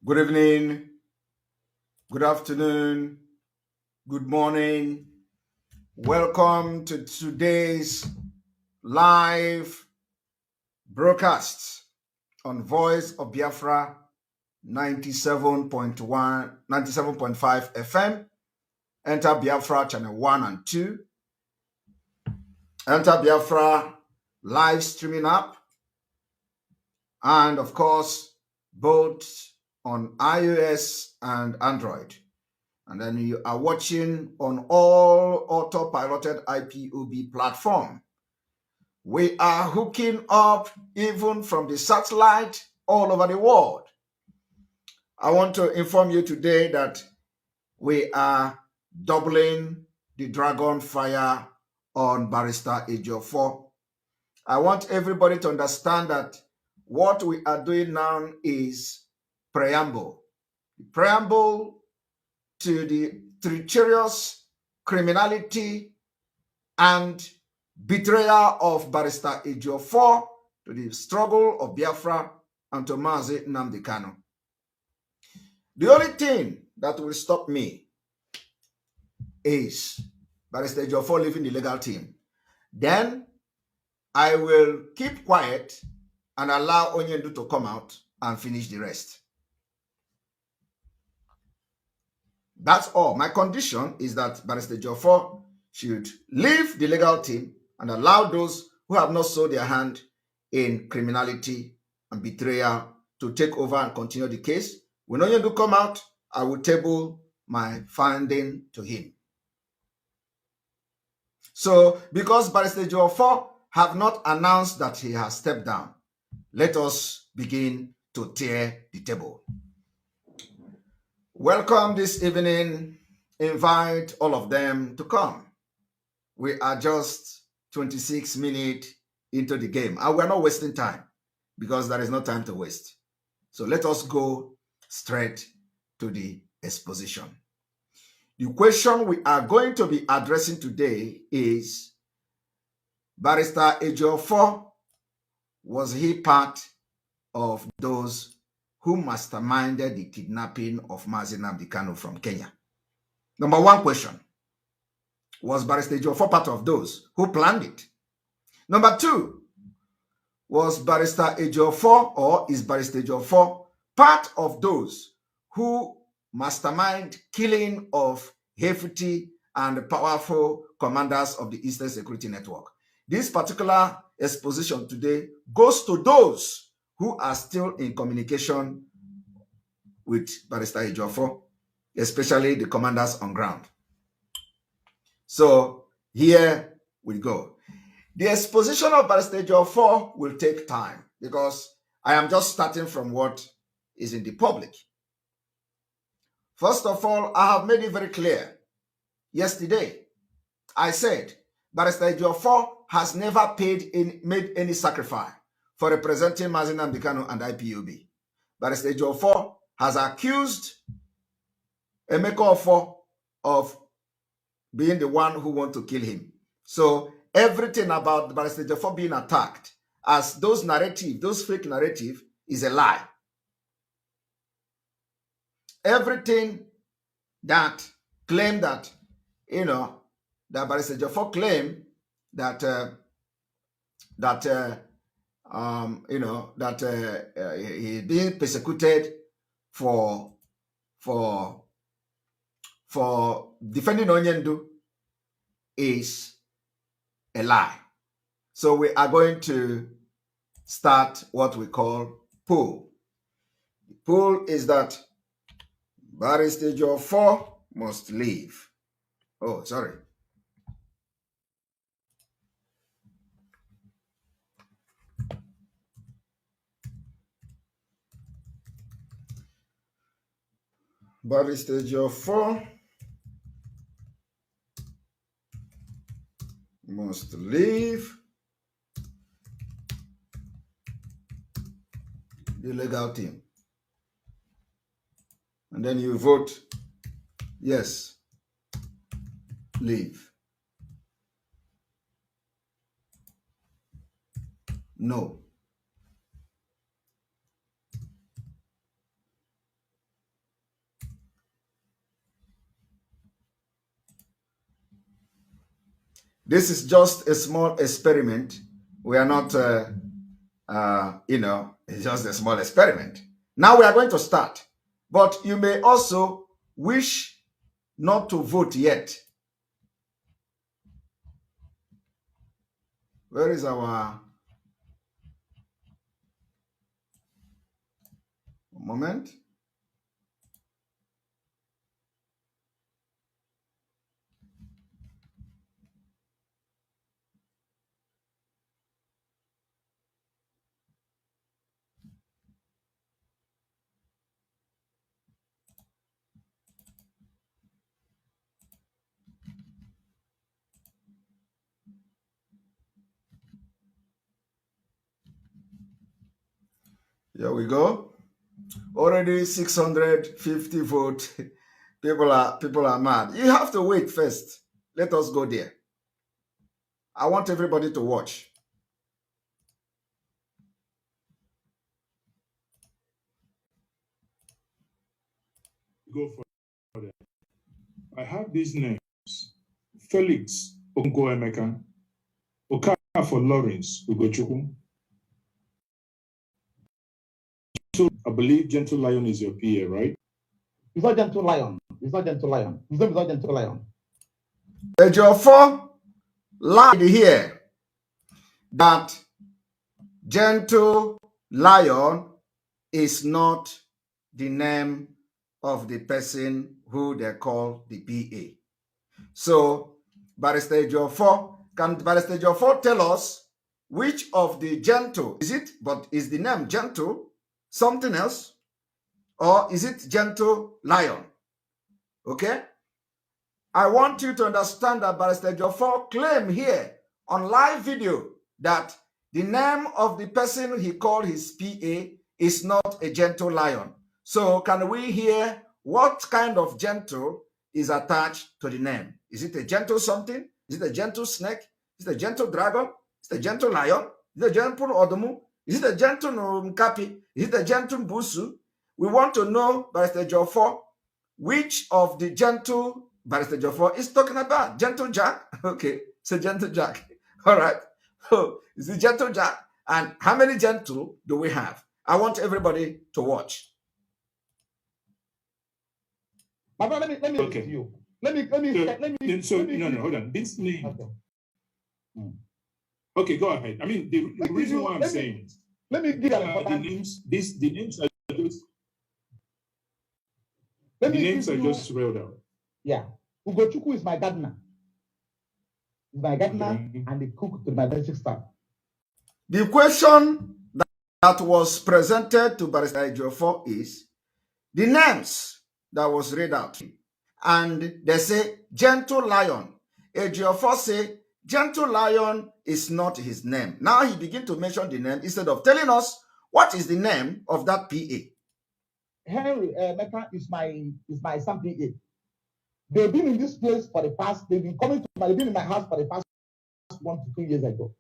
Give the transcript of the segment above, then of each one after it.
Good evening, good afternoon, good morning. Welcome to today's live broadcast on Voice of Biafra 97.1, 97.5 FM. Enter Biafra channel 1 and 2. Enter Biafra live streaming app. And of course, both on iOS and Android. And then you are watching on all auto-piloted IPOB platform. We are hooking up even from the satellite all over the world. I want to inform you today that we are doubling the dragon fire on Barrister Ejiofor. I want everybody to understand that what we are doing now is preamble. The preamble to the treacherous criminality and betrayal of Barrister Ejiofor to the struggle of Biafra and to Mazi Nnamdi Kanu. The only thing that will stop me is Barrister Ejiofor leaving the legal team. Then I will keep quiet and allow Onyendu to come out and finish the rest. That's all. My condition is that Barrister Ejiofor should leave the legal team and allow those who have not sold their hand in criminality and betrayal to take over and continue the case. When Onyendu come out, I will table my finding to him. So, because Barrister Ejiofor have not announced that he has stepped down, let us begin to tear the table. Welcome this evening. Invite all of them to come. We are just 26 minutes into the game and we're not wasting time because there is no time to waste. So let us go straight to the exposition. The question we are going to be addressing today is Barrister Ejiofor, was he part of those who masterminded the kidnapping of Mazi Nnamdi Kanu from Kenya? Number one question, was Barrister Ejiofor part of those who planned it? Number two, was Barrister Ejiofor or is Barrister Ejiofor part of those who mastermind killing of hefty and powerful commanders of the Eastern Security Network? This particular exposition today goes to those who are still in communication with Barrister Ejiofor, especially the commanders on ground. So here we go. The exposition of Barrister Ejiofor will take time because I am just starting from what is in the public. First of all, I have made it very clear. Yesterday, I said Barrister Ejiofor has never made any sacrifice for representing Mazi Nnamdi Kanu and IPOB. Barrister Ejiofor has accused Ejiofor of being the one who wants to kill him. So everything about Barrister Ejiofor being attacked as those fake narrative is a lie. Everything that claim that, that Barrister Ejiofor claim that he being persecuted for defending Onyendu is a lie. So we are going to start what we call poll. The poll is that Barrister Ejiofor must leave. Oh, sorry. Barrister Ejiofor must leave the legal team. And then you vote yes, leave. No. This is just a small experiment. We are not, it's just a small experiment. Now we are going to start. But you may also wish not to vote yet. Where is our moment? Here we go. Already 650 votes. People are mad. You have to wait first. Let us go there. I want everybody to watch. Go for it. I have these names: Felix Okoemeka, Okafor Lawrence Ugochukwu. I believe Gentle Lion is your PA, right? It's not Gentle Lion. It's not Gentle Lion. His name is not Gentle Lion. Ejiofor lied here that Gentle Lion is not the name of the person who they call the PA. So, Barrister Ejiofor, can Barrister Ejiofor tell us which of the Gentle is it? But is the name Gentle something else? Or is it Gentle Lion? Okay? I want you to understand that Barrister Ejiofor claimed here on live video that the name of the person he called his PA is not a Gentle Lion. So can we hear what kind of gentle is attached to the name? Is it a gentle something? Is it a gentle snake? Is it a gentle dragon? Is it a gentle lion? Is it a gentle odomu? Is it a gentle nkapi? Is it a gentle busu? We want to know, Barrister Ejiofor, which of the gentle Barrister Ejiofor is talking about. Gentle Jack? Okay, it's a gentle Jack. All right. So it's a gentle Jack. And how many gentle do we have? I want everybody to watch. My brother, let me Okay. to you. Hold on. This name. Okay. Okay, go ahead. I mean, the reason why I'm saying let me give you the names are just the names are just read out. Yeah. Ugochukwu is my gardener. He's my gardener and the cook to my basic staff. The question that was presented to Barrister Ejiofor is the names that was read out. And they say, Gentle Lion. Ejiofor say, Gentle Lion is not his name. Now he begin to mention the name instead of telling us what is the name of that PA. Henry Mecca is my son PA. They've been in this place for the past, they've been in my house for the past 1 to 2 years ago.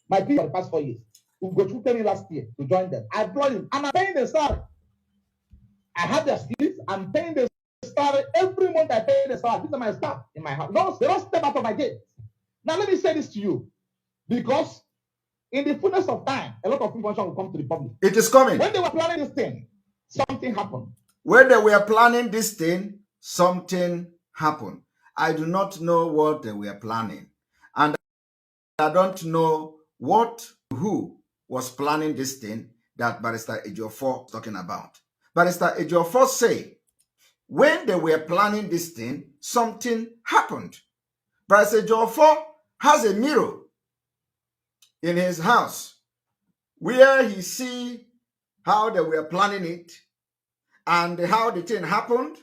My PA for the past 4 years. Ugochukwu came in last year to join them. I brought him and I'm paying the salary. I have their slips, I'm paying the salary. Every month I pay the salary. These are my staff in my house. No, they don't step out of my gate. Now let me say this to you. Because in the fullness of time, a lot of information will come to the public. It is coming. When they were planning this thing, something happened. When they were planning this thing, something happened. I do not know what they were planning. And I don't know who was planning this thing that Barrister Ejiofor is talking about. Barrister Ejiofor say, when they were planning this thing, something happened. Barrister Ejiofor has a mirror in his house where he see how they were planning it and how the thing happened.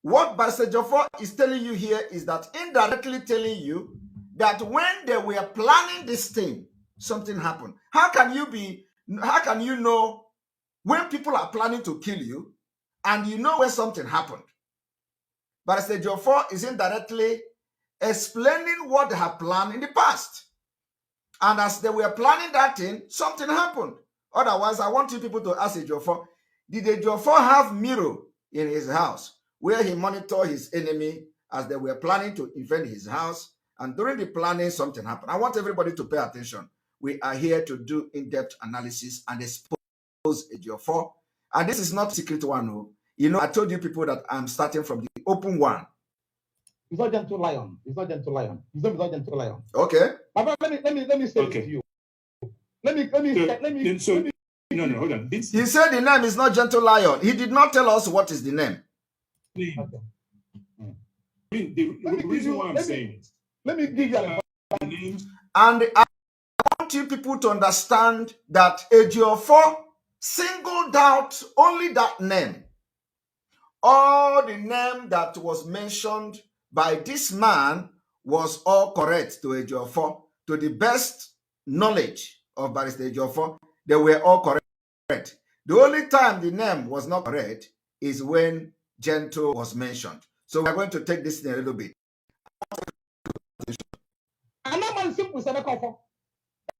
What Barrister Ejiofor is telling you here is that indirectly telling you that when they were planning this thing, something happened. How can you know when people are planning to kill you and you know when something happened? Barrister Ejiofor is indirectly explaining what they have planned in the past. And as they were planning that thing, something happened. Otherwise, I want you people to ask Ejiofor, did Ejiofor have mirror in his house where he monitored his enemy as they were planning to invade his house And during the planning, something happened. I want everybody to pay attention. We are here to do in-depth analysis and expose Ejiofor. And this is not a secret one. You know, I told you people that I'm starting from the open one. He's not gentle lion. He's not gentle lion. His name is not gentle lion. Okay. But let me say it to you. No, hold on. He said the name is not Gentle Lion. He did not tell us what is the name. Okay. I mean, the reason why I'm saying it. Let me give you a name. And I want you people to understand that Ejiofor singled out only that name. All the name that was mentioned by this man was all correct to Ejiofor. To the best knowledge of Barrister Ejiofor, they were all correct. The only time the name was not correct is when Gentle was mentioned. So we're going to take this in a little bit.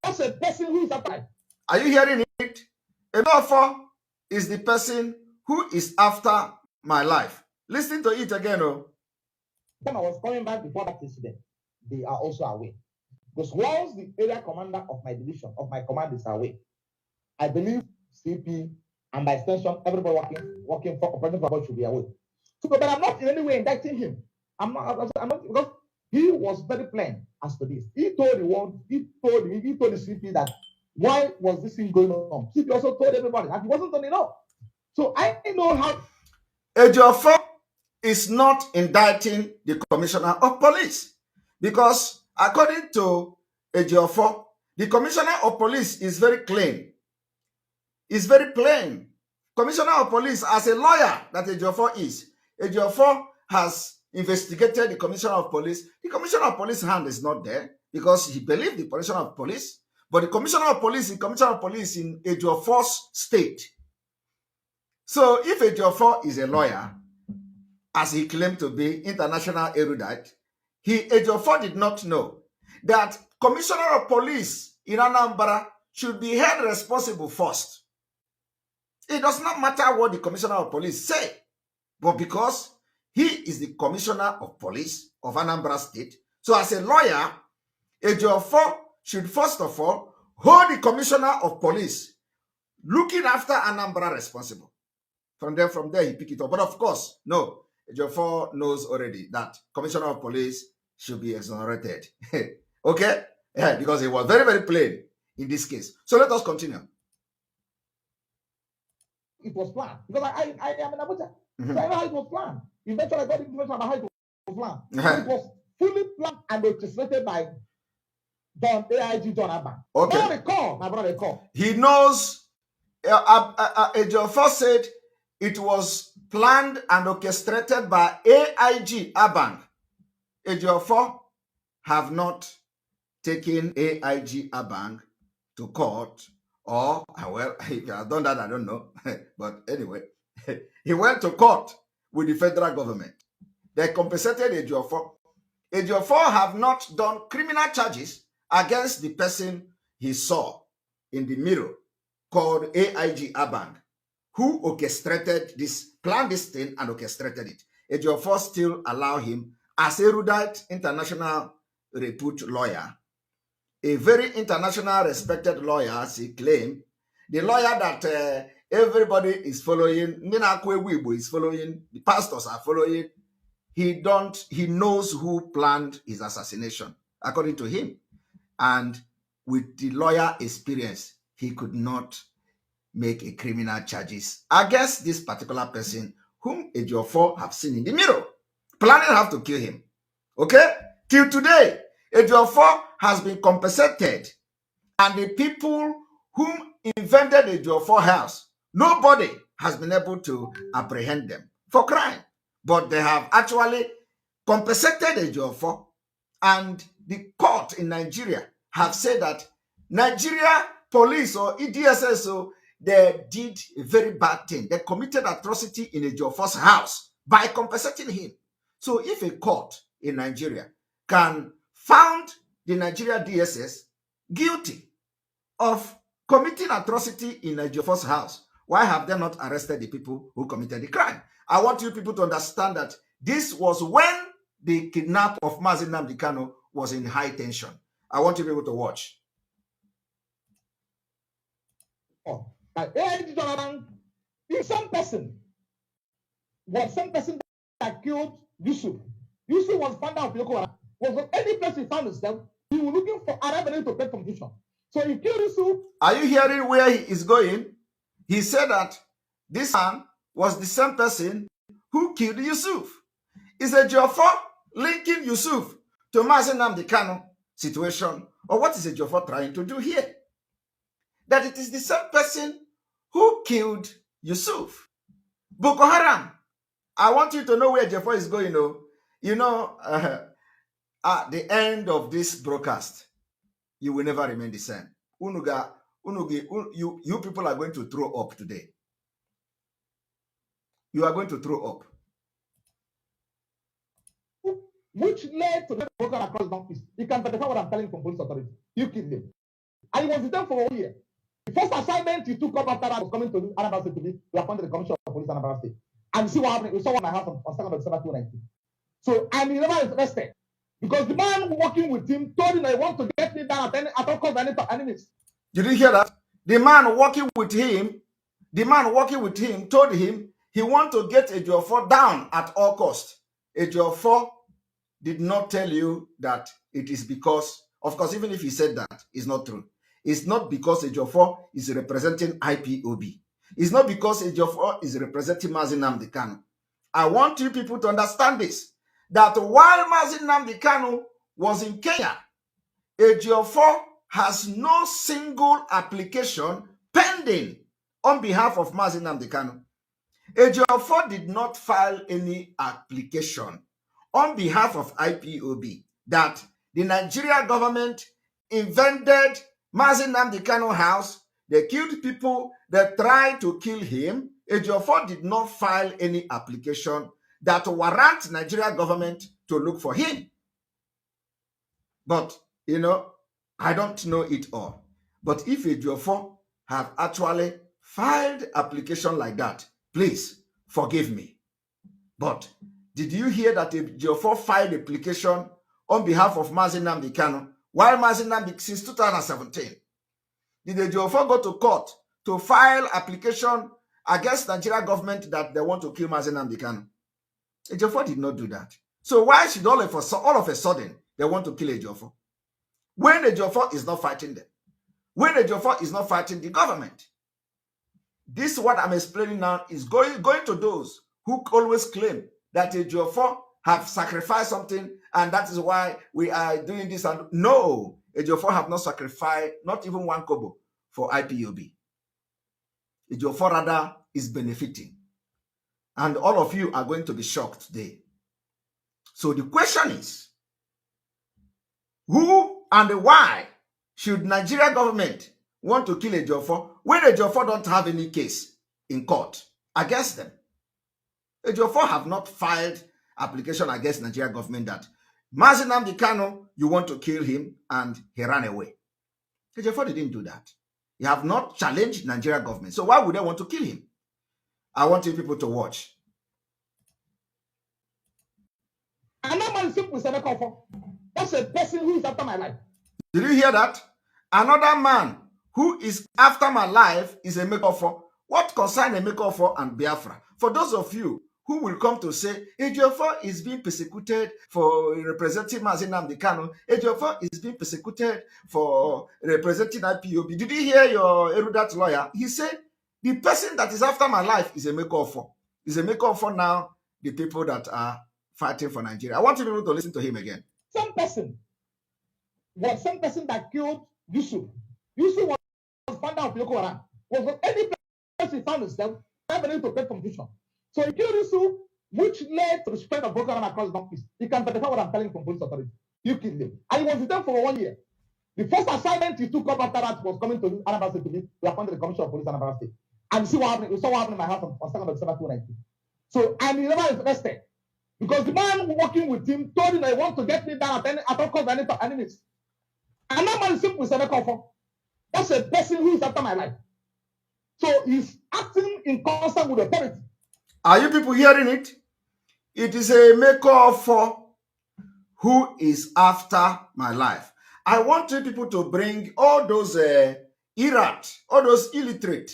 That's a person who is after. Are you hearing it? Ejiofor is the person who is after my life. Listen to it again. When I was coming back before that incident, they are also away. Because once the area commander of my division, of my command is away, I believe CP and by extension, everybody working for operating for should be away. So, but I'm not in any way indicting him. I'm not because he was very plain as to this. He told the world, he told the CP that why was this thing going on? CP also told everybody that he wasn't on it all. So I know how Ejiofor is not indicting the commissioner of police because according to Ejiofor, the commissioner of police is very clean. It's very plain. Commissioner of police, as a lawyer that Ejiofor is, Ejiofor has investigated the commissioner of police. The commissioner of police hand is not there because he believed the commissioner of police. But the commissioner of police in Ejiofor's state. So if Ejiofor is a lawyer, as he claimed to be, international erudite, Ejiofor did not know that commissioner of police in Anambra should be held responsible first. It does not matter what the commissioner of police say, but because he is the commissioner of police of Anambra State, so as a lawyer, Ejiofor should first of all hold the commissioner of police looking after Anambra responsible. From there he pick it up. But of course, no, Ejiofor knows already that commissioner of police should be exonerated. Okay? Yeah, because it was very, very plain in this case. So let us continue. It was planned because I am in Abuja. So I know how it was planned. Eventually, I got information about how it was planned. It was fully planned and orchestrated by AIG John Abba. Okay. My brother recall. He knows. Ejiofor said it was planned and orchestrated by AIG Abang. Ejiofor have not taken AIG Abang to court. Or, well, if he has done that, I don't know. But anyway, he went to court with the federal government. They compensated Ejiofor. Ejiofor have not done criminal charges against the person he saw in the mirror called AIG Abang, who orchestrated this, planned this thing and orchestrated it. Ejiofor still allow him as a erudite international repute lawyer, a very international respected lawyer, as he claimed, the lawyer that everybody is following, Ninakwe is following, the pastors are following. He knows who planned his assassination, according to him. And with the lawyer experience, he could not make a criminal charges against this particular person whom Ejiofor have seen in the mirror, planning how to kill him. Okay? Till today, Ejiofor has been compensated, and the people whom invented Ejiofor house, nobody has been able to apprehend them for crime. But they have actually compensated Ejiofor, and the court in Nigeria have said that Nigeria police or EDSS, so they did a very bad thing. They committed atrocity in Ejiofor's house by compensating him. So if a court in Nigeria can found the Nigeria DSS guilty of committing atrocity in Ejiofor's house, why have they not arrested the people who committed the crime? I want you people to understand that this was when the kidnap of Mazi Nnamdi Kanu was in high tension. I want you people to watch. Oh, if some person that killed Yusuf was found out of was any place he found himself, he was looking for an avenue to create confusion. So he killed Yusuf. Are you hearing where he is going? He said that this man was the same person who killed Yusuf. Is Ejiofor linking Yusuf to Mazi Nnamdi Kanu situation? Or what is Ejiofor trying to do here? That it is the same person who killed Yusuf. Boko Haram. I want you to know where Ejiofor is going. At the end of this broadcast, you will never remain the same. You people are going to throw up today. You are going to throw up. Which led to the program across Northeast. You can verify what I'm telling from police authority. You killed him. And he was detained for 1 year. The first assignment he took up after that was coming to Anambra State to be appointed the commissioner of police Anambra State. And see what happened. We saw what I have on 2nd of December 2019. So, and he never arrested. Because the man working with him told him that he wants to get me down at all costs of enemies. Did you hear that? The man working with him told him he wants to get Ejiofor down at all costs. Ejiofor did not tell you that it is because, of course, even if he said that, it's not true. It's not because Ejiofor is representing IPOB. It's not because Ejiofor is representing Mazi Nnamdi Kanu. I want you people to understand this, that while Mazi Nnamdi Kanu was in Kenya, Ejiofor has no single application pending on behalf of Mazi Nnamdi Kanu. Ejiofor did not file any application on behalf of IPOB that the Nigeria government invaded Mazi Nnamdi Kanu house, they killed people, they tried to kill him. Ejiofor did not file any application that warrant Nigeria government to look for him. But, I don't know it all. But if Ejiofor have actually filed application like that, please forgive me. But did you hear that Ejiofor filed application on behalf of Mazi Nnamdi Kanu while Mazi Nnamdi since 2017? Did Ejiofor go to court to file application against Nigeria government that they want to kill Mazi Nnamdi Kanu? Ejiofor did not do that. So why should all of a sudden they want to kill Ejiofor? When Ejiofor is not fighting them. When Ejiofor is not fighting the government. This what I'm explaining now is going to those who always claim that Ejiofor have sacrificed something and that is why we are doing this. And no, Ejiofor have not sacrificed not even one kobo for IPOB. Ejiofor rather is benefiting. And all of you are going to be shocked today. So the question is, who and why should Nigeria government want to kill Ejiofor when Ejiofor don't have any case in court against them? Ejiofor have not filed application against Nigeria government that Mazi Nnamdi Kanu, you want to kill him and he ran away. Ejiofor didn't do that. He have not challenged Nigeria government. So why would they want to kill him? I want you people to watch. Another simple Ejiofor. That's a person who is after my life. Did you hear that? Another man who is after my life is a Ejiofor. What concern a Ejiofor and Biafra? For those of you who will come to say, Ejiofor is being persecuted for representing Mazi Nnamdi Kanu, Ejiofor is being persecuted for representing IPOB. Did you hear your erudite lawyer? He said, the person that is after my life is a Ejiofor. Is a Ejiofor now the people that are fighting for Nigeria. I want you people to listen to him again. Some person that killed Yusuf. Yusuf was found out of Boko Haram. Was any place he found himself, having to create confusion. So he killed Yusuf, which led to the spread of Boko Haram across Northeast. You can verify what I'm telling from police authority. You killed him. And he was detained for 1 year. The first assignment he took up after that was coming to Anambra State to be appointed the commissioner of police Anambra State. And see what happened. We saw what happened in my house on 2nd of December 2019. So, and he never arrested. Because the man working with him told him that he wants to get me down at all costs of enemies. And that man is simple Ejiofor. That's a person who is after my life. So he's acting in concert with authority. Are you people hearing it? It is a Ejiofor who is after my life. I want you people to bring all those all those illiterate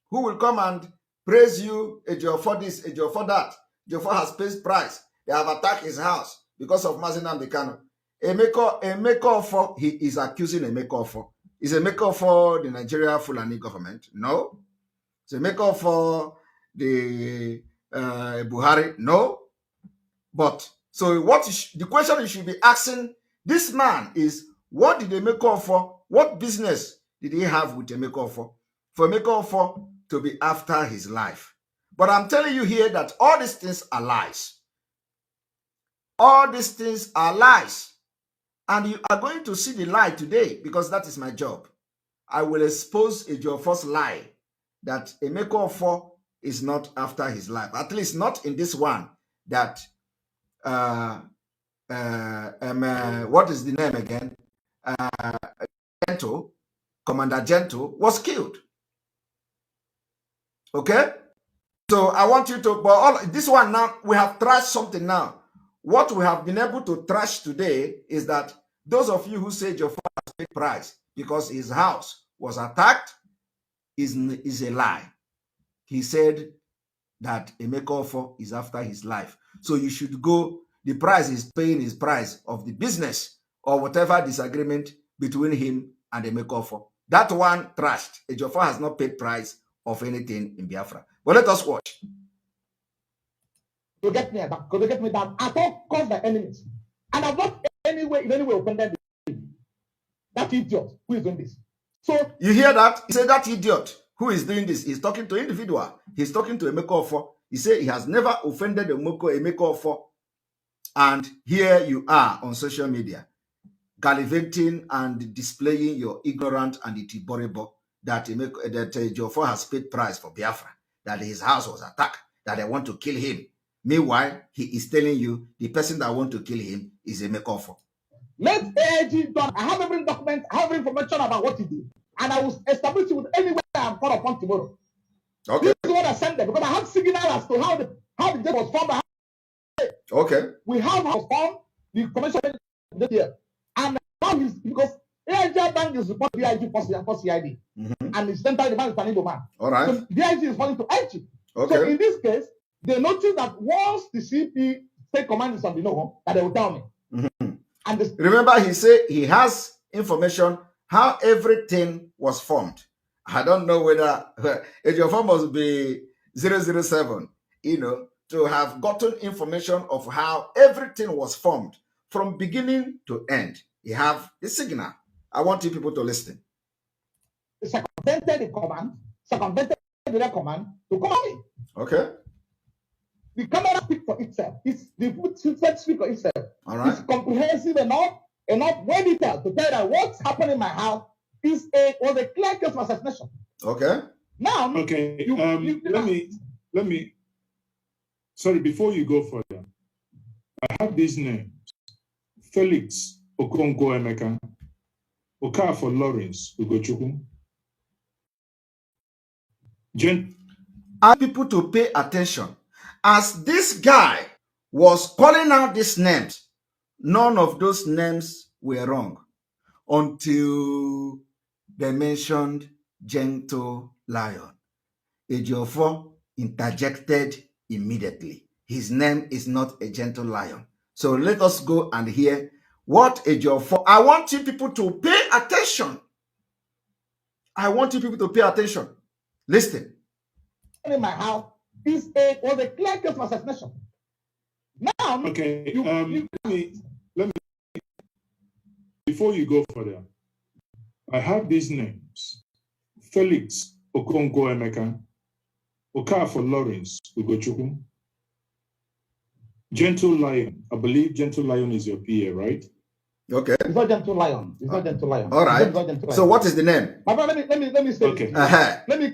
who will come and praise you, Ejiofor this, Ejiofor that. Ejiofor has paid price. They have attacked his house because of Mazi Nnamdi Kanu. Ejiofor, he is accusing Ejiofor. Is Ejiofor the Nigeria Fulani government? No. Is Ejiofor the Buhari? No. But so the question you should be asking this man is, what did Ejiofor, what business did he have with Ejiofor for Ejiofor to be after his life? But I'm telling you here that all these things are lies. All these things are lies. And you are going to see the lie today, because that is my job. I will expose Ejiofor's lie that Ejiofor is not after his life. At least not in this one that what is the name again? Gentle, Commander Gentle was killed. Okay? So I want you to, but this one now, we have trashed something now. What we have been able to trash today is that those of you who say Ejiofor has paid price because his house was attacked is a lie. He said that Ejiofor is after his life. So you should go, the price is paying his price of the business or whatever disagreement between him and Ejiofor. That one trashed. Ejiofor has not paid price of anything in Biafra. But let us watch. To get me back, to get me down at all cost my enemies. And I've not in any way offended that idiot who is doing this. So you hear that? He said that idiot who is doing this. He's talking to individual. He's talking to Ejiofor. He said he has never offended Ejiofor. And here you are on social media, gallivanting and displaying your ignorant and itiborebo that Ejiofor has paid price for Biafra, that his house was attacked, that they want to kill him. Meanwhile, he is telling you the person that want to kill him is Ejiofor. Let AIG done. I have every document, I have every information about what he did. And I will establish it with anywhere I'm called upon tomorrow. Okay. This is what I sent them, because I have signal as to how the debt was formed. Okay. We have how formed the commission here. And now he's, because AIG Bank is reporting DIG for CID. And it's central the man is an Igbo man. All right. So DIG is falling to IG. Okay. So in this case, they notice that once the CP state command is on the know, that they will tell me. And remember, he said he has information how everything was formed. I don't know whether Ejiofor must be 007, to have gotten information of how everything was formed from beginning to end. You have the signal. I want you people to listen. Circumvented the command, circumvented the command to come on me. Okay. The camera speaks for itself. It's the footage speaks for itself. All right. It's comprehensive enough well detailed to tell that what's happening in my house was a clear case of assassination. Okay. Now, okay. Let me. Sorry, before you go further, I have these names: Felix Okonkwo Emeka, Okafor Lawrence Ugochukwu. I want people to pay attention. As this guy was calling out these names, none of those names were wrong until they mentioned Gentle Lion. Ejiofor interjected immediately. His name is not a Gentle Lion. So let us go and hear what Ejiofor. I want you people to pay attention. I want you people to pay attention. Listen. In my house was a clear case of assassination. Now, okay. Let me. Before you go further, I have these names: Felix Okonkwo Emeka, Okafor Lawrence Ugochukwu, Gentle Lion. I believe Gentle Lion is your PA, right? Okay. It's not Gentle Lion. It's not Gentle Lion. All right. So what is the name? My brother, let me say. Okay. Let me.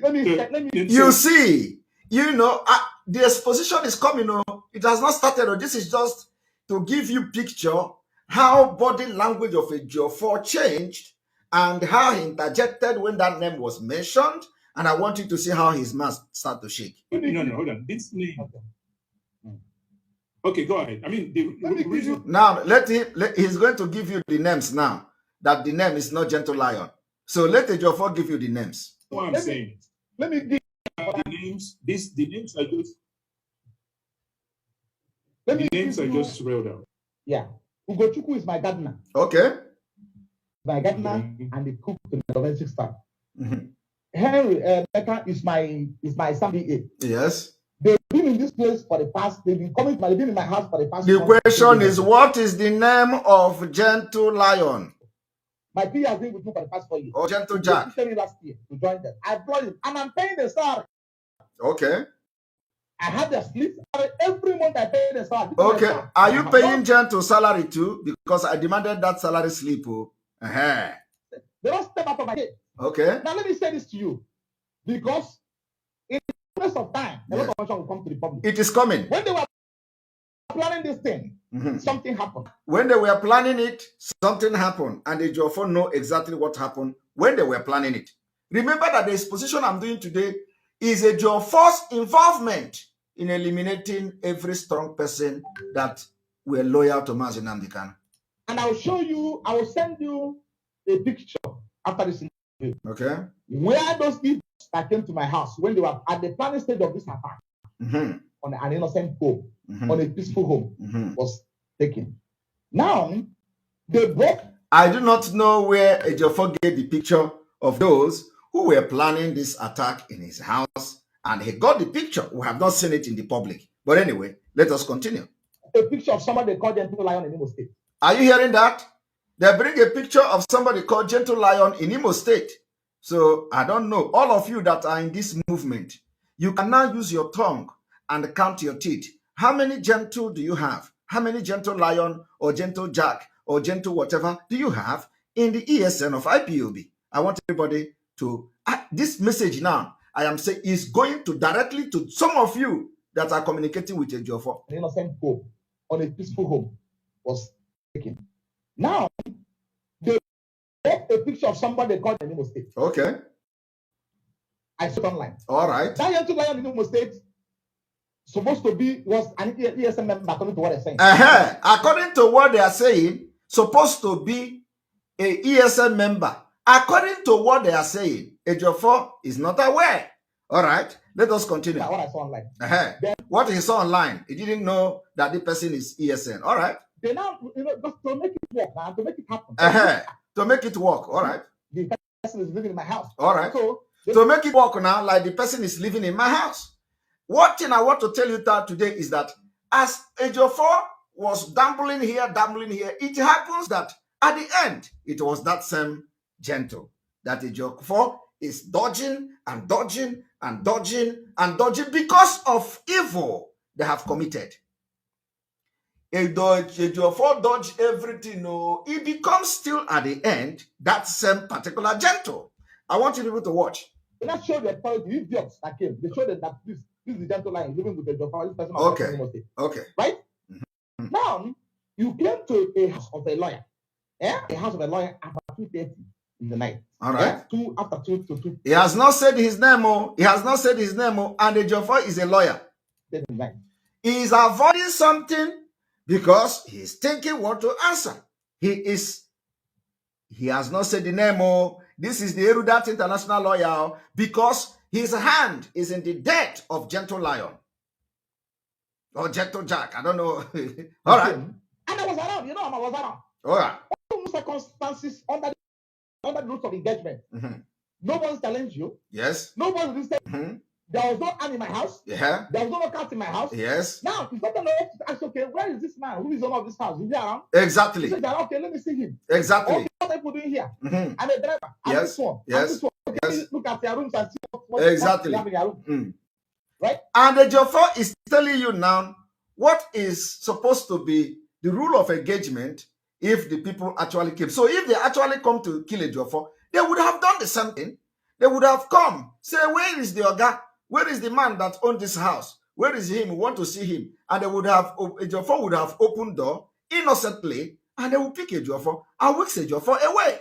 You see, the exposition is coming. It has not started. This is just to give you picture how body language of Ejiofor changed and how he interjected when that name was mentioned. And I want you to see how his mouth start to shake. No, hold on. This name. Okay, go ahead. I mean, the reason... Now, he's going to give you the names now, that the name is not Gentle Lion. So let Ejiofor give you the names. What I'm saying. Let me give the names. The names are just... Let me the names give are you, just spelled out. Yeah. Ugochukwu is my gardener. Okay. My gardener and the cook to the domestic staff. Henry Becca is my somebody. Yes. They've been in this place for the past, they've been in my house for the past. The question is, what is the name of Gentle Lion? My PA has been with me for the past 4 years. Or Gentle Jack? He me last year to join them. I employed him and I'm paying the salary. Okay. I have their sleep every month. I pay the salary. Okay. Are you paying Gentle salary too? Because I demanded that salary slip. They don't step out of my head. Okay. Now let me say this to you, because in the process of time, a lot of information will come to the public. It is coming. When they were planning this thing, something happened. When they were planning it, something happened, and the Ejiofor know exactly what happened when they were planning it. Remember that the exposition I'm doing today is Ejiofor's involvement in eliminating every strong person that were loyal to Mazi Nnamdi Kanu. And I will send you a picture after this interview. Okay. Where those people that came to my house when they were at the planning stage of this attack on an innocent home, on a peaceful home, was taken. Now, they broke. I do not know where Ejiofor gave the picture of those who were planning this attack in his house, and he got the picture. We have not seen it in the public. But anyway, let us continue. A picture of somebody they called Gentle Lion in Imo State. Are you hearing that? They bring a picture of somebody called Gentle Lion in Imo State. So I don't know. All of you that are in this movement, you can now use your tongue and count your teeth. How many Gentle do you have? How many Gentle Lion or Gentle Jack or Gentle whatever do you have in the ESN of IPOB? I want everybody to... this message now, I am saying, is going to directly to some of you that are communicating with Ejiofor. An innocent home on a peaceful home was taken. Now, they brought a picture of somebody they called in Imo State. Okay. I saw it online. All right. That Gentle Lion in Imo State supposed to be, was an ESN member according to what they're saying. According to what they are saying, supposed to be a ESN member. According to what they are saying, Ejiofor is not aware. All right. Let us continue. What I saw online. Then, what he saw online, he didn't know that the person is ESN. All right. They now, just to make it work, to make it happen. To make it work. All right. The person is living in my house. All right. So, to make it work now, like the person is living in my house. One thing I want to tell you today is that as Ejiofor was dabbling here, it happens that at the end, it was that same Gentle that Ejiofor is dodging and dodging and dodging and dodging because of evil they have committed. Ejiofor dodge everything. No, it becomes still at the end that same particular Gentle. I want you people to watch. When I showed the idiots that came, they showed them that this is the Gentle Lion living with Ejiofor. This person. Okay. Right. Now you came to a house of a lawyer. A house of a lawyer after 2:30 in the night. All right. After 2 to 2. He has not said his name. He has not said his name. And Ejiofor is a lawyer. He is avoiding something because he is thinking what to answer. He has not said the name. This is the erudite international lawyer because his hand is in the death of Gentle Lion or Gentle Jack. I don't know. All right. And I was around. I was around. All right. All circumstances under the rules of engagement. No one challenged you. Yes. No one resisted. There was no arm in my house. Yeah. There was no cat in my house. Yes. Now, it's not enough to ask, okay, where is this man? Who is owner of this house? Is he around? Exactly. He said, okay, let me see him. Exactly. Okay, what are people doing here? I'm a driver. I'm this one. Yes. This one. Okay, yes. Look at their rooms and see what exactly. You have in your room. Right? And Ejiofor is telling you now what is supposed to be the rule of engagement if the people actually came. So if they actually come to kill Ejiofor, they would have done the same thing. They would have come, say, where is the Oga? Where is the man that owned this house? Where is him? We want to see him. And they would have, Ejiofor would have opened door innocently, and they would pick Ejiofor and whisk Ejiofor away.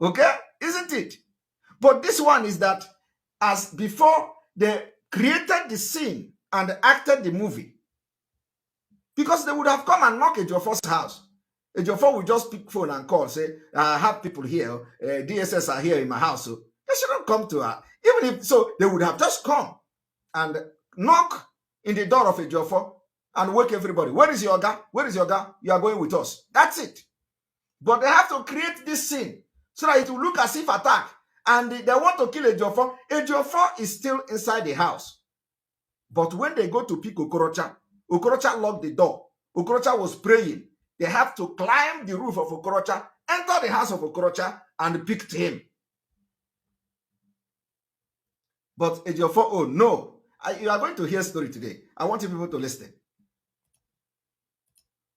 Okay? Isn't it? But this one is that as before they created the scene and acted the movie, Because they would have come and knocked Ejiofor's house. Ejiofor would just pick phone and call, say, I have people here, DSS are here in my house. So they shouldn't come to her. Even if so, they would have just come and knock in the door of Ejiofor and wake everybody. Where is your guy? Where is your guy? You are going with us. That's it. But they have to create this scene so that it will look as if attack. And they want to kill Ejiofor. Ejiofor is still inside the house. But when they go to pick Okorocha, Okorocha locked the door. Okorocha was praying. They have to climb the roof of Okorocha, enter the house of Okorocha, and picked him. But Ejiofor, oh no, you are going to hear a story today. I want you people to listen.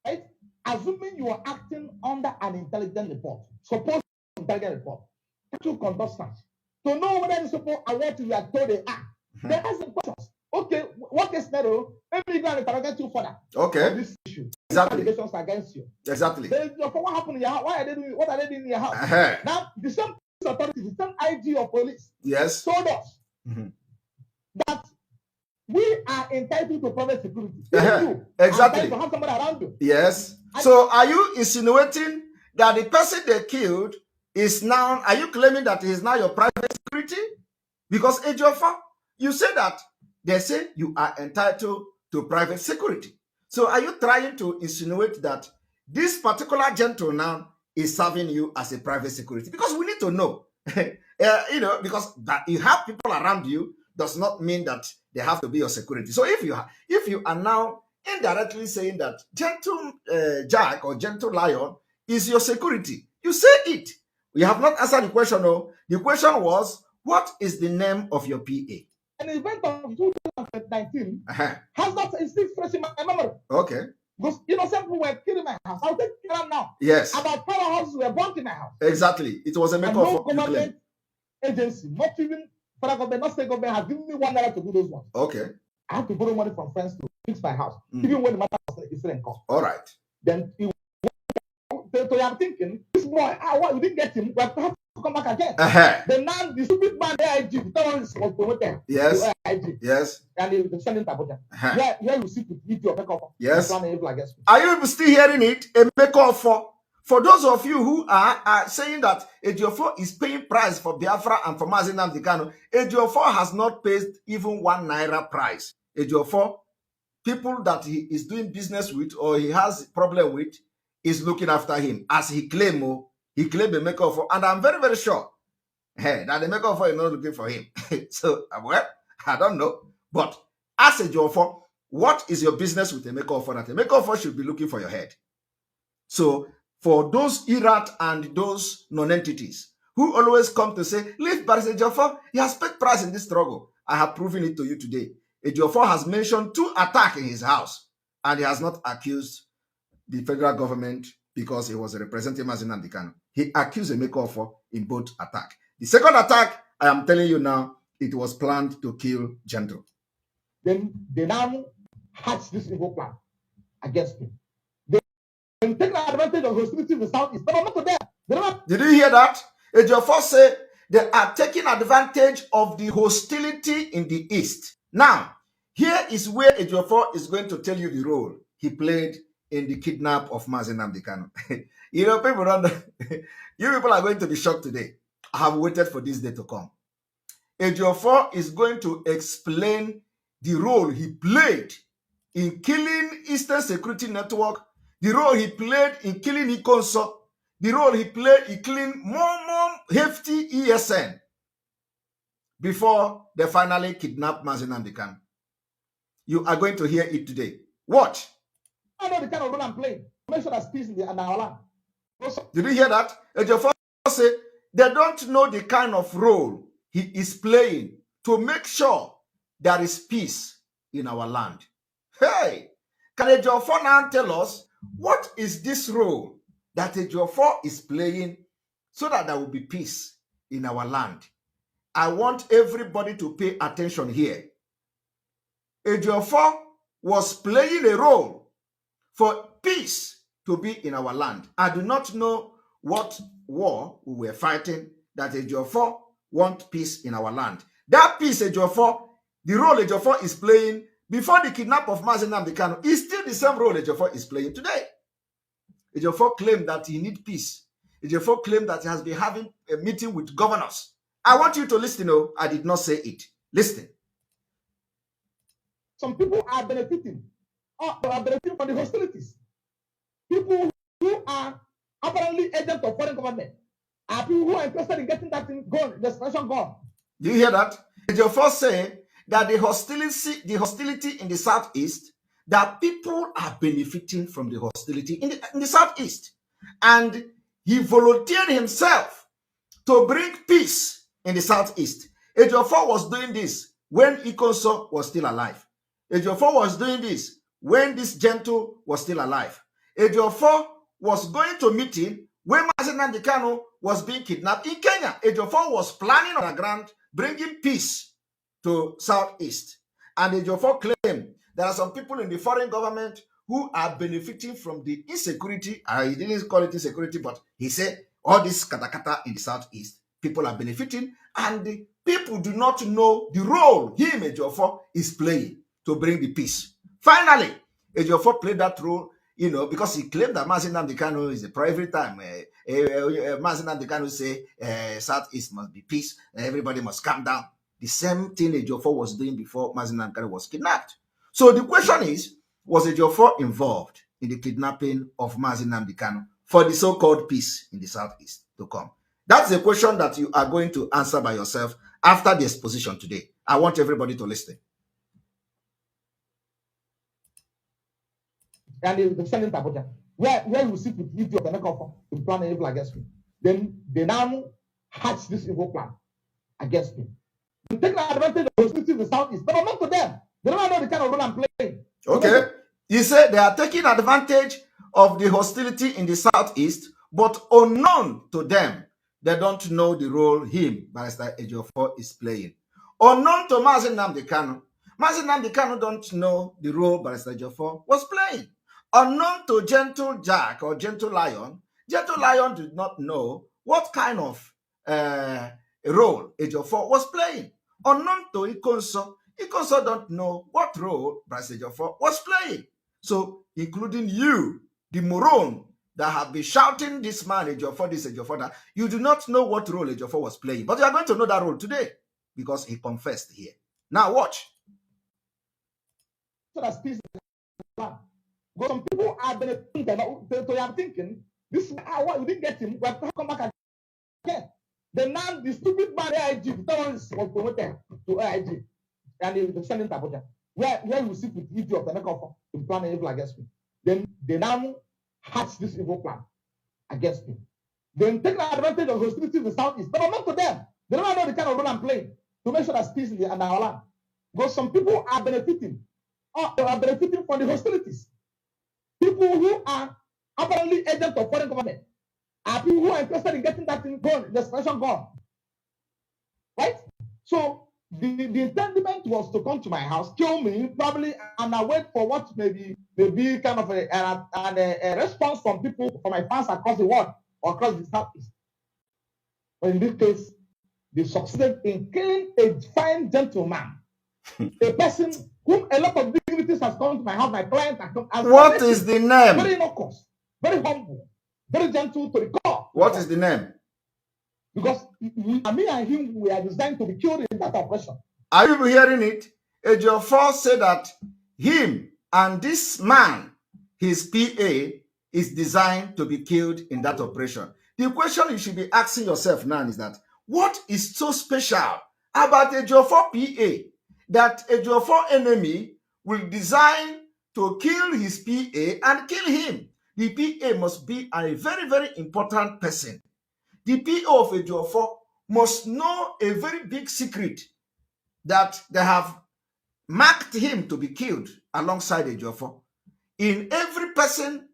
Right? Assuming you are acting under an intelligent report, suppose intelligent report, to conduct search, to know whether these people are what you are told they are. They ask the questions. Okay, what is scenario? Maybe you can interrogate you further. Okay. This issue. Exactly. Allegations against you. Exactly. Then, what happened in your house? Why are they doing? What are they doing in your house? Now, the same authorities, the same IG of police, yes, told us that we are entitled to private security. You exactly. to have somebody around you. Yes. So, are you insinuating that the person they killed is now? Are you claiming that he is now your private security? Because Ejiofor, you say that they say you are entitled to private security. So are you trying to insinuate that this particular gentleman now is serving you as a private security? Because we need to know, because that you have people around you does not mean that they have to be your security. So if you are now indirectly saying that Gentle Jack or Gentle Lion is your security, you say it. We have not answered the question. No, the question was, what is the name of your PA? An event of 2019 has not still fresh in my memory. Okay. Because innocent people were killed in my house. I'll take care of now. Yes. About 12 houses were burnt in my house. Exactly. It was a makeover. No government agency, not even federal government, not state government, has given me $1 to do those ones. Okay. I have to borrow money from friends to fix my house, even when the matter is still in court. All right. Then so I'm thinking, this boy, we didn't get him. We have to come back again. Then now the stupid man, the IG, the terrorist was promoted. Yes. The IG. Yes. And they send it to Abuja. Here you see to eat your makeover. Yes. Are you still hearing it? A makeover. For those of you who are saying that Ejiofor is paying price for Biafra and for Mazi Nnamdi Kanu, Ejiofor has not paid even ₦1 price. Ejiofor, people that he is doing business with or he has problem with, is looking after him. As he claimed a makeover, and I'm very, very sure that the makeover is not looking for him. So, well, I don't know. But as Ejiofor, what is your business with a makeover? That a makeover should be looking for your head. So, for those Irat and those non-entities who always come to say, leave Barrister Ejiofor, he has paid price in this struggle. I have proven it to you today. Ejiofor has mentioned 2 attacks in his house, and he has not accused the federal government because he was representing Mazi Nnamdi Kanu. He accused a makeover in both attacks. The second attack, I am telling you now, it was planned to kill Gentle. Then they now hatch this evil plan against me. They take advantage of hostility in the southeast, but I'm not to them. Did you hear that? Ejiofor said they are taking advantage of the hostility in the east. Now, here is where Ejiofor is going to tell you the role he played in the kidnap of Mazi Nnamdi Kanu. People don't know. You people are going to be shocked today. I have waited for this day to come. Ejiofor is going to explain the role he played in killing Eastern Security Network, the role he played in killing Ikonso, the role he played in killing more hefty ESN before they finally kidnapped Mazi Nnamdi Kanu. You are going to hear it today. Watch. I know the kind of role I'm playing. Make sure there's peace in our land. Did you hear that? Ejiofor said they don't know the kind of role he is playing to make sure there is peace in our land. Hey, can Ejiofor now tell us what is this role that Ejiofor is playing so that there will be peace in our land? I want everybody to pay attention here. Ejiofor was playing a role for peace to be in our land. I do not know what war we were fighting that Ejiofor want peace in our land. That peace, Ejiofor, the role Ejiofor is playing before the kidnap of Mazi Nnamdi Kanu, is still the same role Ejiofor is playing today. Ejiofor claimed that he needs peace. Ejiofor claimed that he has been having a meeting with governors. I want you to listen. No, I did not say it. Listen. Some people are benefiting from the hostilities. People who are apparently agents of foreign government are people who are interested in getting that thing gone, the expression gone. Do you hear that? Ejiofor said that the hostility in the southeast, that people are benefiting from the hostility in the southeast. And he volunteered himself to bring peace in the southeast. Ejiofor was doing this when Ikonso was still alive. Ejiofor was doing this when this gentle was still alive. Ejiofor was going to meeting when Mazi Nnamdi Kanu was being kidnapped in Kenya. Ejiofor was planning on the ground, bringing peace to southeast. And Ejiofor claimed there are some people in the foreign government who are benefiting from the insecurity. He didn't call it insecurity, but he said all this katakata in the southeast, people are benefiting, and the people do not know the role him, Ejiofor, is playing to bring the peace. Finally, Ejiofor played that role, because he claimed that Mazi Nnamdi Kanu is every time Mazi Nnamdi Kanu say southeast must be peace, everybody must calm down. The same thing Ejiofor was doing before Mazi Nnamdi Kanu was kidnapped. So the question is, was Ejiofor involved in the kidnapping of Mazi Nnamdi Kanu for the so-called peace in the southeast to come? That's a question that you are going to answer by yourself after the exposition today. I want everybody to listen. And they send him to Abuja, where you sit with Ethiopian and Ejiofor to plan an evil against me. Then they now hatch this evil plan against me. They take advantage of hostility in the southeast, but not to them. They don't know the kind of role I'm playing. Okay. He said they are taking advantage of the hostility in the southeast, but unknown to them, they don't know the role him, Barrister Ejiofor, is playing. Unknown to Mazi Nnamdi Kanu, Mazi Nnamdi Kanu don't know the role Barrister Ejiofor was playing. Unknown to Gentle Jack or Gentle Lion did not know what kind of role Ejiofor was playing. Unknown to Ikonso don't know what role Barrister Ejiofor was playing. So, including you, the moron that have been shouting this man Ejiofor, this Ejiofor, that you do not know what role Ejiofor was playing. But you are going to know that role today because he confessed here. Now watch. So that's peace. But some people are benefiting. They are thinking, this we didn't get him. We have to come back again. Then now the stupid man AIG, the one was promoted to AIG, and they send him to Abuja, where you sit with Ethiopian and Ejiofor to plan an evil against me. Then they now hatch this evil plan against me. Then take advantage of hostility in the southeast, but not to them. They don't know the kind of role I'm playing to make sure there's peace in our land. Because some people are benefiting from the hostilities. People who are apparently agents of foreign government are people who are interested in getting that thing gone, the expression gone. Right? So the intendment was to come to my house, kill me, probably, and I wait for what may be kind of a response from people, from my fans across the world or across the southeast. But in this case, they succeeded in killing a fine gentleman, a person whom a lot of dignitaries has come to my house, my client has come. What is the name? Very innocuous, very humble, very gentle to the core. What is the name? Because me and him, we are designed to be killed in that operation. Are you hearing it? Ejiofor said that him and this man, his PA, is designed to be killed in that operation. The question you should be asking yourself now is that, what is so special about Ejiofor PA that Ejiofor enemy will design to kill his PA and kill him? The PA must be a very, very important person. The PA of Ejiofor must know a very big secret that they have marked him to be killed alongside Ejiofor. In every person,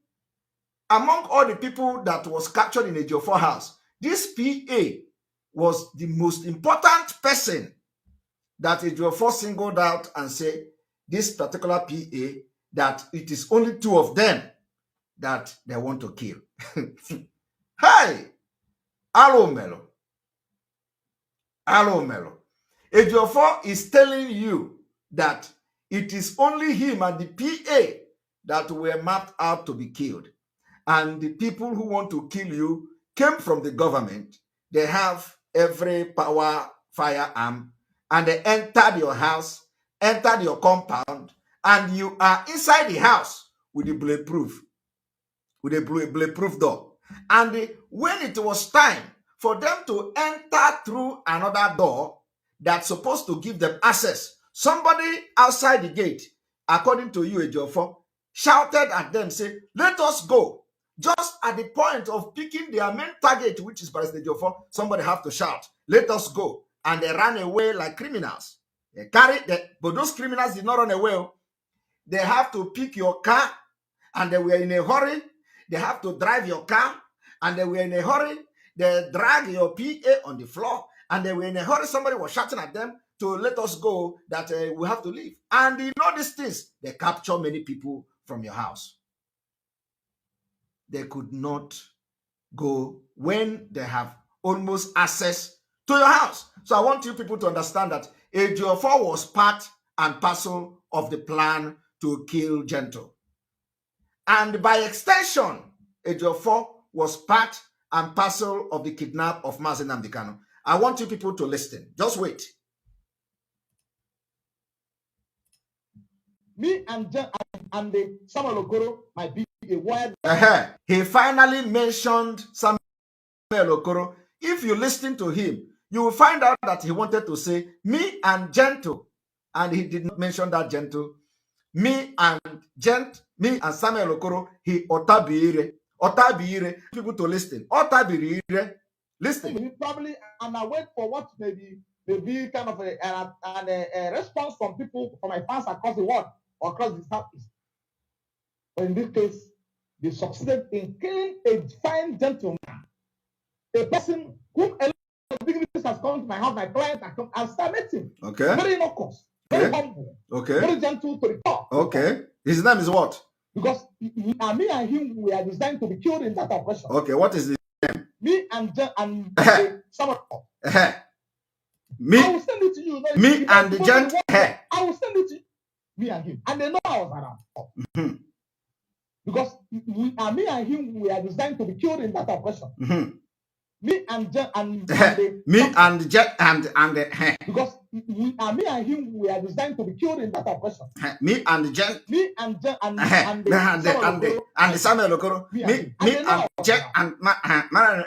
among all the people that was captured in Ejiofor house, this PA was the most important person that Ejiofor singled out and said, this particular PA, that it is only two of them that they want to kill. Hey! Hello, Melo. Hello, Melo. Ejiofor is telling you that It is only him and the PA that were mapped out to be killed. And the people who want to kill you came from the government. They have every power firearm, and they entered your house, entered your compound, and you are inside the house with a bulletproof door. And when it was time for them to enter through another door that's supposed to give them access, somebody outside the gate, according to you, Ejiofor, shouted at them, say, "Let us go." Just at the point of picking their main target, which is Barrister Ejiofor, somebody have to shout, "Let us go." And they ran away like criminals. But those criminals did not run away. They have to pick your car, and they were in a hurry. They have to drive your car, and they were in a hurry. They drag your PA on the floor, and they were in a hurry. Somebody was shouting at them to let us go, that we have to leave. And you know these things, they capture many people from your house. They could not go when they have almost access to your house. So I want you people to understand that Ejiofor was part and parcel of the plan to kill Gentle. And by extension, Ejiofor was part and parcel of the kidnap of Mazi Nnamdi Kanu. I want you people to listen. Just wait. Me and the Samuel Okoro might be a word. He finally mentioned Samuel Okoro. If you listen to him, you will find out that he wanted to say me and Gentle, and he did not mention that Gentle. Me and Samuel Okoro, he otabire. People to listen. Otabire. Listen. Probably, and I wait for what maybe kind of a response from people, from my fans across the world or across the Southeast. But in this case, they succeeded in killing a fine gentleman, a person whom a lot of dignitaries has come to my house, my client, and start meeting. Okay. Very innocuous, very humble, very gentle to the core. Okay. His name is what? Because me and him, we are designed to be killed in that operation. Okay, what is his name? Me and someone. Me. I will send it to you. Me and the gent. I will send it to you. Me and him, and they know I was around. Because me and him, we are designed to be killed in that operation. Me and because me and him, we are designed to be killed in that operation. Me and the Samuel Okoro. Me and Jet and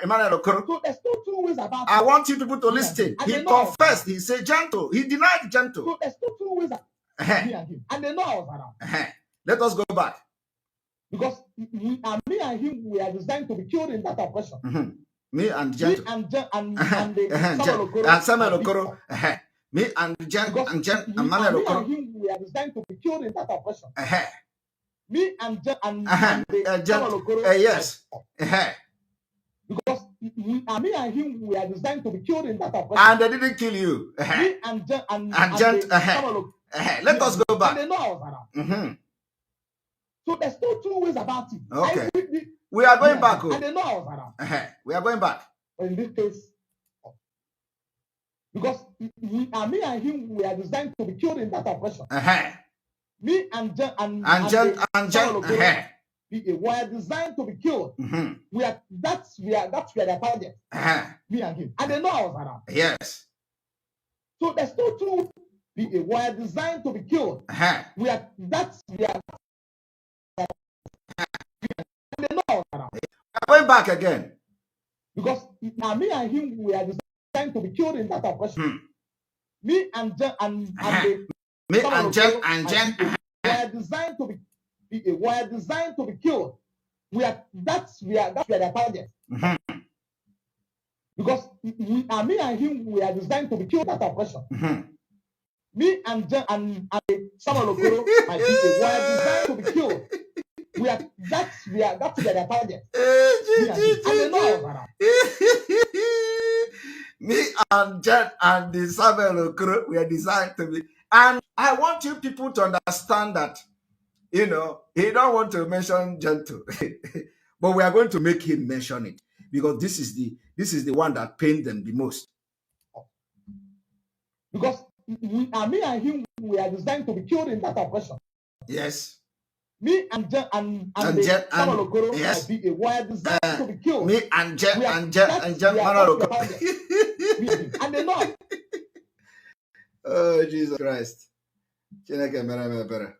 Emmanuel Okoro. So there's no two ways about it. I want you people to listen. He confessed. He said Gentle. He denied Gentle. So there's no two ways about me and him, and they know I was around. Let us go back. Because me and him, we are designed to be killed in that operation. Me and Gentle. And Samuel Okoro. Me and Gent and Emmanuel Okoro. Me and him, we are designed to be killed in that operation. Me and Samuel Okoro. Yes. Because me and him, we are designed to be killed in that operation. And they didn't kill you. Me and Gent. Let us go back. And they know I was around. So there's no two ways about it. Okay. We are going back. And they know I was around. We are going back. But in this case, because me and him, we are designed to be killed in that operation. Me and Gent, we are designed to be killed. That's the target. Me and him, and they know I was around. Yes. So there's no two. We are designed to be killed. We are going back again. Because me and him, we are designed to be killed in that operation. Me and Jen and we are designed to be. We are designed to be killed. That's the target. Because me and him, we are designed to be killed in that operation. Me and Jen and Samuel Okoro, we are designed to be killed. That's the target. Me and Jen and the Samuel Okoro, we are designed to be. And I want you people to understand that, he don't want to mention Gentle, but we are going to make him mention it, because this is the one that pained them the most. Because me and him, we are designed to be killed in that operation. Yes. Me and yes. we are designed to be killed. Me and Jen and they know. Oh, Jesus Christ. Chineke mere me ebere.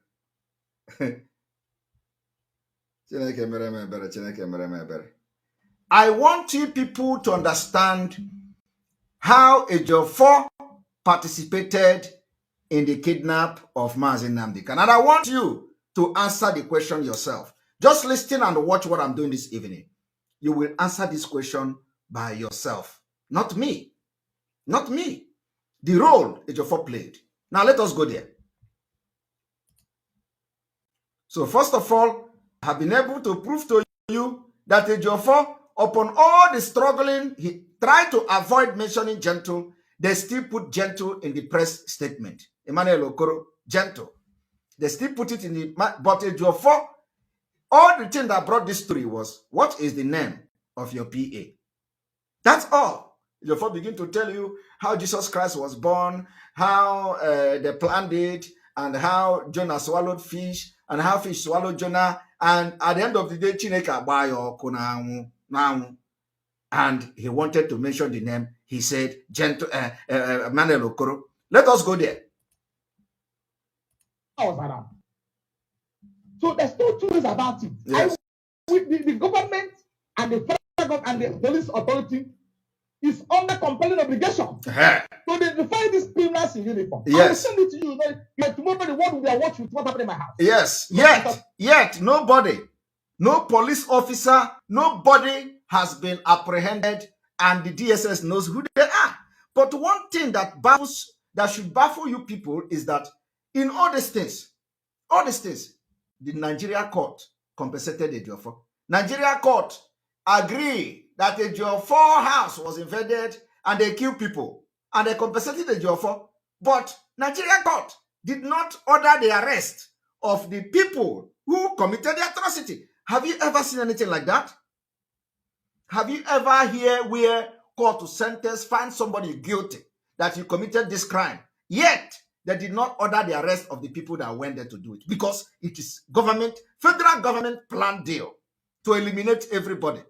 Chineke mere me ebere. Chineke mere me ebere. I want you people to understand how Ejiofor participated in the kidnap of Mazi Nnamdi. And I want you to answer the question yourself. Just listen and watch what I'm doing this evening. You will answer this question by yourself. Not me. Not me. The role Ejiofor played. Now let us go there. So first of all, I have been able to prove to you that Ejiofor, upon all the struggling, he tried to avoid mentioning gentle. They still put gentle in the press statement. Emmanuel Okoro, gentle. They still put it in the... But Ejiofor, all the thing that brought this story was, what is the name of your PA? That's all. Ejiofor begin to tell you how Jesus Christ was born, how they planned it, and how Jonah swallowed fish, and how fish swallowed Jonah. And at the end of the day, Chineke agbayo kunanwu. And he wanted to mention the name. He said, gentle Manuel Okoro. Let us go there. So there's no two ways about it. Yes. The government and the federal government and the police authority is under compelling obligation. So they find these criminals in uniform. Yes. I will send it to you. Tomorrow the world will be watching what happened in my house. Yes. Yet, nobody, no police officer, nobody has been apprehended, and the DSS knows who they are. But one thing that should baffle you people is that in all these things, the Nigeria court compensated Ejiofor. Nigeria court agreed that Ejiofor house was invaded and they killed people, and they compensated Ejiofor. But Nigeria court did not order the arrest of the people who committed the atrocity. Have you ever seen anything like that? Have you ever heard where court to sentence find somebody guilty that you committed this crime, yet they did not order the arrest of the people that went there to do it, because it is federal government planned deal to eliminate everybody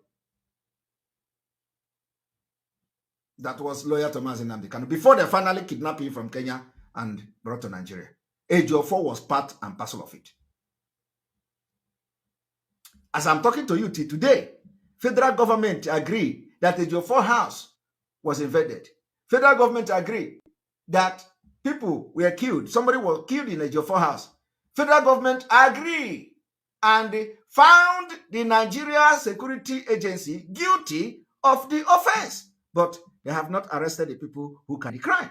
that was loyal to Mazi Nnamdi Kanu before they finally kidnapped him from Kenya and brought to Nigeria. Ejiofor was part and parcel of it. As I'm talking to you today, federal government agreed that Ejiofor house was invaded. Federal government agreed that people were killed. Somebody was killed in Ejiofor house. Federal government agreed and found the Nigeria Security Agency guilty of the offense. But they have not arrested the people who committed the crime.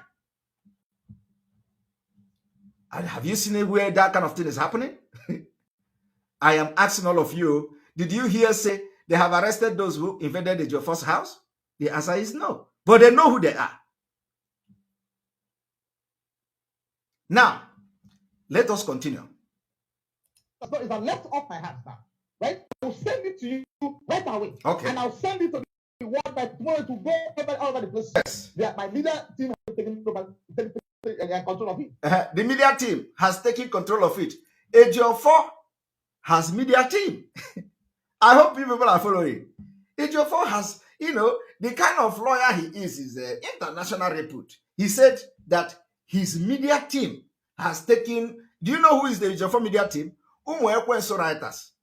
And have you seen where that kind of thing is happening? I am asking all of you, did you hear say they have arrested those who invaded Ejiofor's house? The answer is no. But they know who they are. Now, let us continue. So if I left off my hands now, right? I'll send it to you right away. Okay. And I'll send it to the world by tomorrow to go all over the place. Yes. My media team has taken control of it. The media team has taken control of it. Ejiofor has media team. I hope you people are following. Ejiofor has, the kind of lawyer he is international repute. He said that his media team has taken, do you know who is the Ejiofor media team? Umwekwenso writers.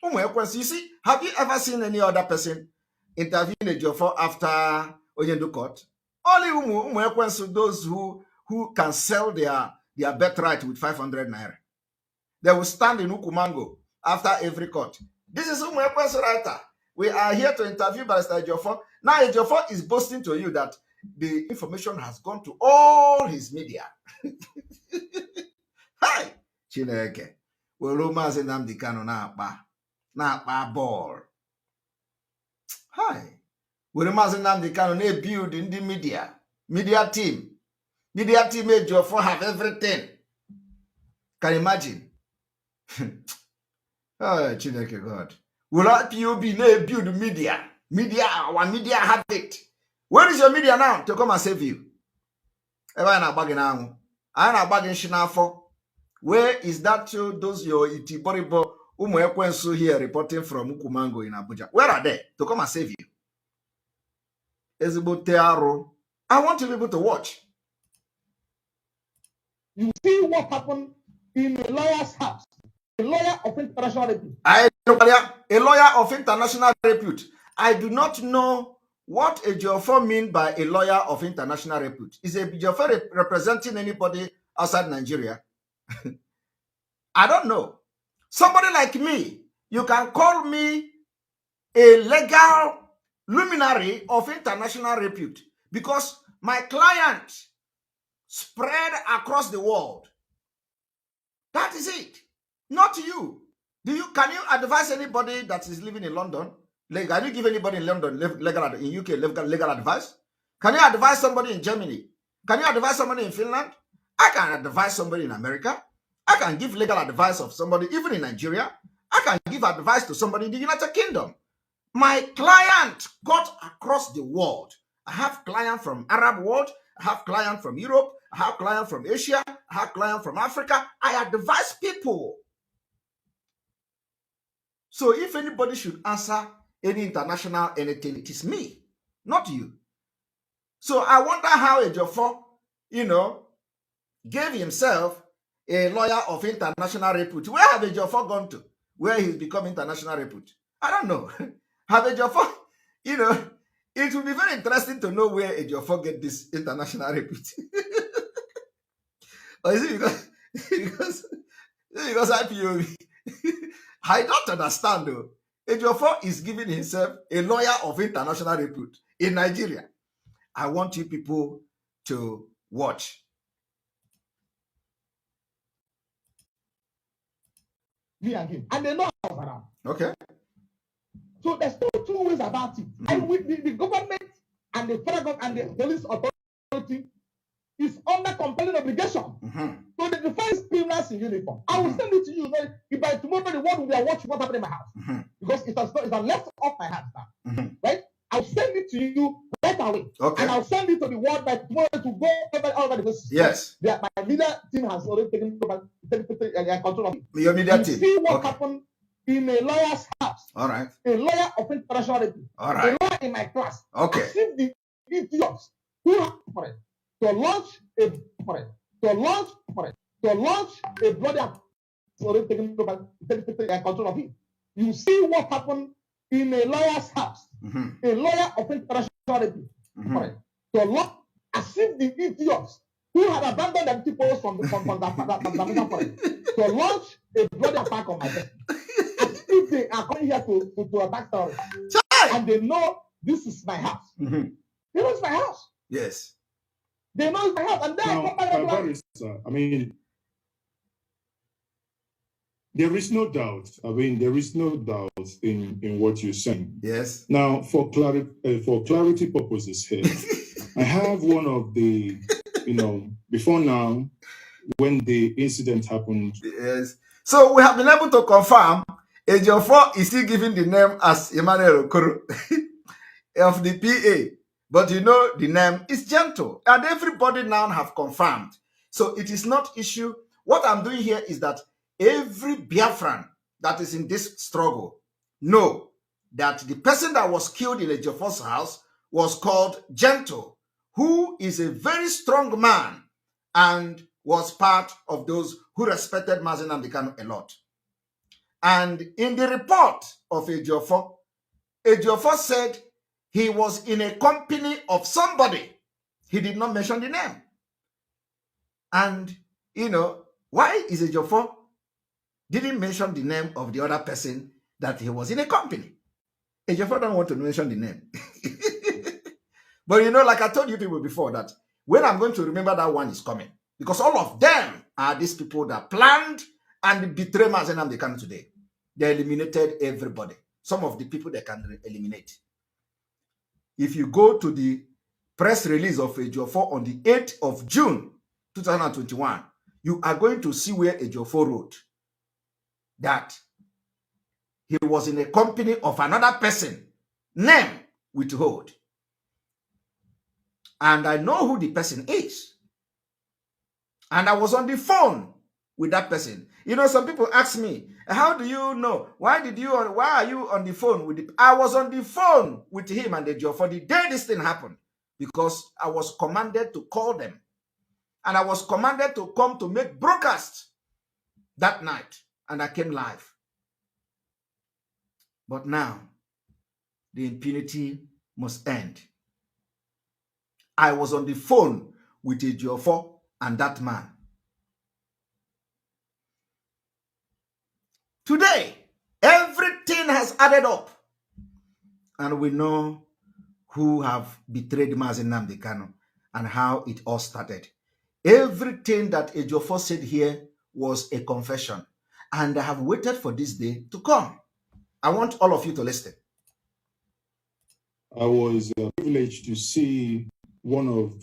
Umwekwenso. You see, have you ever seen any other person interviewing Ejiofor after Onyendu court? Only Umwekwenso, those who can sell their birthright with 500 naira. They will stand in Ukumango after every court. This is Umwekwenso writer. We are here to interview Barrister Ejiofor. Now Ejiofor is boasting to you that the information has gone to all his media. Hi, Chineke. Were Mazi Nnamdi Kanu na-akpa ball. Hi. Were Mazi Nnamdi Kanu na-build in the media team. Media team Ejiofor have everything. Can you imagine? Oh, Chineke God. Will our POB build media? Our media have it. Where is your media now to come and save you? I'm bagging Shinafo. Where is that those your Itiboribo Umwekwensu here reporting from Ukumango in Abuja? Where are they to come and save you? Ezibotearo. I want to be able to watch. You see what happened in a lawyer's house. A lawyer of international repute. A lawyer of international repute. I do not know what Ejiofor mean by a lawyer of international repute. Is Ejiofor representing anybody outside Nigeria? I don't know. Somebody like me, you can call me a legal luminary of international repute because my client spread across the world. That is it. Not you. Can you advise anybody that is living in London? Can you give anybody in London, in UK, legal advice? Can you advise somebody in Germany? Can you advise somebody in Finland? I can advise somebody in America. I can give legal advice of somebody, even in Nigeria. I can give advice to somebody in the United Kingdom. My client got across the world. I have clients from Arab world. I have clients from Europe. I have clients from Asia. I have clients from Africa. I advise people. So if anybody should answer any international anything, it is me, not you. So I wonder how Ejiofor, gave himself a lawyer of international repute. Where have Ejiofor gone to? Where he's become international repute? I don't know. Have Ejiofor, it will be very interesting to know where Ejiofor get this international repute. Or is it because IPOB? I don't understand though. Ejiofor is giving himself a lawyer of international repute in Nigeria. I want you people to watch. Me and him. And they know I was around. Okay. So there's two ways about it. Mm-hmm. And with the government and the federal government and the police authority is under compelling obligation to the defense criminals in uniform. I will send it to you. If by tomorrow the world will be watching what happened in my house. Because it has left off my hands now. Right? I'll send it to you right away. Okay. And I'll send it to the world by tomorrow to go all over the place. Yes. My media team has already taken control of it. Your media team. See what happened in a lawyer's house. All right. A lawyer of international repute. All right. A lawyer in my class. Okay. As if the idiots who have for it to launch a bloody already taken control of it. You see what happened in a lawyer's house. A lawyer of international repute. To launch as if the idiots who had abandoned their people from the forest to launch a bloody attack on my desk. As if they are coming here to attack terrorists. And they know this is my house. They know it's my house. Yes. They know it's my house. And then Barrister, I mean, there is no doubt. There is no doubt in what you're saying. Yes. Now, for clarity purposes here, I have one of the, before now, when the incident happened. Yes. So we have been able to confirm Ejiofor is still giving the name as Emmanuel Okoro of the PA. But the name is Gentle. And everybody now have confirmed. So it is not issue. What I'm doing here is that every Biafran that is in this struggle know that the person that was killed in Ejiofor's house was called Gentle, who is a very strong man and was part of those who respected Mazi Nnamdi Kanu a lot. And in the report of Ejiofor said he was in a company of somebody. He did not mention the name. And, why is Ejiofor didn't mention the name of the other person that he was in a company? Ejiofor don't want to mention the name. But, like I told you people before, that when I'm going to remember that one is coming. Because all of them are these people that planned and betrayed Mazi Nnamdi Kanu today. They eliminated everybody. Some of the people they can eliminate. If you go to the press release of Ejiofor on the 8th of June, 2021, you are going to see where Ejiofor wrote that he was in a company of another person, name withhold. And I know who the person is. And I was on the phone with that person. You know, some people ask me, how do you know? Why are you on the phone with I was on the phone with him and Ejiofor the day this thing happened, because I was commanded to call them. And I was commanded to come to make broadcast that night. And I came live. But now, the impunity must end. I was on the phone with Ejiofor and that man. Today, everything has added up. And we know who have betrayed Mazi Nnamdi Kanu and how it all started. Everything that Ejiofor said here was a confession. And I have waited for this day to come. I want all of you to listen. I was privileged to see one of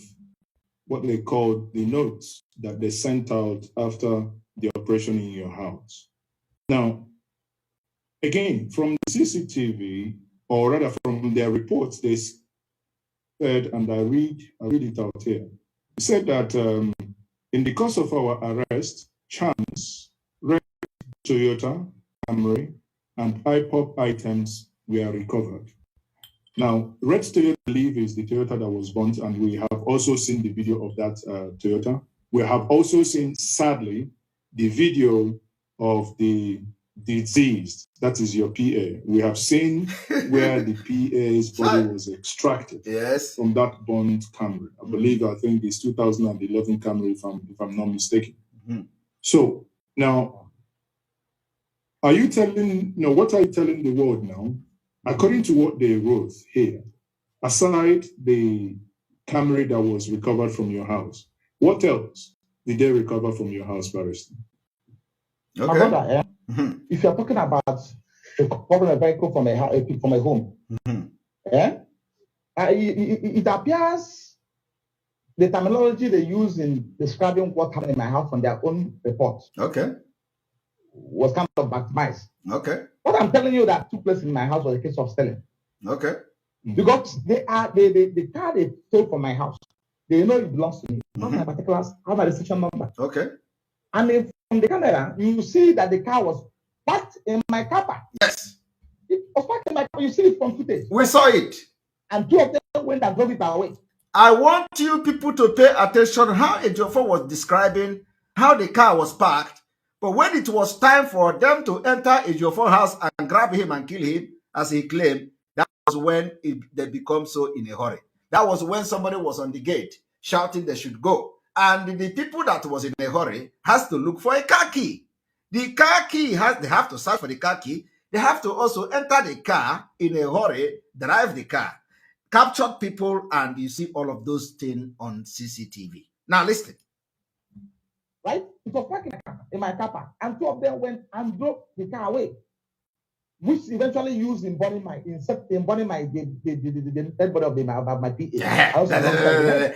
what they called the notes that they sent out after the operation in your house. Now, again, from the CCTV, or rather from their reports, they said, and I read it out here. It said that in the course of our arrest, Chance, red Toyota, Camry, and iPop items were recovered. Now, red Toyota, I believe, is the Toyota that was burnt, and we have also seen the video of that Toyota. We have also seen, sadly, the video of the deceased, that is your PA. We have seen where the PA's body was extracted from that burnt Camry. I believe, I think it's 2011 Camry, if I'm not mistaken. So now, what are you telling the world now? According to what they wrote here, aside the Camry that was recovered from your house, what else did they recover from your house, Barrister? Okay. My brother, if you're talking about recovering a vehicle from a home, it appears the terminology they use in describing what happened in my house from their own report was kind of maximized. What I'm telling you that took place in my house was a case of stealing. Because the car they stole from my house, they know it belongs to me. Not my particulars, have my registration number. And if from the camera, you see that the car was parked in my car park. Yes. It was parked in my car. You see it from footage. We saw it. And two of them went and drove it away. I want you people to pay attention how Ejiofor was describing how the car was parked. But when it was time for them to enter Ejiofor's house and grab him and kill him, as he claimed, that was when they become so in a hurry. That was when somebody was on the gate shouting they should go. And the people that was in a hurry has to look for a car key. The car key, they have to search for the car key. They have to also enter the car in a hurry, drive the car, captured people, and you see all of those things on CCTV. Now listen. Right? It was parked in my car park, and two of them went and drove the car away, which eventually used in burning my dead body of my PA.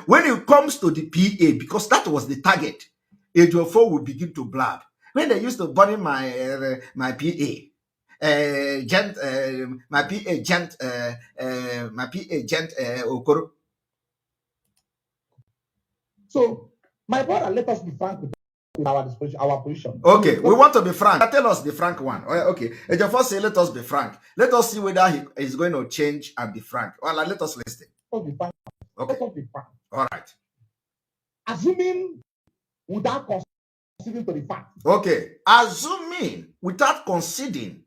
When it comes to the PA, because that was the target, Ejiofor will begin to blab. When they used to burn my PA, Okoro. So, my brother, let us be frank with our position. Okay, we want to be frank. Tell us the frank one. Okay, Ejiofor say, let us be frank. Let us see whether he is going to change and be frank. Well, let us listen. Let us be frank. Okay. Let us be frank. All right. Assuming without conceding to the fact. Okay, assuming without conceding.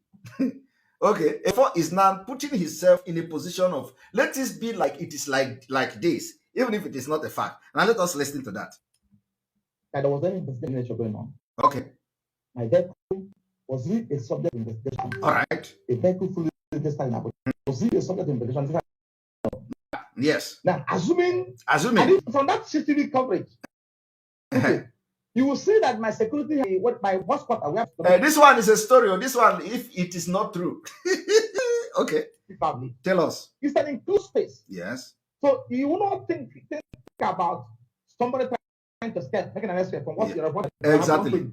Okay, Ejiofor is now putting himself in a position of, let this be like it is like this, even if it is not a fact. Now let us listen to that. That there was any investigation going on. Okay. My vehicle was it a subject of investigation? All right. A vehicle fully registered in Abuja. Was it a subject of investigation? Yes. Now, assuming from that CCTV coverage, okay, you will see that my security, what my boss quarter. This one is a story. This one, if it is not true. Okay. Probably. Tell us. It's an enclosed space. Yes. So you will not think about somebody trying to step, making an escape from what you're reporting. Exactly.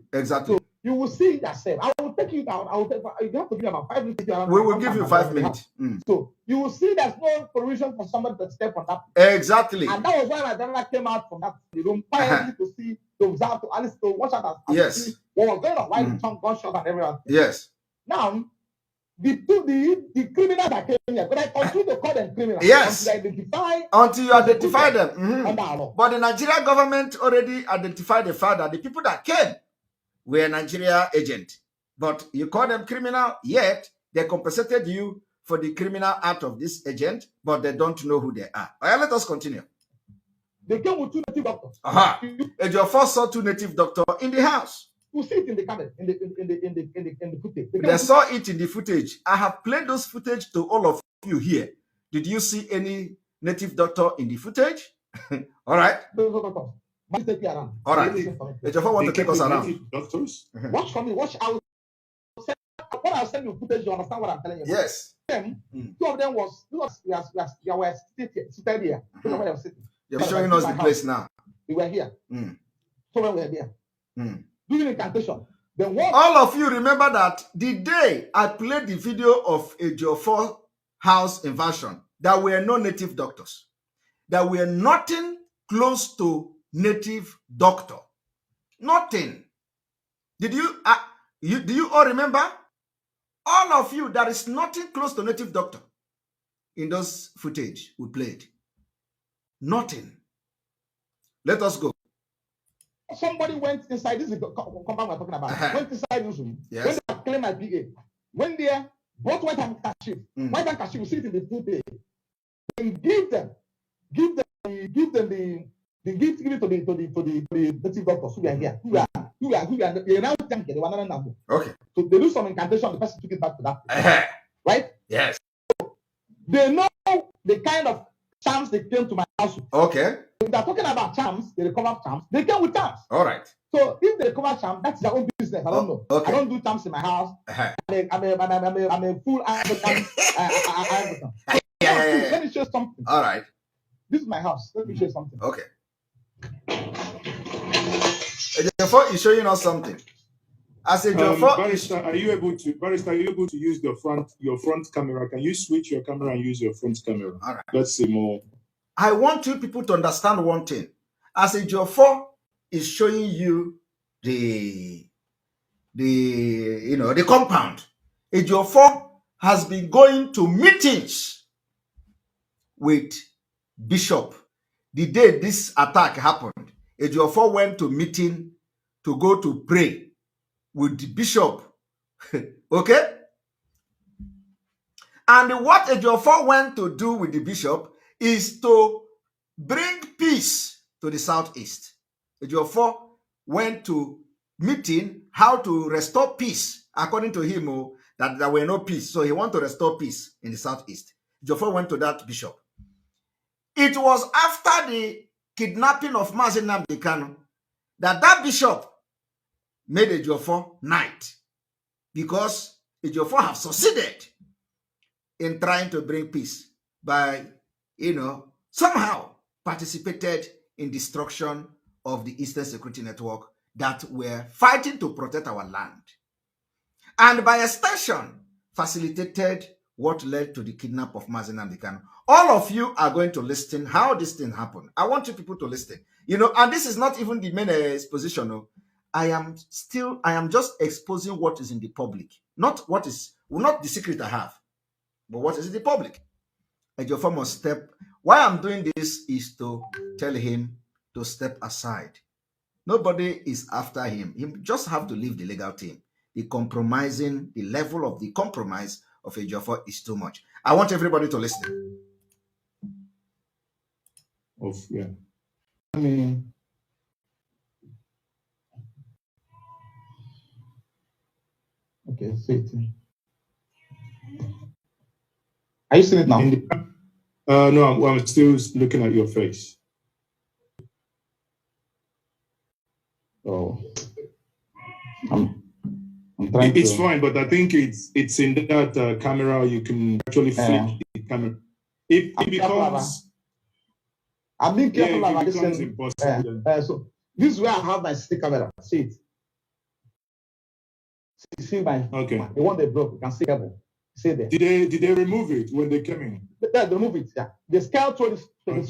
So You will see yourself. I will take you down. I will take. You have to be about 5 minutes. We will give you 5 minutes. So you will see there's no provision for somebody to step on that. Exactly. And that was why my brother came out from that room quietly to see, to observe, to at least to watch out and see what was going on. Why the gunshot and everyone. Yes. Now, the criminals that came here, but I continue to call them criminals. Yes. Until you identify them. Under our law. But the Nigerian government already identified the fact that the people that came were Nigeria agents. But you call them criminal, yet they compensated you for the criminal act of this agent, but they don't know who they are. All right, let us continue. They came with 2 native doctors. Ejiofor saw 2 native doctors in the house. You see it in the camera, in the footage. They saw it in the footage. I have played those footage to all of you here. Did you see any native doctor in the footage? All right. All right. Ejiofor want to take us around. Doctors? Watch for me. Watch out. When I send you footage, you understand what I'm telling you. Yes. Them, 2 of them was we were seated here. You're showing us the place now. We were here. So when we were there, doing incantation. Then what? All of you remember that the day I played the video of Ejiofor house invasion, there were no native doctors. There were nothing close to native doctor. Nothing. Did you do you all remember? All of you, there is nothing close to native doctor in those footage we played. Nothing. Let us go. Somebody went inside. This is the compound we're talking about. Went inside this room. Yes. When they claim my PA, went there, brought white handkerchief. White handkerchief, you see it in the footage. And give them the gift to the native doctors who are here. Who are they now think they were not number. Okay. So they do some incantation, the person took it back to that place. Right? Yes. They know the kind of charms they came to my house with. Okay. If they're talking about charms, they recover charms. They came with charms. All right. So if they recover charms, that's their own business. I don't know. Okay. I don't do charms in my house. I'm a full African. Yeah. Let me show you something. All right. This is my house. Let me show you something. Okay. Ejiofor is showing us something. As Ejiofor, Barrister, are you able to use your front camera? Can you switch your camera and use your front camera? All right. Let's see more. I want you people to understand one thing. As Ejiofor is showing you the compound, Ejiofor has been going to meetings with Bishop. The day this attack happened, Ejiofor went to meeting to go to pray with the Bishop. Okay? And what Ejiofor went to do with the Bishop is to bring peace to the Southeast. Ejiofor went to meeting how to restore peace. According to him, that there were no peace. So he wanted to restore peace in the Southeast. Ejiofor went to that bishop. It was after the kidnapping of Mazi Nnamdi Kanu that bishop made Ejiofor knight, because Ejiofor have succeeded in trying to bring peace by, somehow participated in destruction of the Eastern Security Network that were fighting to protect our land. And by extension, facilitated what led to the kidnap of Mazi Nnamdi Kanu. All of you are going to listen how this thing happened. I want you people to listen. And this is not even the main exposition. I am just exposing what is in the public. Not the secret I have, but what is in the public. Ejiofor must step. Why I'm doing this is to tell him to step aside. Nobody is after him. He just have to leave the legal team. The level of the compromise of Ejiofor is too much. I want everybody to listen. Yeah. Okay, see it. Are you seeing it now? No, I'm still looking at your face. Oh, I'm trying. It's fine, but I think it's in that camera. You can actually flip the camera. It becomes. I'm being careful about this. Impossible. So this is where I have my stick camera. See it. See my Okay. the one they broke. You can see cable. See there. Did they remove it when they came in? They remove it. Yeah. The scout told the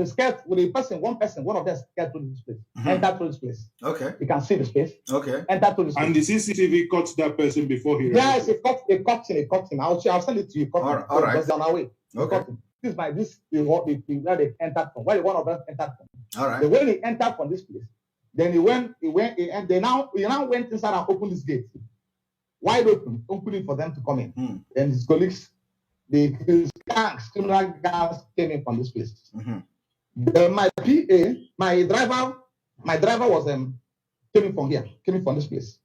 scout with one person, one of them scout to this place. Enter to this place. Okay. You can see the space. Okay. Enter to this place. And the CCTV caught that person before he. Yes, it caught him. I'll send it to you. All right. Because on our way. Okay. This where they entered from. Where one of them entered from. All right. The way he entered from this place, then he now went inside and opened this gate. Wide opening for them to come in. And his colleagues, his gangs, criminal gangs came in from this place. Then my PA, my driver was came in from here, came in from this place.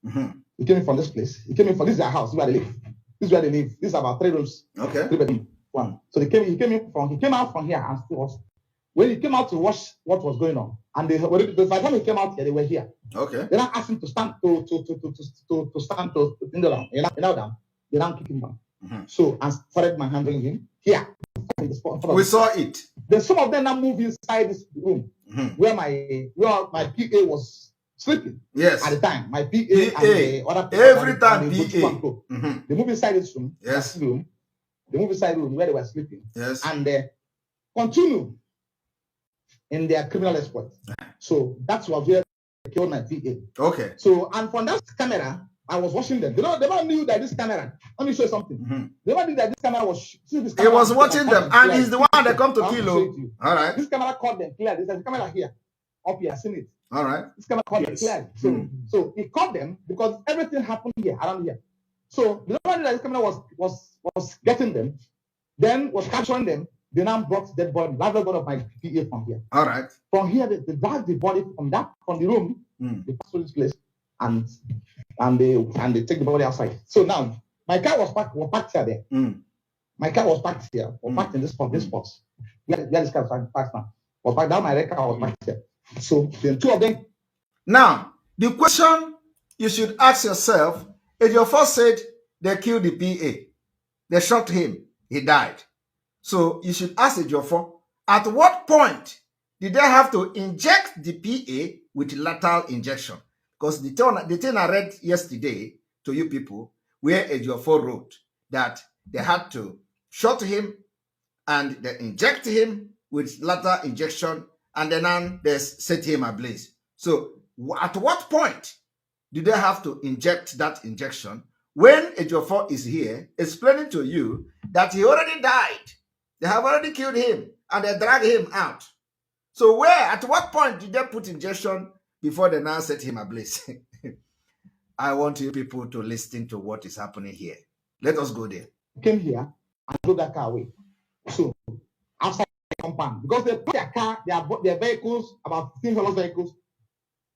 He came in from this place. He came in from this is their house, where they live. This is where they live. This is about 3 rooms. Okay. 3 bedroom. One. So he came out from here and still was when he came out to watch what was going on. And by the time he came out here, they were here. Okay. They now asked him to stand to stand to kneel down. He knelt down. They now kick him down. So and started manhandling him here. We saw it. Then some of them now moved inside this room where my PA was sleeping. Yes. At the time, my PA and the other people. Every time PA. They moved inside this room. Yes. They moved inside the room where they were sleeping. Yes. And they continue in their criminal exploit. So that's what we killed my PA. Okay. So, and from that camera, I was watching them. They never knew that this camera, let me show you something. They never knew that this camera was, see this camera. He was watching them, and he's the one that come to kill you. All right. This camera caught them clearly. There's a camera here, up here, seen it. All right. This camera caught them clearly. So he caught them because everything happened here, around here. So the number that this camera was getting them, then was capturing them. They now brought dead body, live body of my PA from here. All right. From here, they dragged the body from the room. They passed through this place, and they take the body outside. So now my car was parked here. There. My car was parked here, or parked in this spot. Where this car was parked now. Was parked down. My car was parked here. So the 2 of them. Now the question you should ask yourself: Ejiofor said they killed the PA, they shot him, he died. So you should ask Ejiofor, at what point did they have to inject the PA with lethal injection? Because the thing I read yesterday to you people, where Ejiofor wrote that they had to shot him and they inject him with lethal injection, and then they set him ablaze. So at what point did they have to inject that injection when Ejiofor is here explaining to you that he already died? They have already killed him and they drag him out. So at what point did they put injection before they now set him ablaze? I want you people to listen to what is happening here. Let us go there. Came here and drove that car away. So outside the compound, because they put their car, their vehicles, about 15 vehicles,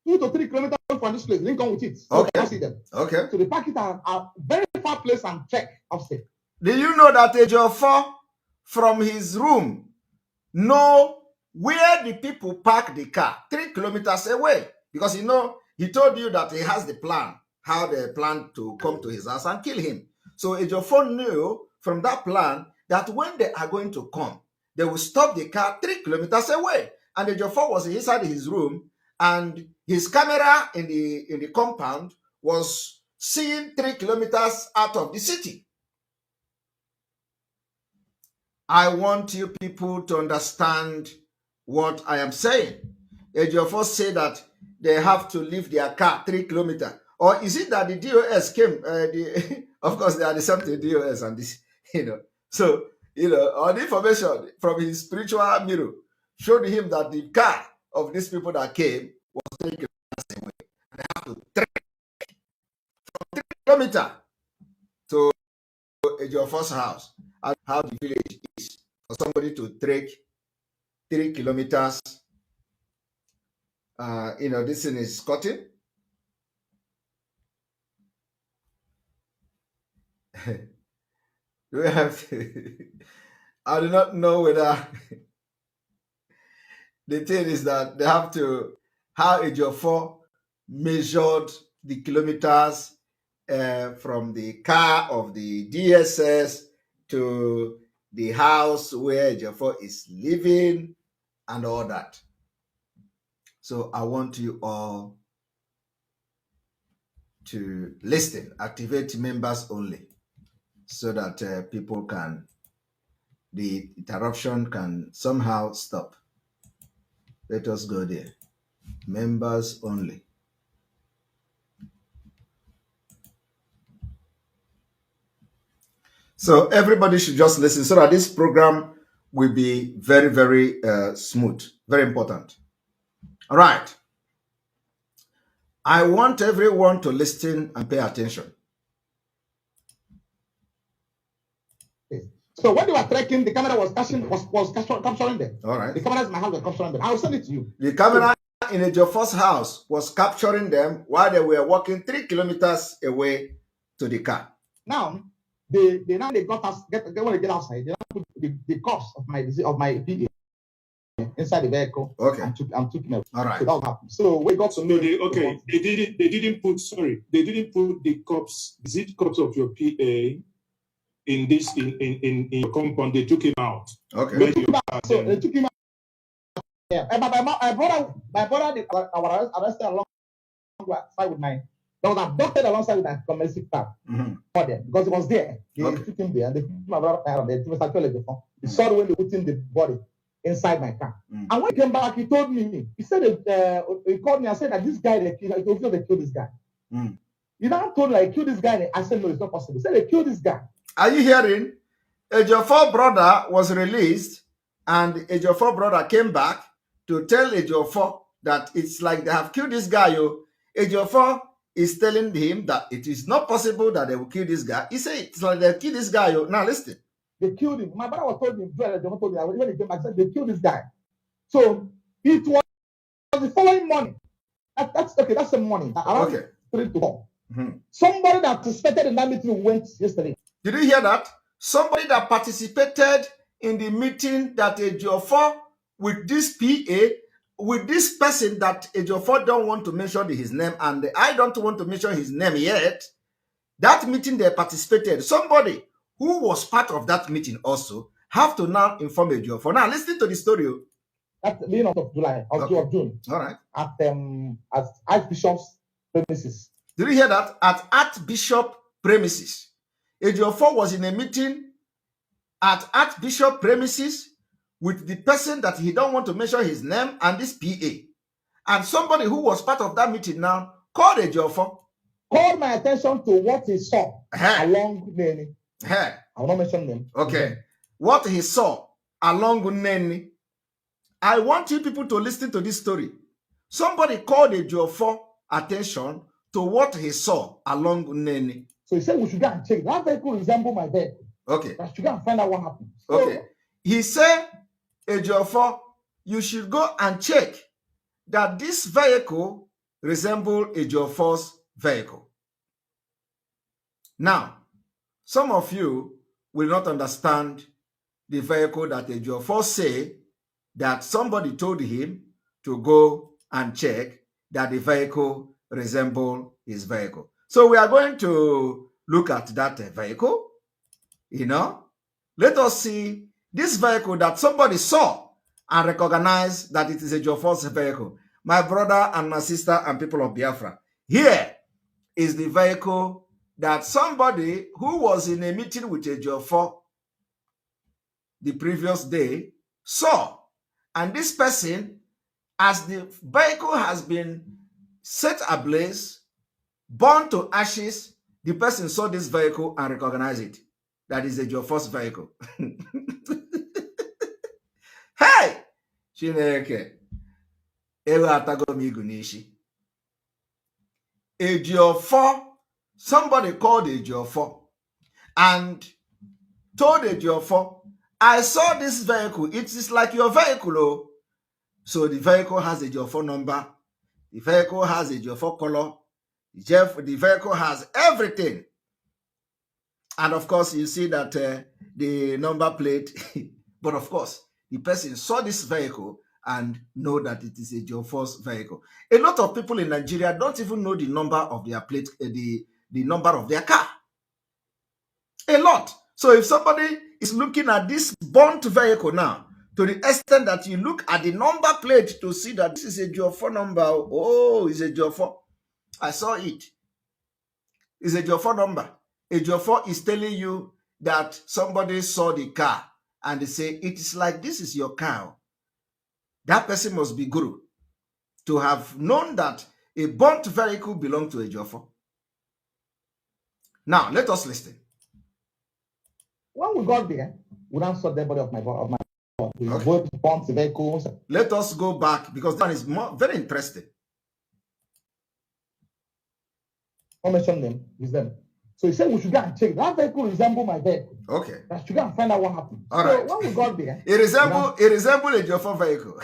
2 to 3 kilometers from this place. They didn't come with it. So okay. See them. Okay. So they park it at a very far place and check upstairs. Do you know that Ejiofor from his room know where the people park the car 3 kilometers away? Because he told you that he has the plan, how they plan to come to his house and kill him. So Ejiofor knew from that plan that when they are going to come, they will stop the car 3 kilometers away. And Ejiofor was inside his room, and his camera in the compound was seen 3 kilometers out of the city. I want you people to understand what I am saying. Ejiofor said that they have to leave their car 3 kilometers. Or is it that the DOS came? Of course, they are the same thing, DOS and this, So, all the information from his spiritual mirror showed him that the car of these people that came was 3 kilometers away. And they have to trek from 3 kilometers to Ejiofor's house. And how the village is for somebody to trek 3 kilometers. This thing is cutting. Do we have to? I do not know whether the thing is that they have to, how Ejiofor measured the kilometers from the car of the DSS to the house where Ejiofor is living and all that. So I want you all to listen, activate members only, so that people can, the interruption can somehow stop. Let us go there. Members only. So everybody should just listen so that this program will be very, very smooth. Very important. All right. I want everyone to listen and pay attention. So when they were trekking, the camera was capturing them. All right. The cameras in my house were capturing them. I will send it to you. The camera in Ejiofor's house was capturing them while they were walking 3 kilometers away to the car. Now, they got us when they get outside. They now put the cuffs of my PA inside the vehicle. Okay. And took them. All right. So that happened. So we got to know. They didn't put the cups, the zip cups of your PA in your compound. They took him out. Okay. They took him out. Yeah. And my brother was arrested alongside with mine. That was abducted alongside with that domestic car. For them because it was there. They took him there and they put my brother out there. He saw when they put in the body inside my car. And when he came back, he told me, he said he called me and said that this guy they killed this guy. You now told me like kill this guy. I said no, it's not possible. He said they killed this guy. Are you hearing? Ejiofor brother was released, and Ejiofor brother came back to tell Ejiofor that it's like they have killed this guy. Ejiofor is telling him that it is not possible that they will kill this guy. He said it's like they kill this guy. Now listen. They killed him. My brother was told me, when he came back, said they killed this guy. So it was the following morning. That's the morning. Around 3 to 4. Somebody that participated in that meeting went yesterday. Did you hear that? Somebody that participated in the meeting that Ejiofor with this PA, with this person that Ejiofor don't want to mention his name, and I don't want to mention his name yet. That meeting they participated, somebody who was part of that meeting also have to now inform Ejiofor. Now listen to the story. That's the beginning of July, of June. All right. At Archbishop's premises. Did you hear that? At Archbishop premises. Ejiofor was in a meeting at Archbishop premises with the person that he don't want to mention his name and this PA. And somebody who was part of that meeting now called Ejiofor. Called my attention to what he saw along Neni. I will not mention them. Okay. What he saw along Neni. I want you people to listen to this story. Somebody called Ejiofor attention to what he saw along Neni. So he said we should go and check. That vehicle resembles my vehicle. Okay. I should go and find out what happened. Okay. He said, Ejiofor, you should go and check that this vehicle resembles Ejiofor's vehicle. Now, some of you will not understand the vehicle that Ejiofor say that somebody told him to go and check that the vehicle resembles his vehicle. So we are going to look at that vehicle. Let us see this vehicle that somebody saw and recognize that it is Ejiofor's vehicle. My brother and my sister and people of Biafra, here is the vehicle that somebody who was in a meeting with Ejiofor the previous day saw. And this person, as the vehicle has been set ablaze, burned to ashes, the person saw this vehicle and recognized it. That is Ejiofor's vehicle. Hey! Chineke. Ejiofor, somebody called Ejiofor and told Ejiofor, I saw this vehicle. It is like your vehicle. Oh. So the vehicle has a Ejiofor number. The vehicle has a Ejiofor color. The vehicle has everything. And of course, you see that the number plate. But of course, the person saw this vehicle and know that it is Ejiofor's vehicle. A lot of people in Nigeria don't even know the number of their plate, the number of their car. A lot. So if somebody is looking at this burnt vehicle now, to the extent that you look at the number plate to see that this is a Ejiofor number. Oh, it's a Ejiofor. I saw it. is Ejiofor number. Ejiofor is telling you that somebody saw the car and they say, it is like this is your car. That person must be guru to have known that a burnt vehicle belonged to Ejiofor. Now, let us listen. When we got there, we now saw the body of my body. Okay. Both burnt vehicles. Let us go back because that is very interesting. I mentioned them. It's them. So he said we should go and check. That vehicle resembles my vehicle. Okay. I should go and find out what happened. All so right. when we got there, it resembled Ejiofor vehicle.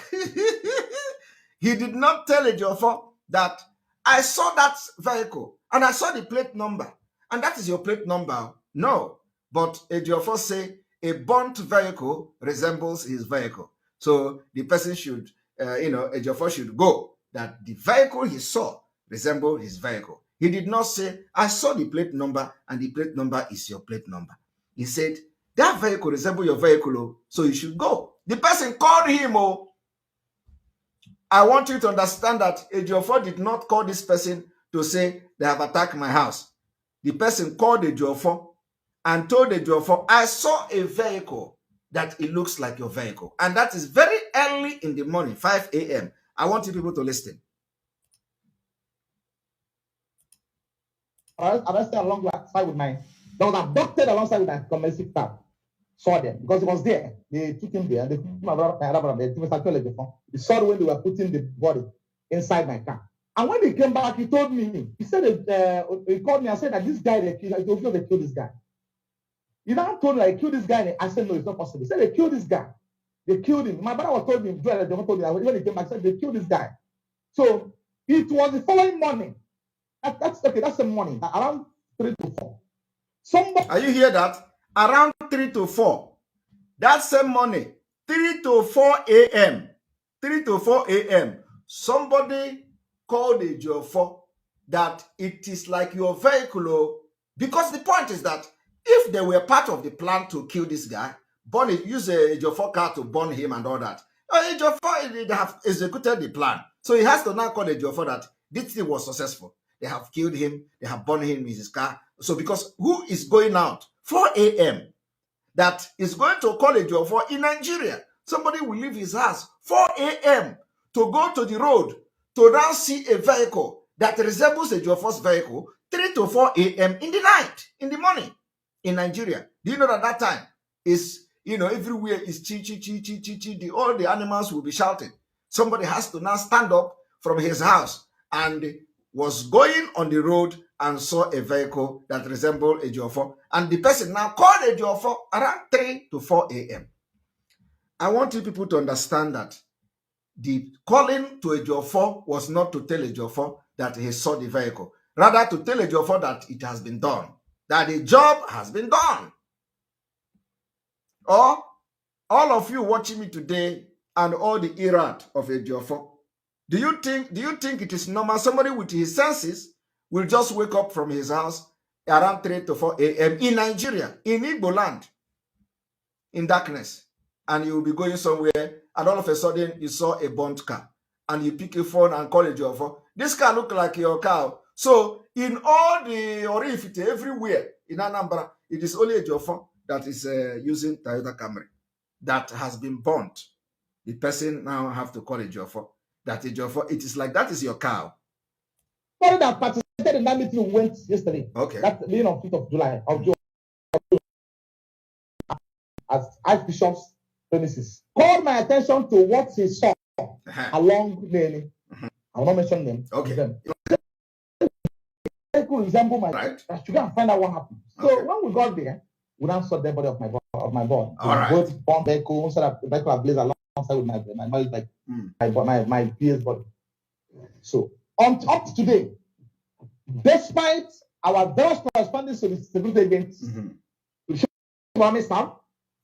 He did not tell Ejiofor that I saw that vehicle and I saw the plate number and that is your plate number. No, but Ejiofor say a burnt vehicle resembles his vehicle. So the person should, Ejiofor should go that the vehicle he saw resembled his vehicle. He did not say, I saw the plate number and the plate number is your plate number. He said, that vehicle resembles your vehicle, so you should go. The person called him. I want you to understand that Ejiofor did not call this person to say they have attacked my house. The person called Ejiofor and told Ejiofor, I saw a vehicle that it looks like your vehicle. And that is very early in the morning, 5 a.m. I want you people to listen. arrested alongside with my, that was abducted alongside with my domestic staff. Saw them because he was there. They took him there. They took my brother, they took Mr. He saw when they were putting the body inside my car. And when he came back, he told me, he said, he called me and said that this guy, they killed this guy. He now told me, I killed this guy. I said, no, it's not possible. He said, they killed this guy. They killed him. My brother was told me, when he came back, said, they killed this guy. So it was the following morning. That's the morning, around 3 to 4. Somebody. Are you hear that? Around 3 to 4. That same morning, 3 to 4 a.m. 3 to 4 a.m. Somebody called Ejiofor that it is like your vehicle. Because the point is that if they were part of the plan to kill this guy, use a Ejiofor car to burn him and all that. Ejiofor, they have executed the plan. So he has to now call Ejiofor that this thing was successful. They have killed him. They have burned him in his car. So because who is going out 4 a.m. that is going to call Ejiofor in Nigeria? Somebody will leave his house 4 a.m. to go to the road to now see a vehicle that resembles Ejiofor's vehicle 3 to 4 a.m. in the night, in the morning in Nigeria. Do you know that that time is, everywhere is chi, chi, chi, chi, chi, chi. All the animals will be shouting. Somebody has to now stand up from his house and was going on the road and saw a vehicle that resembled Ejiofor. And the person now called Ejiofor around 3 to 4 a.m. I want you people to understand that the calling to Ejiofor was not to tell Ejiofor that he saw the vehicle. Rather to tell Ejiofor that it has been done. That the job has been done. Or all of you watching me today and all the irate of Ejiofor, do you think it is normal somebody with his senses will just wake up from his house around 3 to 4 a.m. in Nigeria, in Igbo land, in darkness, and you will be going somewhere, and all of a sudden you saw a burnt car, and you pick a phone and call Ejiofor. This car look like your car. So in all the Orifite everywhere in Anambra, it is only Ejiofor that is using Toyota Camry that has been burnt. The person now have to call Ejiofor. That Ejiofor, it is like that is your cow. Somebody that participated in that meeting went yesterday. Okay. That being on 5th of July of June as Archbishop's premises. Called my attention to what he saw along the I will not mention them. Okay. Them. They could resemble my right. I should go and find out what happened. So when we got there, we now saw the body of my board. All right. Both bomb vehicle, so that the vehicle ablaze alongside with my PS body. So up to today, despite our various correspondence to the security agents, to the army staff,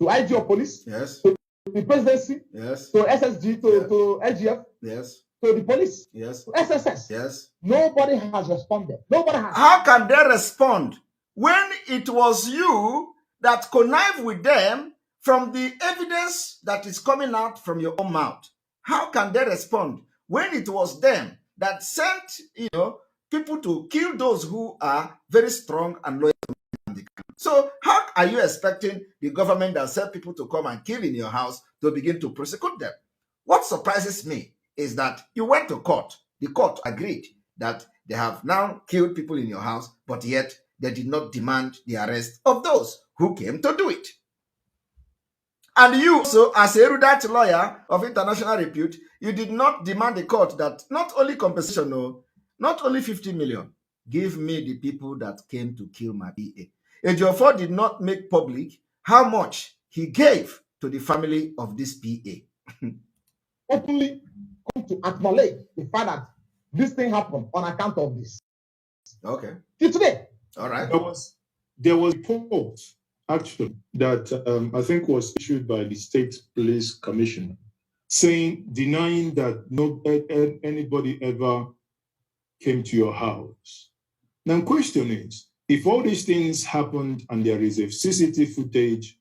to Ejiofor police, yes, to the presidency, yes, to SSG, to Ejiofor, yes, to the police, yes, to SSS, yes. Nobody has responded. Nobody has. How can they respond when it was you that connived with them from the evidence that is coming out from your own mouth? How can they respond when it was them that sent, people to kill those who are very strong and loyal to Nnamdi. So how are you expecting the government that sent people to come and kill in your house to begin to prosecute them? What surprises me is that you went to court. The court agreed that they have now killed people in your house, but yet they did not demand the arrest of those who came to do it. And you also, as a erudite lawyer of international repute, you did not demand the court that not only compensation, no, not only 50 million, give me the people that came to kill my PA. Ejiofor did not make public how much he gave to the family of this PA. Openly come to acknowledge the fact that this thing happened on account of this. Okay. Till today. All right. There was a report, actually, that I think was issued by the State Police Commissioner, denying that anybody ever came to your house. Now, the question is, if all these things happened and there is a CCTV footage,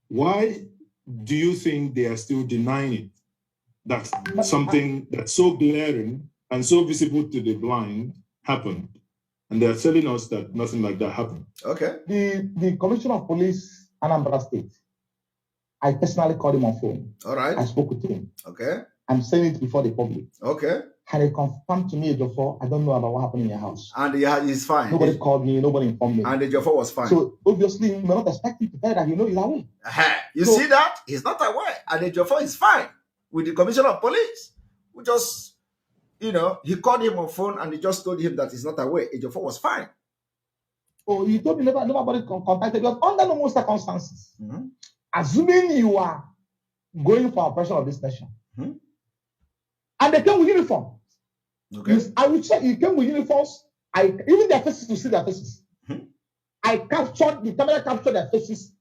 why do you think they are still denying it? That something that's so glaring and so visible to the blind happened. And they're telling us that nothing like that happened. Okay. The Commissioner of Police, Anambra State, I personally called him on phone. All right. I spoke with him. Okay. I'm saying it before the public. Okay. And he confirmed to me, Ejiofor, I don't know about what happened in your house. And he's fine. Nobody called me, nobody informed me. And Ejiofor was fine. So obviously, we're not expecting to tell that he's away. You see that? He's not aware. And Ejiofor is fine with the Commissioner of Police, who just, he called him on phone and he just told him that he's not aware. Ejiofor was fine. Oh, he told me nobody contacted you under normal circumstances. Mm-hmm. Assuming you are going for operation of this nation, mm-hmm. and they came with uniform. Okay. I would say you came with uniforms. Even their faces, to see their faces. Mm-hmm. The camera captured their faces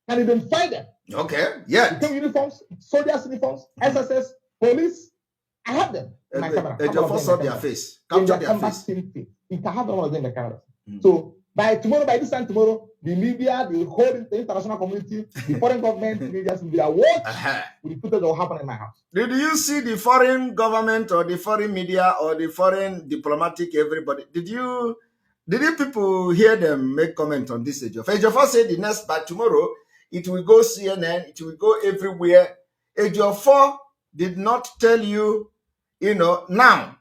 and identified them. Okay, yeah. You came with uniforms, soldiers' uniforms, mm-hmm. SSS, police. I have them in my camera. Ejiofor saw their face, captured their face. You can have all of them in the camera. Mm-hmm. So by this time tomorrow, the media, the international community, the foreign government, media will be at work with the footage that will happen in my house. Did you see the foreign government or the foreign media or the foreign diplomatic everybody? Did you people hear them make comment on this? Ejiofor said by tomorrow, it will go CNN, it will go everywhere. Ejiofor did not tell you, now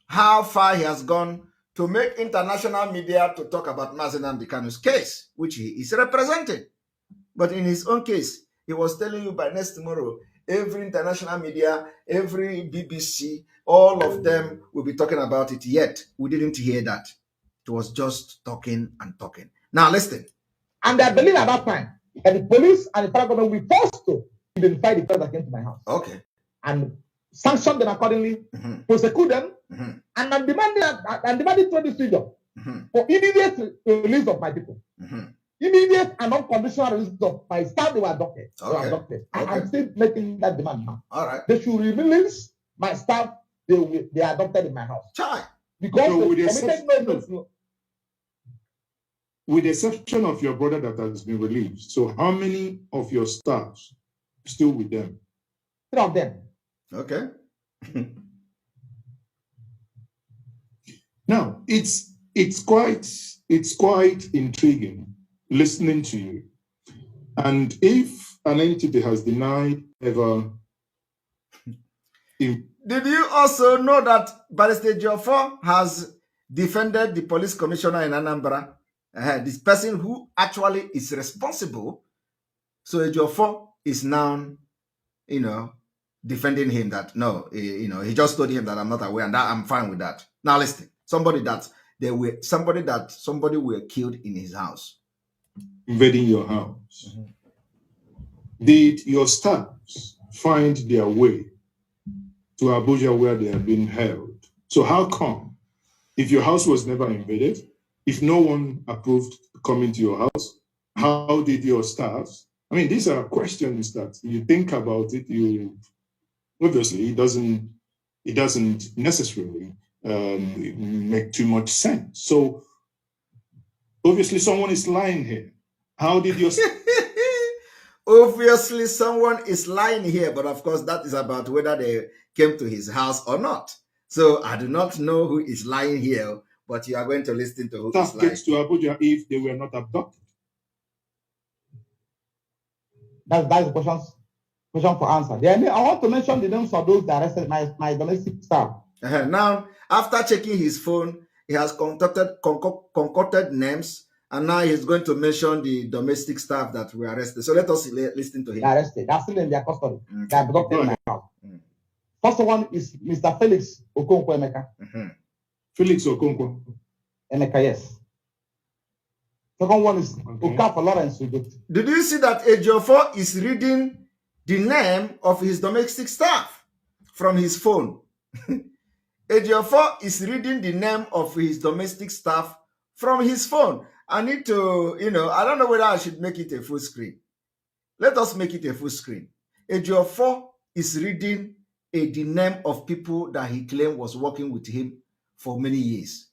how far he has gone to make international media to talk about Mazi Nnamdi Kanu's case, which he is representing. But in his own case, he was telling you by next tomorrow, every international media, every BBC, all of them will be talking about it. Yet, we didn't hear that. It was just talking and talking. Now, listen. And I believe at that time, that the police and the federal government will be forced to identify the person that came to my house. Okay. And sanction them accordingly, mm-hmm. prosecute them, mm-hmm. and I'm demanding 20 freedom mm-hmm. for immediate release of my people. Mm-hmm. Immediate and unconditional release of my staff. They were adopted. Okay. I'm still making that demand now. All right. They should release my staff. They are adopted in my house. Chai. Because so with the exception of your brother that has been released, so how many of your staff still with them? 3 of them. Okay. Now it's quite intriguing listening to you. And if an entity has denied ever, did you also know that Barrister Ejiofor has defended the police commissioner in Anambra? This person who actually is responsible. So Ejiofor is now, defending him that no, he just told him that I'm not aware and that I'm fine with that. Now listen, somebody were killed in his house. Invading your house. Mm-hmm. Did your staffs find their way to Abuja where they are being held? So how come, if your house was never invaded, if no one approved coming to your house, how did your staffs? I mean, these are questions that you think about it, obviously, it doesn't necessarily make too much sense. So, obviously, someone is lying here. How did you? Obviously, someone is lying here, but of course, that is about whether they came to his house or not. So I do not know who is lying here, but you are going to listen to who is Staff lying. gets to Abuja if they were not abducted? That's the question for answer. Then I want to mention the names of those that arrested my domestic staff. Now, after checking his phone, he has concocted names, and now he's going to mention the domestic staff that were arrested. So let us listen to him. They're arrested. They're still in their custody. Okay. They're abducted in my house. First one is Mr. Felix Okonkwo Emeka. Felix Okonkwo. Emeka, yes. Second one is Okafor Lawrence. Did you see that Ejiofor is reading the name of his domestic staff from his phone? Ejiofor is reading the name of his domestic staff from his phone. I need to, I don't know whether I should make it a full screen. Let us make it a full screen. Ejiofor is reading the name of people that he claimed was working with him for many years.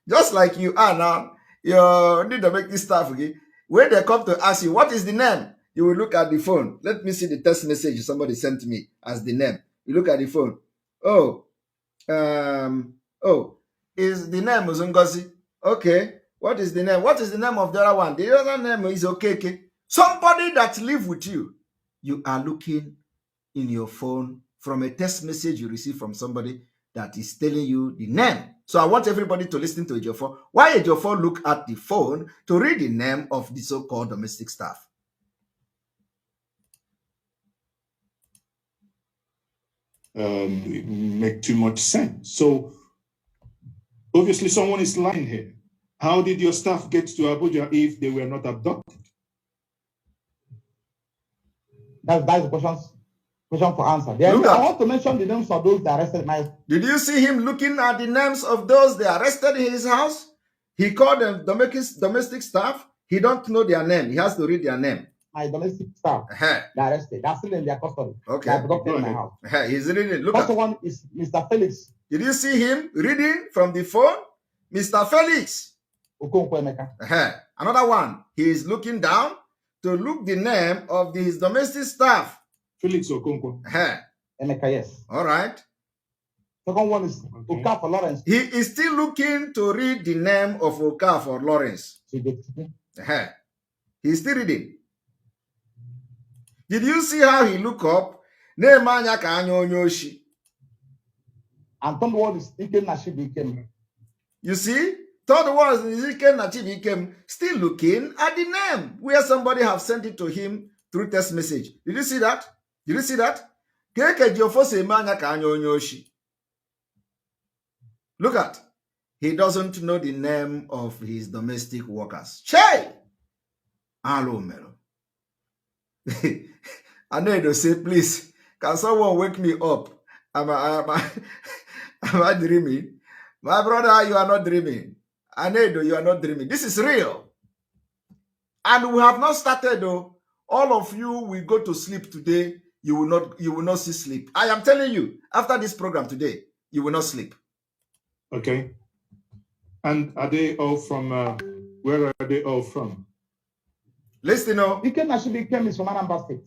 Just like you are now, you need to make this staff again. When they come to ask you, what is the name? You will look at the phone. Let me see the text message somebody sent me as the name. You look at the phone. Is the name Uzungozi? Okay. What is the name? What is the name of the other one? The other name is Okeke. Somebody that live with you. You are looking in your phone from a text message you receive from somebody that is telling you the name. So I want everybody to listen to Ejiofor. Why Ejiofor look at the phone to read the name of the so-called domestic staff? Make too much sense. So obviously someone is lying here. How did your staff get to Abuja if they were not abducted? That's the question for answer. Then I want to mention the names of those that arrested my. Did you see him looking at the names of those they arrested in his house? He called them domestic staff. He don't know their name. He has to read their name. My domestic staff. They're arrested. They're still in their custody. Okay. They're abducted in my house. He's reading. Look First one is Mr. Felix. Did you see him reading from the phone? Mr. Felix Okonkwo Emeka. Another one. He is looking down to look the name of his domestic staff. Felix Okonkwo. Emeka, yes. All right. Second one is Okafor Lawrence. He is still looking to read the name of Okafor Lawrence. He's still reading. Did you see how he look up? Name anya ka anya onye oshi. And third one is Ikenna Chibuikem. You see? Third one is Ikenna Chibuikem, still looking at the name where somebody have sent it to him through text message. Did you see that? Did you see that? Look at. He doesn't know the name of his domestic workers. Che! Alomero. I need to say, please, can someone wake me up? Am I dreaming? My brother, you are not dreaming. Anedo, you are not dreaming. This is real. And we have not started though. All of you will go to sleep today. You will not see sleep. I am telling you, after this program today, you will not sleep. Okay. And are they all from, where are they all from? Listen, Ikenna Chibuikem is from Anambra State.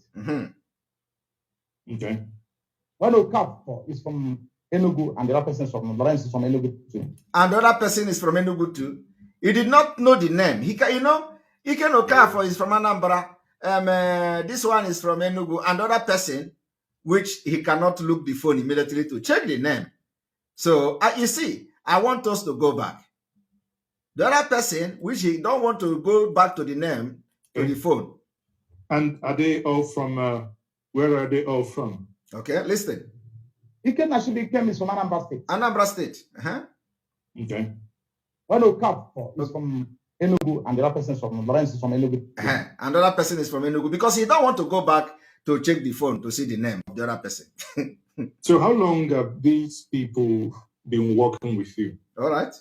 Okay. When Okafor is from Enugu, and the other person is from Lawrence is from Enugu too. And the other person is from Enugu too. He did not know the name. Iken Okafor is from Anambra. This one is from Enugu. And the other person, which he cannot look the phone immediately to check the name. So, you see, I want us to go back. The other person, which he don't want to go back to the name, to the phone. And are they all from, where are they all from? Okay, listen. Ikenna Chibuikem is from Anambra State. Anambra State. Okay. When Okafor is from Enugu, and the other person is from Lawrence is from Enugu. And the other person is from Enugu because he don't want to go back to check the phone to see the name of the other person. So how long have these people been working with you? All right.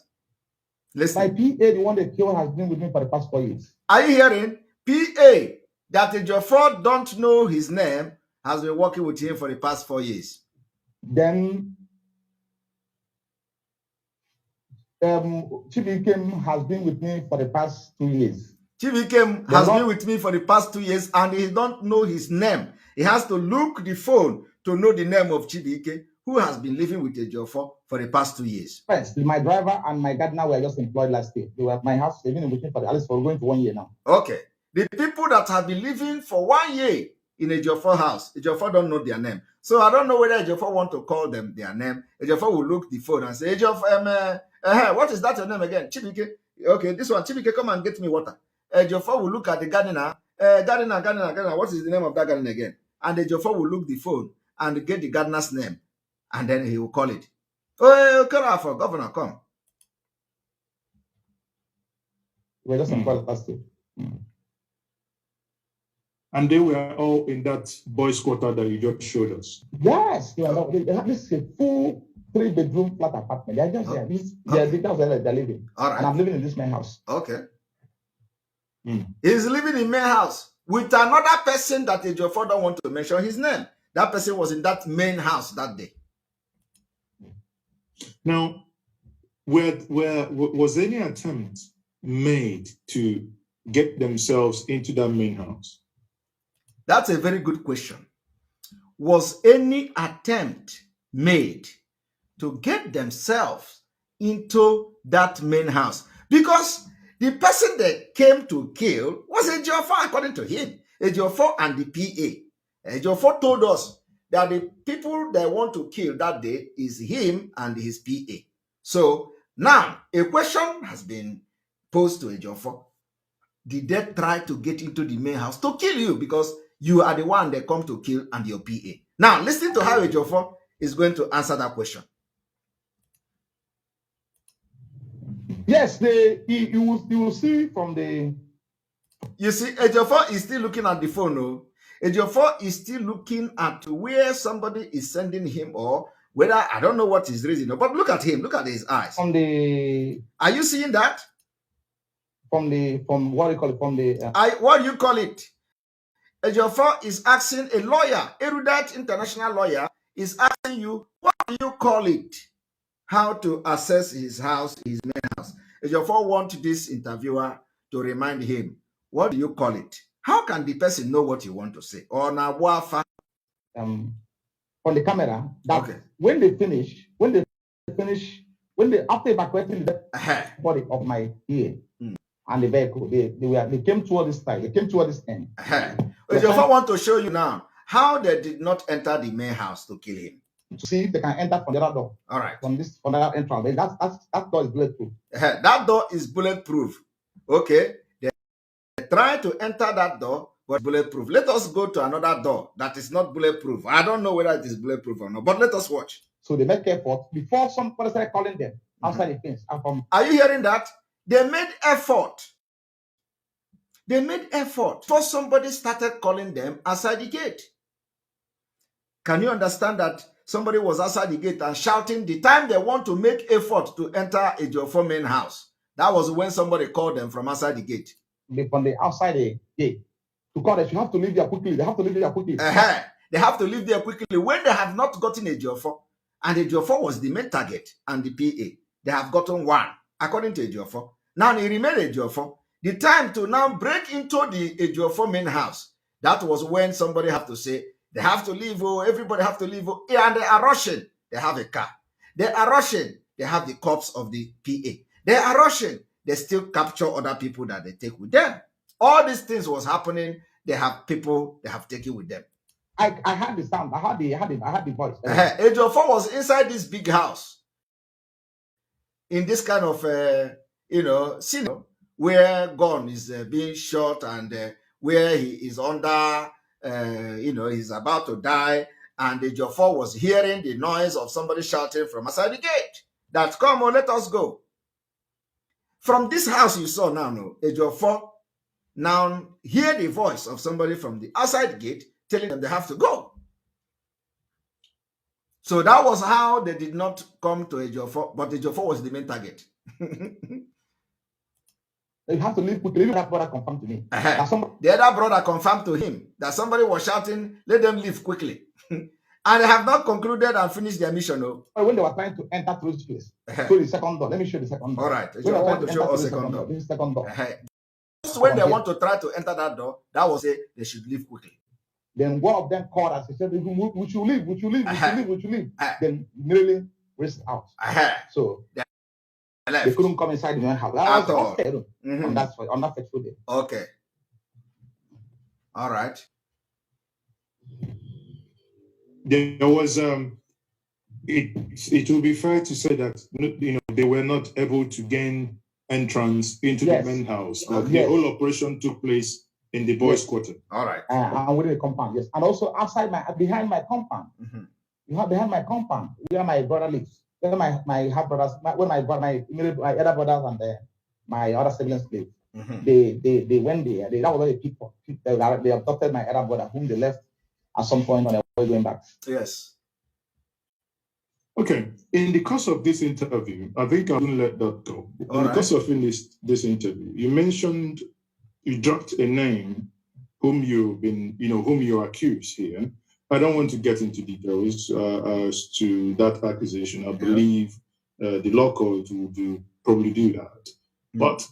Listen. My PA, the one that killed, has been with me for the past 4 years. Are you hearing? PA, that Ejiofor don't know his name, has been working with him for the past 4 years. Then Chibuikem has been with me for the past 2 years. Chibuikem has been with me for the past 2 years and he don't know his name. He has to look the phone to know the name of Chibuikem. who has been living with Ejiofor for the past 2 years? First, my driver and my gardener were just employed last year. They were at my house. They've been waiting for at least for going to 1 year now. Okay. The people that have been living for 1 year in Ejiofor house, Ejiofor don't know their name. So I don't know whether Ejiofor want to call them their name. Ejiofor will look the phone and say, Ejiofor, what is that your name again? Chibike. Okay, this one, Chibike, come and get me water. Ejiofor will look at the gardener. Gardener, what is the name of that gardener again? And Ejiofor will look the phone and get the gardener's name. And then he will call it. Oh, Ejiofor, governor, come. We're just employed last year. And they were all in that boys' quarter that you just showed us. Yes, they have this full 3-bedroom flat apartment. They're just there. This house they're living. All right. And I'm living in this main house. Okay. He's living in main house with another person that Ejiofor don't want to mention his name. That person was in that main house that day. Now, was any attempt made to get themselves into that main house? That's a very good question. Was any attempt made to get themselves into that main house? Because the person they came to kill was Ejiofor, according to him. Ejiofor and the PA. Ejiofor told us that the people they want to kill that day is him and his PA. So now a question has been posed to Ejiofor. Did they try to get into the main house to kill you? Because you are the one they come to kill and your PA. Now, listen to how Ejiofor is going to answer that question. Yes, you will see from the... You see, Ejiofor is still looking at the phone. No? Ejiofor is still looking at where somebody is sending him or whether, I don't know what his reason. But look at him. Look at his eyes. From the... Are you seeing that? From what do you call it? From the... What do you call it? Ejiofor is asking a lawyer, erudite international lawyer, is asking you, what do you call it? How to assess his house, his main house. Ejiofor wants this interviewer to remind him, what do you call it? How can the person know what you want to say? Or na wafa? On the camera, that okay. when they after evacuating the body of my ear and the vehicle, they came toward this side, they came toward this end. Ejiofor want to show you now how they did not enter the main house to kill him. To see if they can enter from the other door. All right. From that entrance. That door is bulletproof. That door is bulletproof. Okay. They try to enter that door, but bulletproof. Let us go to another door that is not bulletproof. I don't know whether it is bulletproof or not, but let us watch. So they make effort before somebody started calling them outside the fence. Are you hearing that? They made effort. They made effort before somebody started calling them outside the gate. Can you understand that somebody was outside the gate and shouting the time they want to make effort to enter Ejiofor main house? That was when somebody called them from outside the gate. From the outside the gate. To call them, you have to leave there quickly. They have to leave there quickly. They have to leave there quickly when they have not gotten Ejiofor. And Ejiofor was the main target and the PA. They have gotten one, according to Ejiofor. Now they remain Ejiofor. The time to now break into the Ejiofor main house, that was when somebody have to say, they have to leave, oh, everybody have to leave, oh, and they are rushing. They have a car. They are rushing. They have the corpse of the PA. They are rushing. They still capture other people that they take with them. All these things was happening. They have people they have taken with them. I heard the sound. I heard the voice. Ejiofor was inside this big house. In this kind of, scene where gun is being shot and where he is under, he's about to die. And Ejiofor was hearing the noise of somebody shouting from outside the gate that, come on, let us go. From this house you saw now, Ejiofor now hear the voice of somebody from the outside gate telling them they have to go. So that was how they did not come to Ejiofor, but Ejiofor was the main target. You have to leave quickly. That brother confirmed to me. The other brother confirmed to him that somebody was shouting, let them leave quickly. And they have not concluded and finished their mission. No. When they were trying to enter through this place, through the second door. Let me show the second door. All right. You want to show us second door. This is second door. Just when they want to try to enter that door, that was it. They should leave quickly. Then one of them called us. He said, "We should leave. We should leave. We should leave. We should leave." Then nearly raced out. So they couldn't come inside the main house. I was scared on that fateful day. Okay. All right. There was it will be fair to say that they were not able to gain entrance into the main house. The whole operation took place in the boys' quarter. All right. And within the compound, yes. And also behind my compound. You have behind my compound where my brother lives. Where my half brothers, my other brothers and my other siblings live. They went there. That was where the people they abducted my other brother, whom they left at some point on their way going back. Yes. Okay. In the course of this interview, I think I won't let that go. In the course of this interview, you dropped a name whom whom you accuse here. I don't want to get into details as to that accusation. I believe the law court will probably do that. But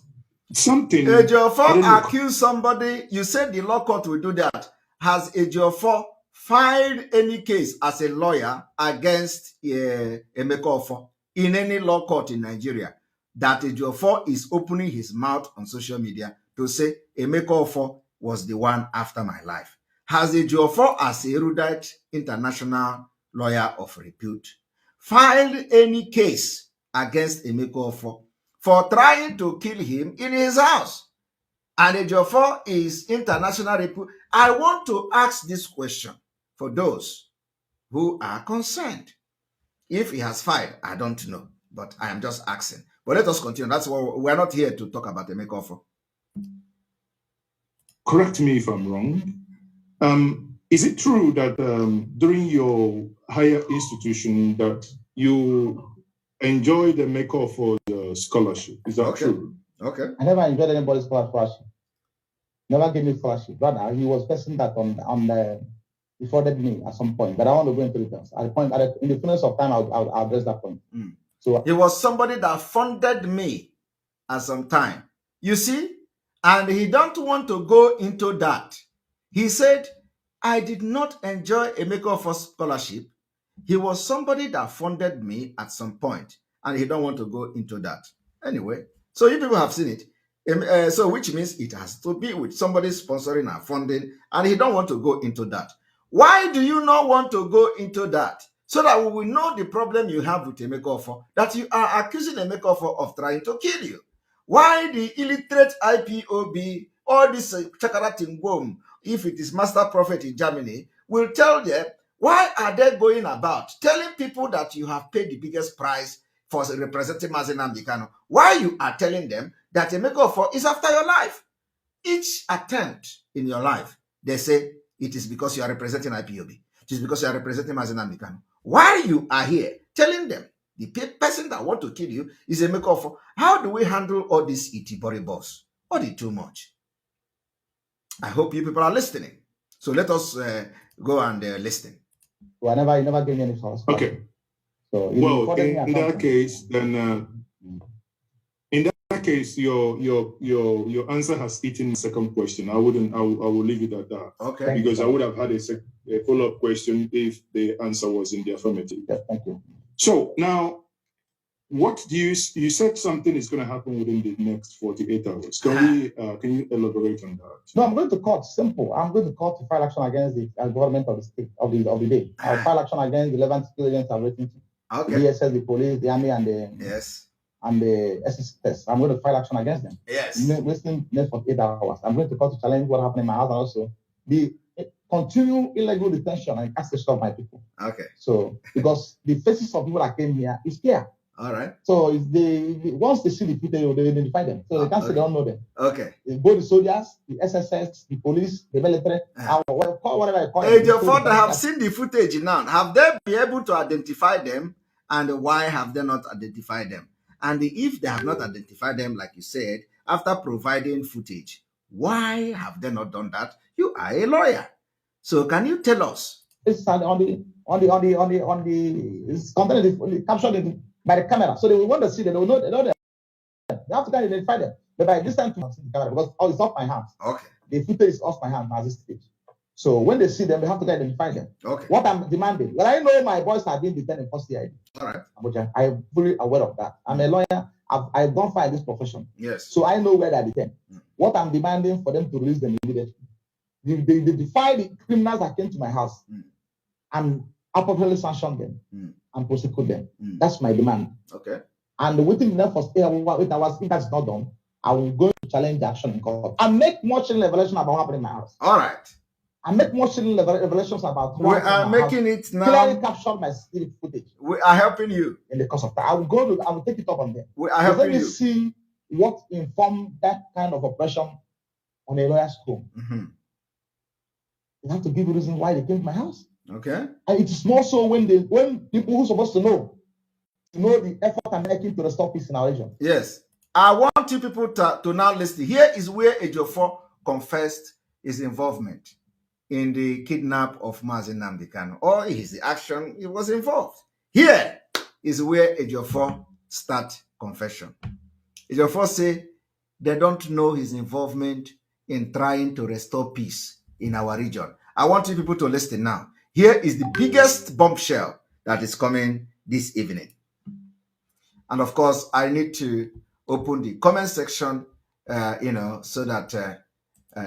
something... Ejiofor accused somebody. You said the law court will do that. Has Ejiofor filed any case as a lawyer against Ejiofor in any law court in Nigeria that Ejiofor is opening his mouth on social media to say Ejiofor was the one after my life? Has Ejiofor, as a erudite international lawyer of repute, filed any case against Ejiofor for trying to kill him in his house? And Ejiofor is international repute. I want to ask this question for those who are concerned. If he has filed, I don't know, but I am just asking. But let us continue. That's why we're not here to talk about Ejiofor. Correct me if I'm wrong. Is it true that during your higher institution that you enjoyed the Ejiofor scholarship? Is that true? Okay. I never enjoyed anybody's scholarship. Never gave me scholarship. Rather, he was person that defrauded me at some point. But I want to go into details. In the fullness of time, I'll address that point. So he was somebody that funded me at some time. You see, and he don't want to go into that. He said, I did not enjoy Ejiofor scholarship. He was somebody that funded me at some point, and he don't want to go into that. Anyway, so you people have seen it. So which means it has to be with somebody sponsoring and funding, and he don't want to go into that. Why do you not want to go into that? So that we will know the problem you have with Ejiofor, that you are accusing Ejiofor of trying to kill you. Why the illiterate IPOB, all this Chakaratingwom, if it is master prophet in Germany, will tell them, why are they going about telling people that you have paid the biggest price for representing Mazi Nnamdi Kanu? Why you are telling them that Ejiofor is after your life? Each attempt in your life, they say it is because you are representing IPOB. It is because you are representing Mazi Nnamdi Kanu. Why you are here telling them the person that want to kill you is Ejiofor? How do we handle all this itibori boss? Or the too much? I hope you people are listening. So let us go and listen. Well, he never gave me any source. Okay. So in that case, then in that case, your answer has eaten the second question. I will leave it at that. Okay. Because I would have had a follow-up question if the answer was in the affirmative. Yes, thank you. So now, what do you said something is going to happen within the next 48 hours. Can you elaborate on that? No, I'm going to court. Simple. I'm going to court to file action against the government of the state of the day. I'll file action against the 11 security agents I've written to. Okay. The DSS, the police, the army, and the SSS. I'm going to file action against them. Yes. Wasting less for 8 hours. I'm going to court to challenge what happened in my house and also the continue illegal detention and castration of my people. Okay. So because the faces of people that came here is here. All right. So once they see the footage, they identify them. So they can't say they don't know them. Okay. Both the soldiers, the SSS, the police, the military, whatever I call it. Ejiofor have seen the footage now. Have they been able to identify them? And why have they not identified them? And if they have not identified them, like you said, after providing footage, why have they not done that? You are a lawyer. So can you tell us? It's on it's captured by the camera. So they will want to see them. They will know them. They have to identify them. But by this time, to see the camera because it's off my hands. Okay. The footage is off my hands at this stage. So when they see them, they have to identify them. Okay. What I'm demanding, well, I know my boys have been detained in custody. All right. Abuja. I am fully aware of that. I'm a lawyer. I've done file this profession. Yes. So I know where they're detained. What I'm demanding for them to release them immediately. They defy the criminals that came to my house and appropriately sanction them and prosecute them. That's my demand. Okay. And within the first 8 hours, if that's not done, I will go to challenge the action in court and make more chilling revelation about what happened in my house. All right. And make more chilling revelations about what we are making it now. Clearly capture my security footage. We are helping you In the course of time. I will take it up on them. We are helping let me you. see what informed that kind of oppression on a lawyer's home. You have to give a reason why they came to my house. Okay. And it is more so when people who are supposed to know the effort I'm making to restore peace in our region. Yes. I want you people to now listen. Here is where Ejiofor confessed his involvement in the kidnap of Mazi Nnamdi Kanu, or his action he was involved. Here is where Ejiofor start confession. Ejiofor say they don't know his involvement in trying to restore peace in our region. I want you people to listen now. Here is the biggest bombshell that is coming this evening. And of course, I need to open the comment section, so that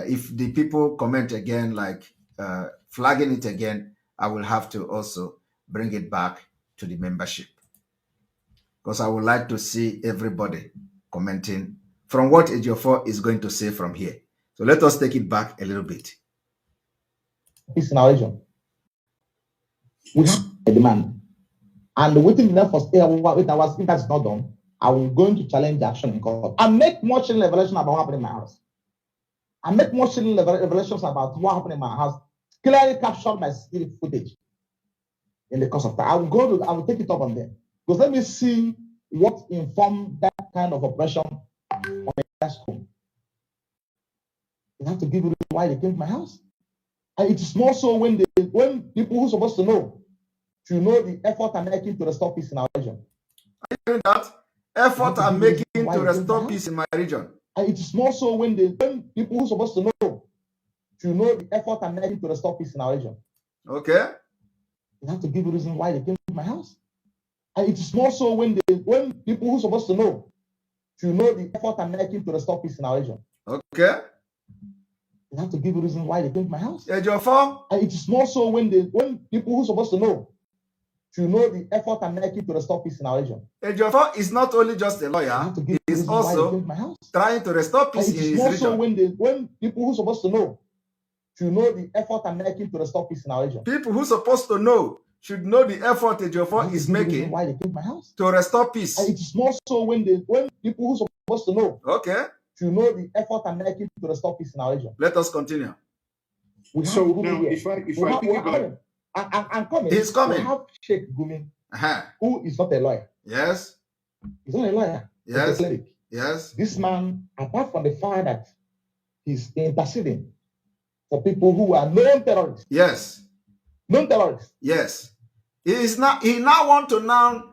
if the people comment again, like flagging it again, I will have to also bring it back to the membership. Because I would like to see everybody commenting from what Ejiofor is going to say from here. So let us take it back a little bit. Peace in our region. We have a demand. And within the first 8 hours, if that's not done, I will go into challenge the action in court and make more chilling revelation about what happened in my house. And make more chilling revelations about what happened in my house. Clearly capture my security footage in the course of time. I will take it up on them. Because let me see what informed that kind of oppression on a home. You have to give a reason why they came to my house. And it is more so when people who are supposed to know the effort I'm making to restore peace in our region. Are you hearing that? Effort I'm making to restore peace in my region. And it is more so when people who are supposed to know the effort I'm making to restore peace in our region. Okay. You have to give a reason why they came to my house. And it is more so when people who are supposed to know the effort I'm making to restore peace in our region. Okay. You have to give a reason why they came to my house. Ejiofor. And it is more so when people who are supposed to know the effort I'm making to restore peace in our region. Ejiofor is not only just a lawyer, he is also trying to restore peace in his region. It is more so when people who are supposed to know the effort I'm making to restore peace in our region. People who are supposed to know should know the effort Ejiofor is making why they came to my house. To restore peace. And it is more so when people who are supposed to know the effort I'm making to restore peace in our region. Let us continue. So now, if I think I'm coming. He's coming. We have Sheikh Gumi, who is not a lawyer. Yes. He's not a lawyer. Yes. He's a cleric. Yes. This man, apart from the fact that he's interceding for people who are known terrorists. Yes. Known terrorists. Yes. He now want to now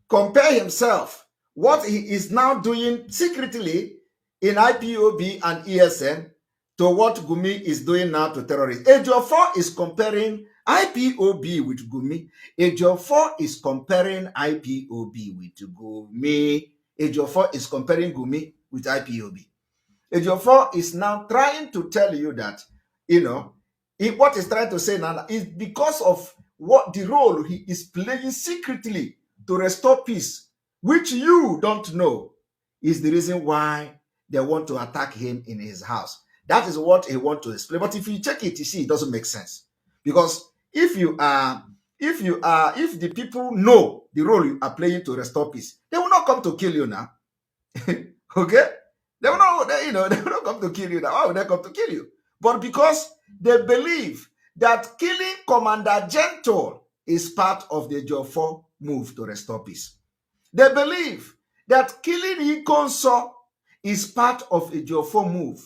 compare himself, what he is now doing secretly in IPOB and ESN, to what Gumi is doing now to terrorists. Ejiofor is comparing IPOB with Gumi. Ejiofor is comparing IPOB with Gumi. Ejiofor is comparing Gumi with IPOB. Ejiofor is now trying to tell you that, what he's trying to say now is because of what the role he is playing secretly to restore peace, which you don't know, is the reason why they want to attack him in his house. That is what he wants to explain. But if you check it, you see it doesn't make sense. Because if the people know the role you are playing to restore peace, they will not come to kill you now. Okay? They will not come to kill you now. Why would they come to kill you? But because they believe that killing Commander Gentle is part of the Ejiofor move to restore peace. They believe that killing Ikonso is part of a Ejiofor move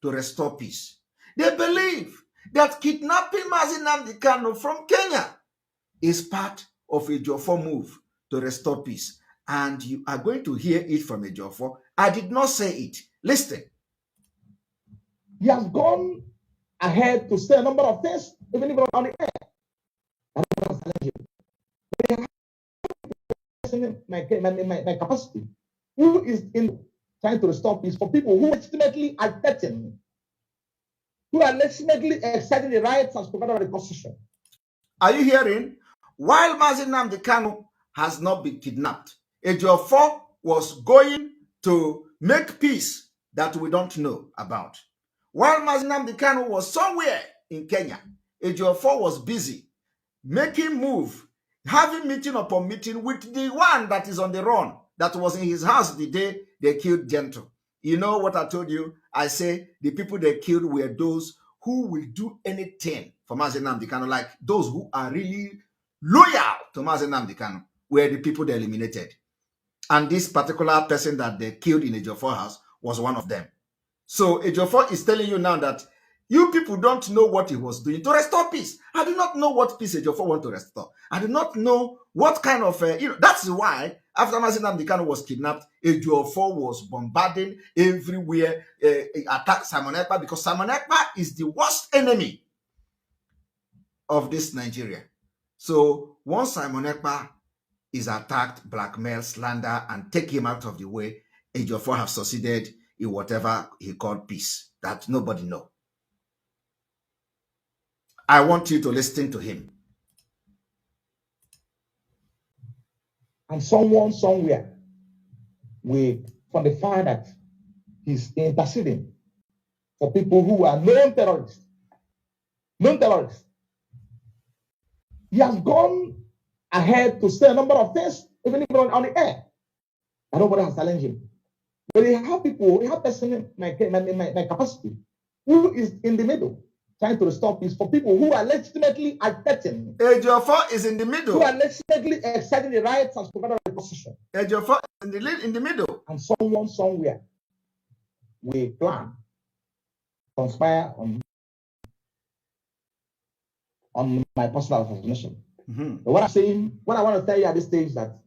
to restore peace. They believe that kidnapping Mazi Nnamdi Kanu from Kenya is part of a Ejiofor move to restore peace. And you are going to hear it from Ejiofor. I did not say it. Listen. He has gone ahead to say a number of things, even if on the air. I don't my capacity. Who is in trying to restore peace for people who legitimately are threatening, who are legitimately exciting the rights as provided by the Constitution. Are you hearing? While Mazi Nnamdi Kanu has not been kidnapped, Ejiofor was going to make peace that we don't know about. While Mazi Nnamdi Kanu was somewhere in Kenya, Ejiofor was busy making move, having meeting upon meeting with the one that is on the run, that was in his house the day they killed Gentle. You know what I told you? I say the people they killed were those who will do anything for Mazi Nnamdi Kanu, like those who are really loyal to Mazi Nnamdi Kanu, were the people they eliminated. And this particular person that they killed in Ejiofor house was one of them. So Ejiofor is telling you now that you people don't know what he was doing to restore peace. I do not know what peace Ejiofor want to restore. I do not know what kind of, that's why after Mazi Nnamdi Kanu was kidnapped, Ejiofor was bombarding everywhere, attacked Simon Ekpa, because Simon Ekpa is the worst enemy of this Nigeria. So once Simon Ekpa is attacked, blackmail, slander, and take him out of the way, Ejiofor have succeeded in whatever he called peace that nobody knows. I want you to listen to him. And someone somewhere will find that he's interceding for people who are known terrorists. Known terrorists. He has gone ahead to say a number of things, even on the air. And nobody has challenged him. But we have people, we have person in my capacity who is in the middle, trying to restore peace for people who are legitimately threatening. Ejiofor is in the middle. Who are legitimately exciting the rights as provided by the Constitution. Ejiofor is in the middle. And someone somewhere will plan, conspire on my personal assassination. But what I'm saying, what I want to tell you at this stage is that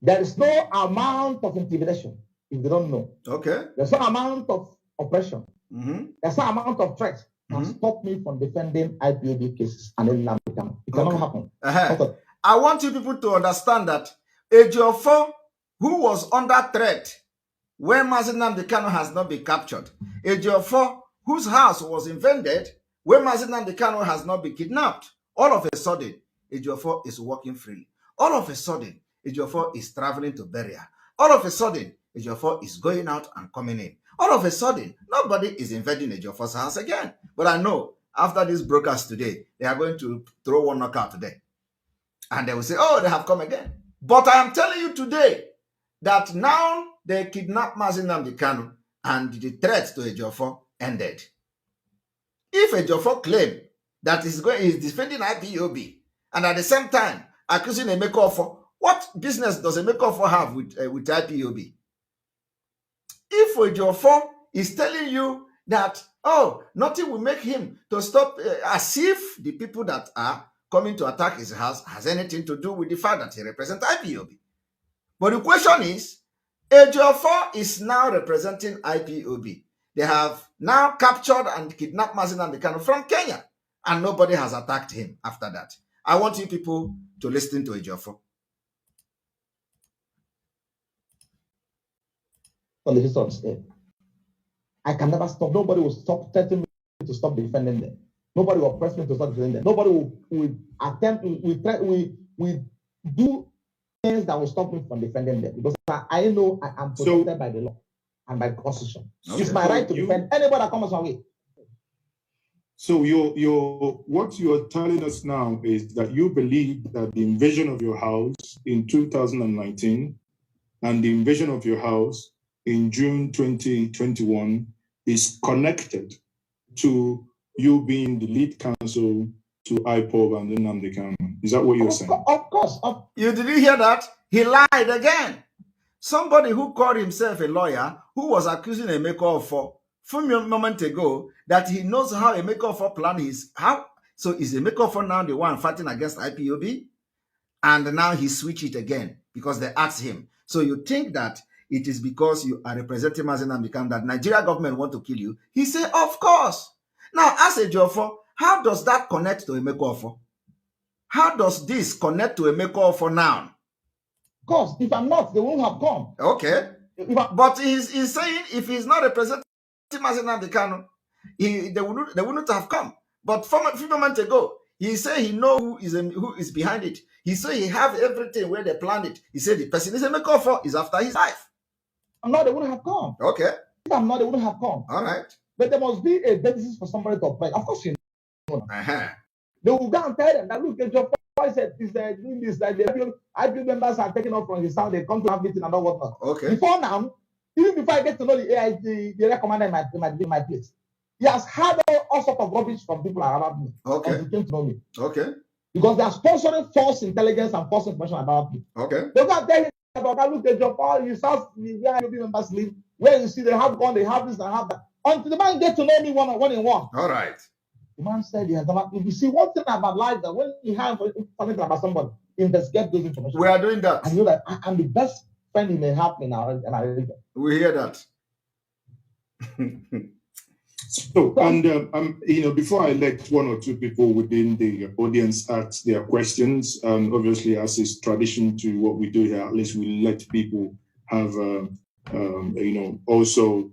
there is no amount of intimidation, if they don't know. Okay. There's no amount of oppression. There's no amount of threat can stop me from defending IPOB cases and then Nnamdi Kanu. It cannot happen. I want you people to understand that Ejiofor, who was under threat when Mazi Nnamdi Kanu has not been captured, Ejiofor, whose house was invaded when Mazi Nnamdi Kanu has not been kidnapped, all of a sudden, Ejiofor is walking freely. All of a sudden, Ejiofor is traveling to burial. All of a sudden, Ejiofor is going out and coming in. All of a sudden, nobody is invading Ejiofor's house again. But I know after this broadcast today, they are going to throw one knockout today. And they will say, oh, they have come again. But I am telling you today that now they kidnapped Mazi Nnamdi Kanu and the threat to Ejiofor ended. If Ejiofor claims that he's defending IPOB and at the same time accusing Ejiofor, what business does Ejiofor have with IPOB? If Ejiofor is telling you that, oh, nothing will make him to stop, as if the people that are coming to attack his house has anything to do with the fact that he represents IPOB. But the question is, Ejiofor is now representing IPOB. They have now captured and kidnapped Mazi Nnamdi Kanu from Kenya, and nobody has attacked him after that. I want you people to listen to Ejiofor. On the history of the state, I can never stop. Nobody will stop threatening me to stop defending them. Nobody will press me to stop defending them. Nobody will attempt, will do things that will stop me from defending them, because I know I am protected by the law and by the Constitution. Okay. It's my right to defend anybody that comes my way. So what you're telling us now is that you believe that the invasion of your house in 2019 and the invasion of your house in June 2021 is connected to you being the lead counsel to IPOB and Nnamdi Kanu. Is that what you're saying? Of course. You didn't hear that? He lied again. Somebody who called himself a lawyer, who was accusing Ejiofor a moment ago that he knows how Ejiofor plan his how. So is Ejiofor now the one fighting against IPOB? And now he switched it again because they asked him. So you think that it is because you are representing Mazi Nnamdi Kanu that Nigeria government want to kill you? He said, of course. Now, as Ejiofor, how does that connect to Ejiofor? How does this connect to Ejiofor now? Of course, if I'm not, they won't have come. Okay. But he's saying if he's not representing Mazi Nnamdi Kanu, they wouldn't have come. But from a few moments ago, he said he knows who is behind it. He said he have everything where they planned it. He said the person is Ejiofor is after his life. I'm not, they wouldn't have come. Okay. If I'm not, they wouldn't have come. All right. But there must be a basis for somebody to apply. Of course, you know. They will go and tell them that look, Ejiofor is doing this, that the IPO members are taking off from his house, they come to have meeting and all whatnot. Okay. Before now, even before I get to know the AIG, the commander in my place, he has had all sorts of rubbish from people around me. Okay. And he came to know me. Okay. Because they are sponsoring false intelligence and false information about me. Okay. They go and tell him about that. Look, Ejiofor, you saw where IPO members live, where you see they have gone, they have this and have that. Until the man get to know me one on one. All right. The man said he has never. If you see one thing about life, that when you have something about somebody, investigate those information. We are doing that. And you know that I'm the best friend you may have in our region. We hear that. So, and before I let one or two people within the audience ask their questions, and obviously, as is tradition to what we do here, at least we let people have, also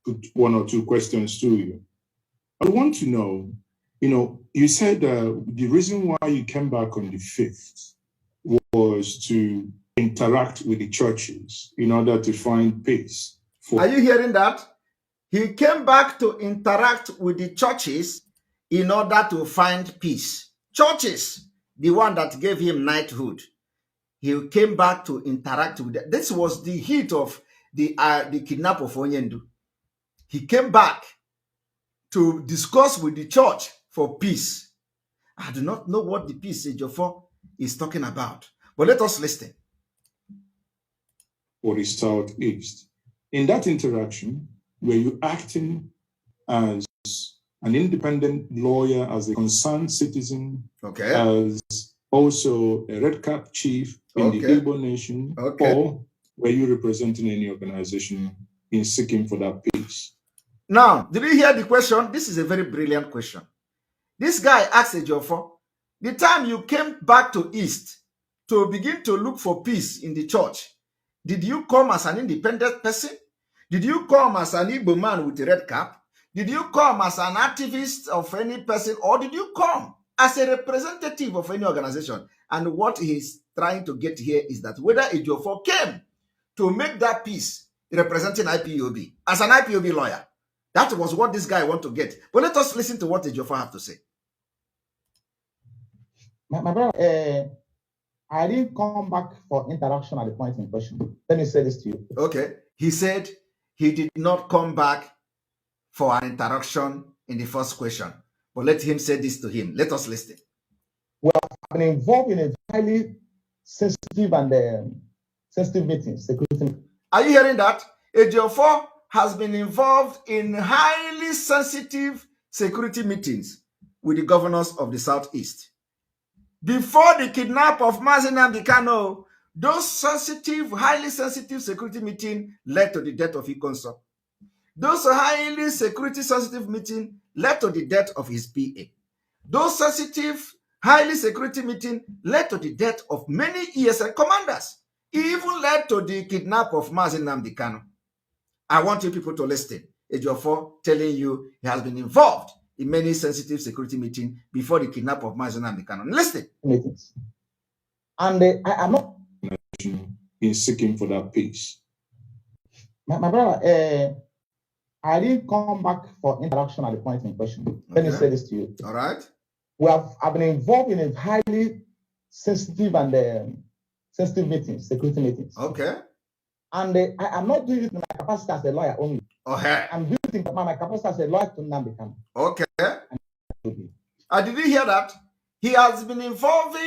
put one or two questions to you. I want to know, you said the reason why you came back on the 5th was to interact with the churches in order to find peace. Are you hearing that? He came back to interact with the churches in order to find peace. Churches, the one that gave him knighthood. He came back to interact with them. This was the heat of the kidnap of Onyendu. He came back to discuss with the church for peace. I do not know what the peace Ejiofor is talking about, but let us listen. For the Southeast. In that interaction, were you acting as an independent lawyer, as a concerned citizen, okay, as also a red cap chief in the Igbo nation, or were you representing any organization in seeking for that peace? Now, did you hear the question? This is a very brilliant question. This guy asked Ejiofor, the time you came back to East to begin to look for peace in the church, did you come as an independent person? Did you come as an Igbo man with a red cap? Did you come as an activist of any person? Or did you come as a representative of any organization? And what he's trying to get here is that whether Ejiofor came to make that peace representing IPOB as an IPOB lawyer. That was what this guy want to get. But let us listen to what Ejiofor have to say. My brother, I didn't come back for interaction at the point in question. Let me say this to you. Okay. He said he did not come back for an interaction in the first question. But let him say this to him. Let us listen. Well, I've been involved in a highly sensitive and sensitive meeting, security. Are you hearing that? Ejiofor has been involved in highly sensitive security meetings with the governors of the Southeast. Before the kidnap of Mazi Nnamdi Kanu, those highly sensitive security meetings led to the death of Ikonso. Those highly security sensitive meetings led to the death of his PA. Those sensitive, highly security meetings led to the death of many ESN commanders. It even led to the kidnap of Mazi Nnamdi Kanu. I want you people to listen. Ejiofor telling you he has been involved in many sensitive security meetings before the kidnap of Mazi Nnamdi Kanu. Listen. Meetings. And I am not in seeking for that peace. My brother, I didn't come back for interaction at the point in question. Let me say this to you. All right. I've been involved in a highly sensitive and sensitive meetings, security meetings. Okay. And I am not doing it in my capacity as a lawyer only. Okay. I'm doing it in my capacity as a lawyer to Nnamdi Kanu. Okay. Did you hear that? He has been involved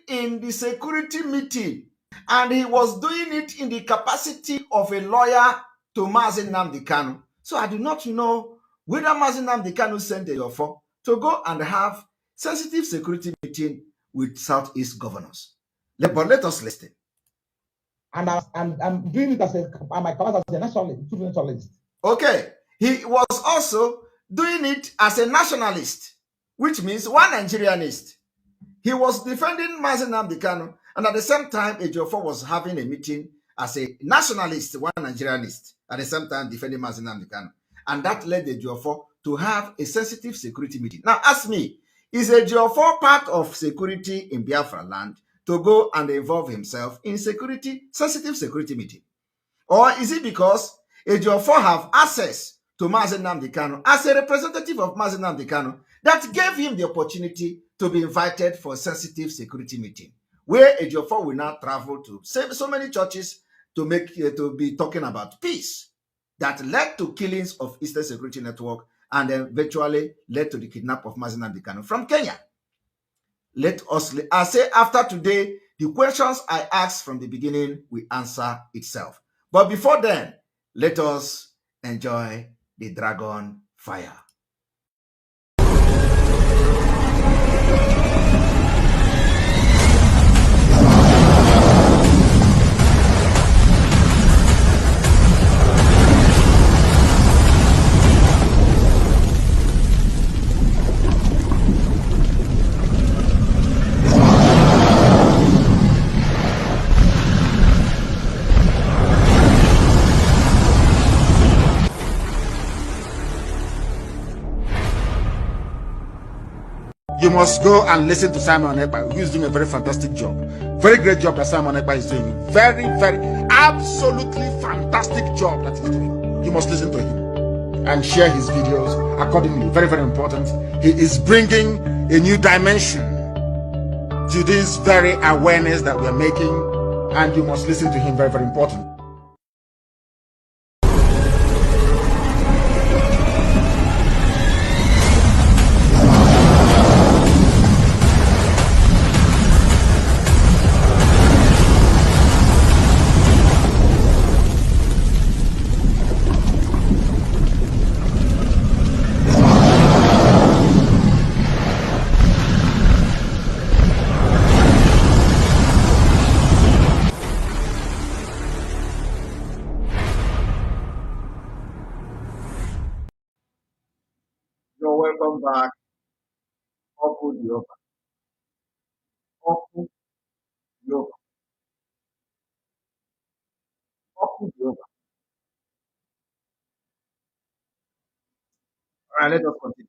in the security meeting, and he was doing it in the capacity of a lawyer to Mazi Nnamdi Kanu. So I do not know whether Mazi Nnamdi Kanu sent Ejiofor to go and have sensitive security meeting with Southeast governors. But let us listen. And I'm doing it as my capacity as a nationalist. Okay. He was also doing it as a nationalist, which means one Nigerianist. He was defending Mazi Nnamdi Kanu, and at the same time, Ejiofor was having a meeting as a nationalist, one Nigerianist, at the same time defending Mazi Nnamdi Kanu. And that led Ejiofor to have a sensitive security meeting. Now, ask me, is Ejiofor part of security in Biafra land to go and involve himself in sensitive security meeting? Or is it because Ejiofor have access to Mazi Nnamdi Kanu as a representative of Mazi Nnamdi Kanu that gave him the opportunity to be invited for a sensitive security meeting, where Ejiofor will now travel to so many churches to be talking about peace, that led to killings of Eastern Security Network and eventually led to the kidnap of Mazi Nnamdi Kanu from Kenya. I say after today, the questions I asked from the beginning will answer itself. But before then, let us enjoy the dragon fire. You must go and listen to Simon Ekpa, who is doing a very fantastic job. Very great job that Simon Ekpa is doing. Very, absolutely fantastic job that he's doing. You must listen to him and share his videos accordingly. Very, very important. He is bringing a new dimension to this very awareness that we're making, and you must listen to him. Very, very important. You're welcome back. Oku Yoga. Oku Yoga. Oku Yoga. All right, let us continue.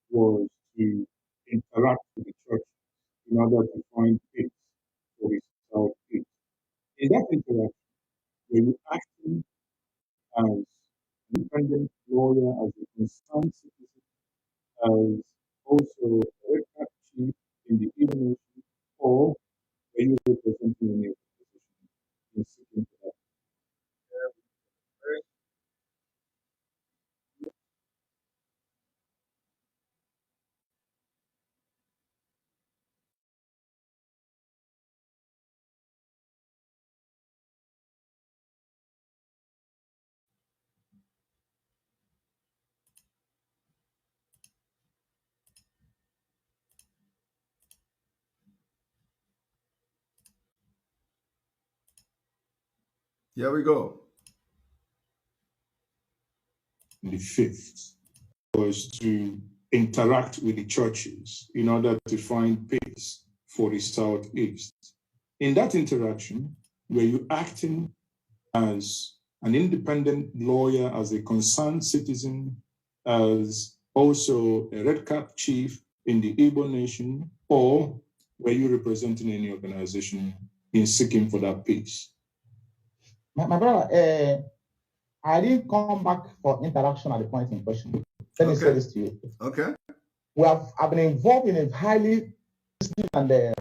Was to interact with the church in order to find peace for his southeast. In that interaction, were you acting as an independent lawyer, as a concerned citizen, as also a red cap chief in the Igbo nation, or were you representing any opposition in seeking for that? Here we go. The fifth was to interact with the churches in order to find peace for the southeast. In that interaction, were you acting as an independent lawyer, as a concerned citizen, as also a red cap chief in the Igbo nation, or were you representing any organization in seeking for that peace? My brother, I didn't come back for interaction at the point in question. Let me say this to you. Okay. I've been involved in a highly sensitive and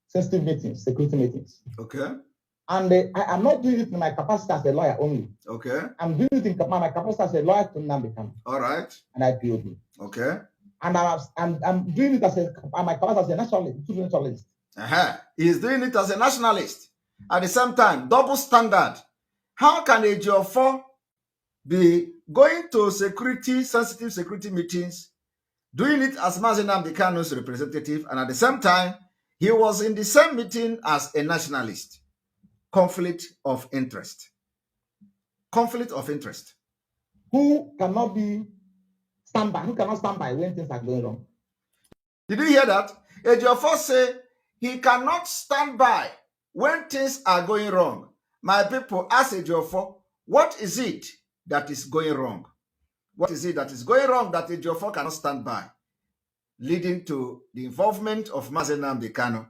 sensitive meetings, security meetings. Okay. And I am not doing it in my capacity as a lawyer only. Okay. I'm doing it in my capacity as a lawyer to Nnamdi Kanu. All right. And IPOB. Okay. And I'm doing it as my capacity as a nationalist. He's doing it as a nationalist. At the same time, double standard. How can Ejiofor be going to sensitive security meetings, doing it as Mazi Nnamdi Kanu's representative, and at the same time, he was in the same meeting as a nationalist? conflict of interest. Conflict of interest. Who cannot stand by? Who cannot stand by when things are going wrong? Did you hear that? Ejiofor say he cannot stand by when things are going wrong. My people, ask Ejiofor, what is it that is going wrong? What is it that is going wrong that Ejiofor cannot stand by? Leading to the involvement of Mazi Nnamdi Kanu,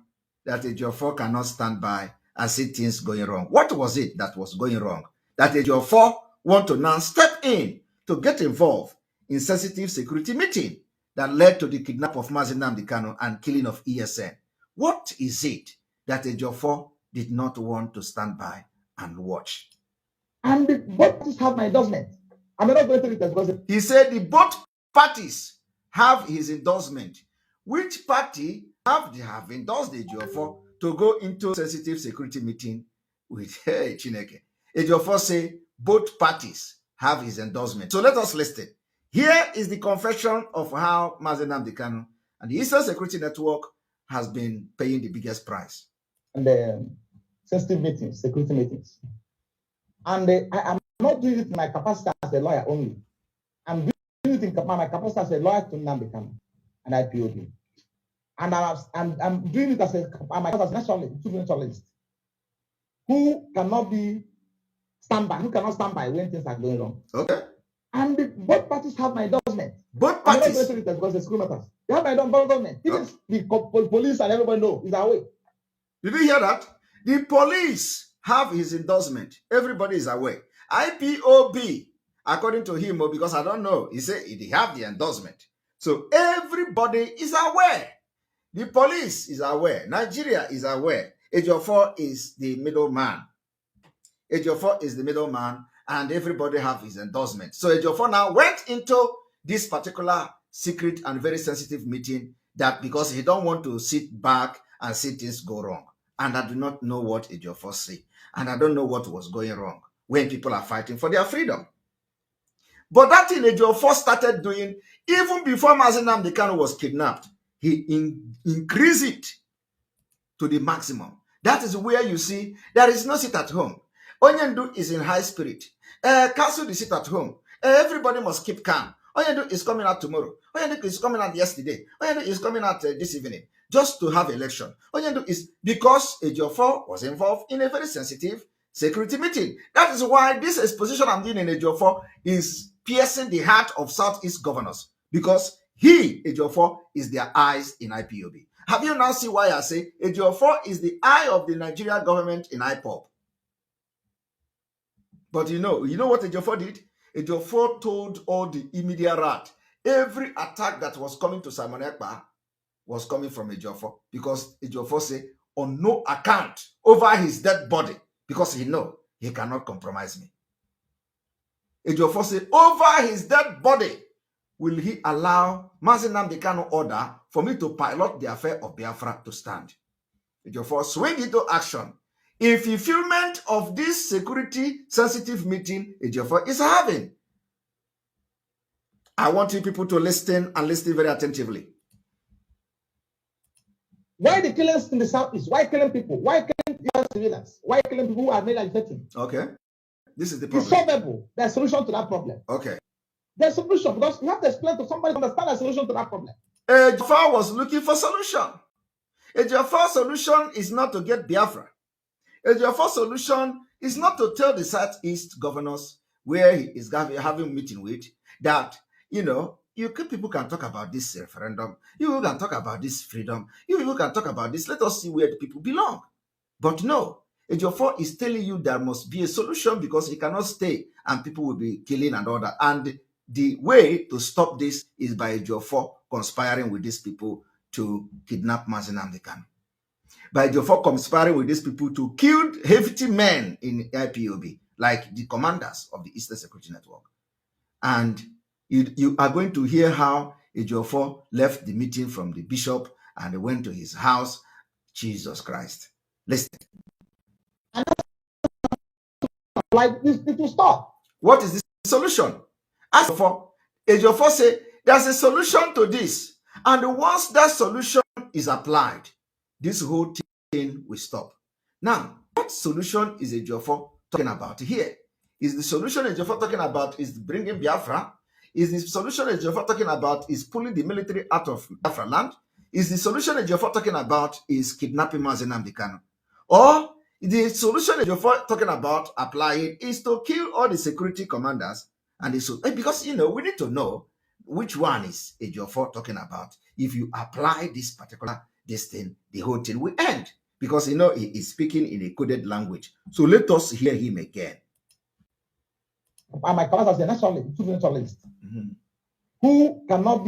that Ejiofor cannot stand by and see things going wrong. What was it that was going wrong? That Ejiofor want to now step in to get involved in sensitive security meeting that led to the kidnap of Mazi Nnamdi Kanu and killing of ESN. What is it that Ejiofor did not want to stand by and watch? And both parties have my endorsement. I'm not going to read it because he said the both parties have his endorsement. Which party have endorsed Ejiofor to go into sensitive security meeting with Chineke? Ejiofor say both parties have his endorsement. So let us listen. Here is the confession of how Mazi Nnamdi Kanu and the Eastern Security Network has been paying the biggest price. And the sensitive meetings, security meetings. And I am not doing it in my capacity as a lawyer only. I'm doing it in my capacity as a lawyer to Nnamdi Kanu and IPOB. And I'm doing it as my capacity as a naturalist who cannot stand by when things are going wrong. Okay. And both parties have my endorsement. Both parties. I'm not going to read it because the school matters. They have my endorsement. Even the police and everybody know is away. Did you hear that? The police have his endorsement. Everybody is aware. IPOB, according to him, because I don't know, he said they have the endorsement. So everybody is aware. The police is aware. Nigeria is aware. Ejiofor is the middleman. Ejiofor is the middleman, and everybody have his endorsement. So Ejiofor now went into this particular secret and very sensitive meeting that because he don't want to sit back and see things go wrong. And I do not know what Ejiofor said. And I don't know what was going wrong when people are fighting for their freedom. But that thing Ejiofor started doing, even before Mazi Nnamdi Kanu was kidnapped, he increased it to the maximum. That is where you see there is no sit at home. Onyendu is in high spirit. Council is sit at home. Everybody must keep calm. Onyendu is coming out tomorrow. Onyendu is coming out yesterday. Onyendu is coming out this evening just to have election. Onyendu is because Ejiofor was involved in a very sensitive security meeting. That is why this exposition I'm doing in Ejiofor is piercing the heart of Southeast governors, because he, Ejiofor, is their eyes in IPOB. Have you now seen why I say Ejiofor is the eye of the Nigerian government in IPOB? But you know what Ejiofor did? Ejiofor told all the immediate rat, every attack that was coming to Simon Ekpa was coming from Ejiofor, because Ejiofor said, on no account over his dead body, because he know he cannot compromise me. Ejiofor said, over his dead body, will he allow Mazi Nnamdi Kanu order for me to pilot the affair of Biafra to stand? Ejiofor swing into action in fulfillment of this security sensitive meeting Ejiofor is having. I want you people to listen and listen very attentively. Why the killings in the southeast? Why killing people? Why killing civilians? Why killing people who are made agitating? Okay. This is the problem. It's solvable. There's a solution to that problem. Okay. There's a solution, because you have to explain to somebody to understand the solution to that problem. Ejiofor was looking for solution. Ejiofor's solution is not to get Biafra. Ejiofor's solution is not to tell the Southeast governors where he is having a meeting with that, people can talk about this referendum. You can talk about this freedom. You can talk about this. Let us see where the people belong. But no, Ejiofor is telling you there must be a solution, because he cannot stay and people will be killing and all that. And the way to stop this is by Ejiofor conspiring with these people to kidnap Mazi Nnamdi Kanu. By Ejiofor conspiring with these people to kill hefty men in IPOB, like the commanders of the Eastern Security Network. And you are going to hear how Ejiofor left the meeting from the bishop and went to his house. Jesus Christ. Listen. Like this, it will stop. What is the solution? As for Ejiofor say, there's a solution to this. And once that solution is applied, this whole thing will stop. Now, What solution is Ejiofor talking about here? Is the solution Ejiofor talking about is bringing Biafra? Is the solution Ejiofor talking about is pulling the military out of Biafra land? Is the solution Ejiofor talking about is kidnapping Mazi Nnamdi Kanu? Or the solution Ejiofor talking about applying is to kill all the security commanders and because we need to know which one is Ejiofor talking about. If you apply this particular thing, the whole thing will end. Because he is speaking in a coded language. So let us hear him again. And my commanders are nationalists who cannot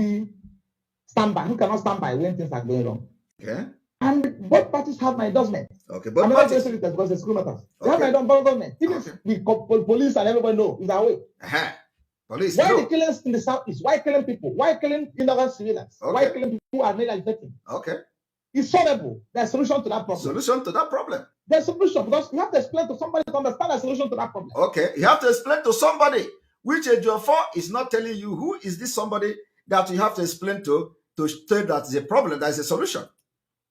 stand by when things are going wrong. Okay. And both parties have my endorsement. Okay, but not going to say it because it's school matters. They have my endorsement. Even the police and everybody know is our way. Police. Why the killings in the southeast? Why killing people? Why killing innocent civilians? Why killing people who are made as victims? Okay. It's solvable. There's a solution to that problem. Solution to that problem. There's a solution because you have to explain to somebody to understand the solution to that problem. Okay, you have to explain to somebody, which Ejiofor is not telling you who is this somebody that you have to explain to say that the problem, that is a solution.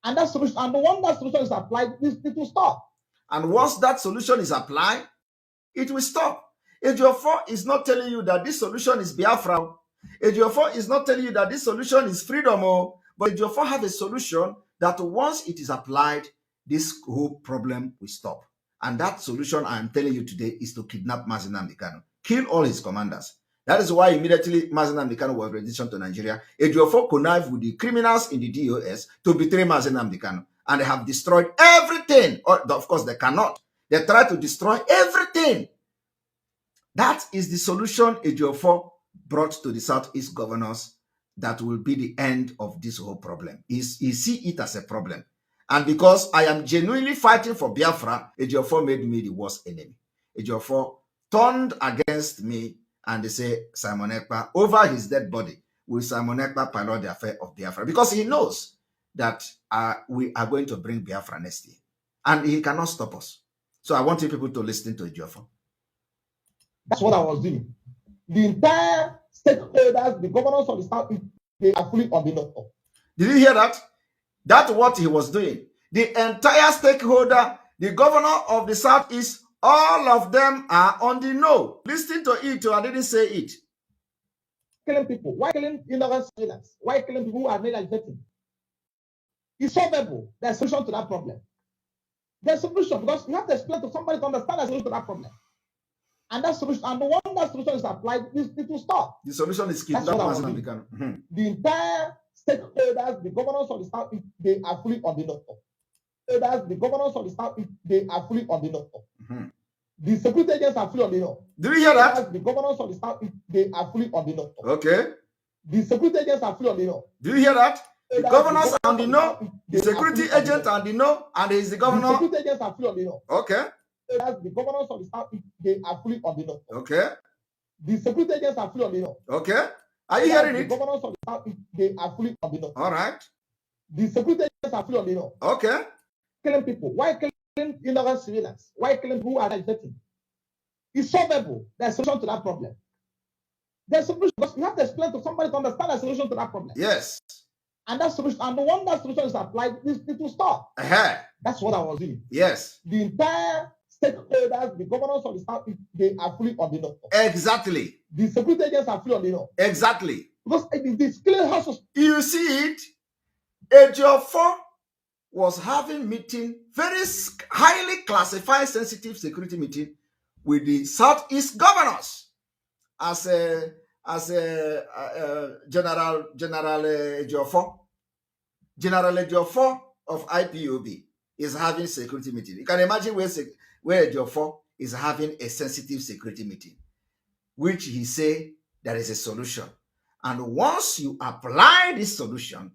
And that solution, and the one that solution is applied, it will stop. And once that solution is applied, it will stop. Ejiofor is not telling you that this solution is Biafra. Ejiofor is not telling you that this solution is freedom. But Ejiofor have a solution that once it is applied, this whole problem will stop. And that solution I am telling you today is to kidnap Mazi Nnamdi Kanu, kill all his commanders. That is why immediately Mazi Nnamdi Kanu was renditioned to Nigeria. Ejiofor connived with the criminals in the DOS to betray Mazi Nnamdi Kanu. And they have destroyed everything. Of course, they cannot. They try to destroy everything. That is the solution Ejiofor brought to the Southeast governors that will be the end of this whole problem. He see it as a problem. And because I am genuinely fighting for Biafra, Ejiofor made me the worst enemy. Ejiofor turned against me and they say, Simon Ekpa, over his dead body, will Simon Ekpa pilot the affair of Biafra? Because he knows that we are going to bring Biafra next year. And he cannot stop us. So I want you people to listen to Ejiofor. That's what I was doing. The entire stakeholders, the governors of the South, they are fully on the know. Did you hear that? That's what he was doing. The entire stakeholder, the governor of the Southeast, all of them are on the know. Listen to it, I didn't say it. Killing people. Why killing innocent civilians? Why killing people who are made as victims? It's solvable. There's a solution to that problem. There's a solution because you have to explain to somebody to understand the solution to that problem. And that solution, and the one that solution is applied, it will stop. The solution is kidnap Mazi Nnamdi Kanu. The entire stakeholders, the governors of the South, they are fully on the know. The governors of the South, they are fully on the know. The security agents are fully on the know. Do you hear that? The governors of the South, they are fully on the know. Okay. The security agents are fully on the know. Do you hear that? The governors are on the know. The security agents are on the know, and he is the governor. The security agents are fully on the know. Okay. The governors of the South, they are fully on the know. Okay. The security agents are fully on the know. Okay. Are you hearing it? The governors of the South, they are fully on the know. All right. The security agents are fully on the know. Okay. Killing people. Why killing innocent civilians? Why killing people who are victims? It's solvable. There's a solution to that problem. There's a solution because you have to explain to somebody to understand the solution to that problem. Yes. And that solution, and the one that solution is applied, it will stop. That's what I was doing. Yes. The entire stakeholders, the governors of the South, they are fully on the know. Exactly. The security agents are fully on the know. Exactly. Because this killing houses. You see it? Ejiofor was having meeting, very highly classified, sensitive security meeting with the Southeast governors as General Ejiofor. General Ejiofor of IPOB is having security meeting. You can imagine where Ejiofor is having a sensitive security meeting, which he say there is a solution. And once you apply this solution,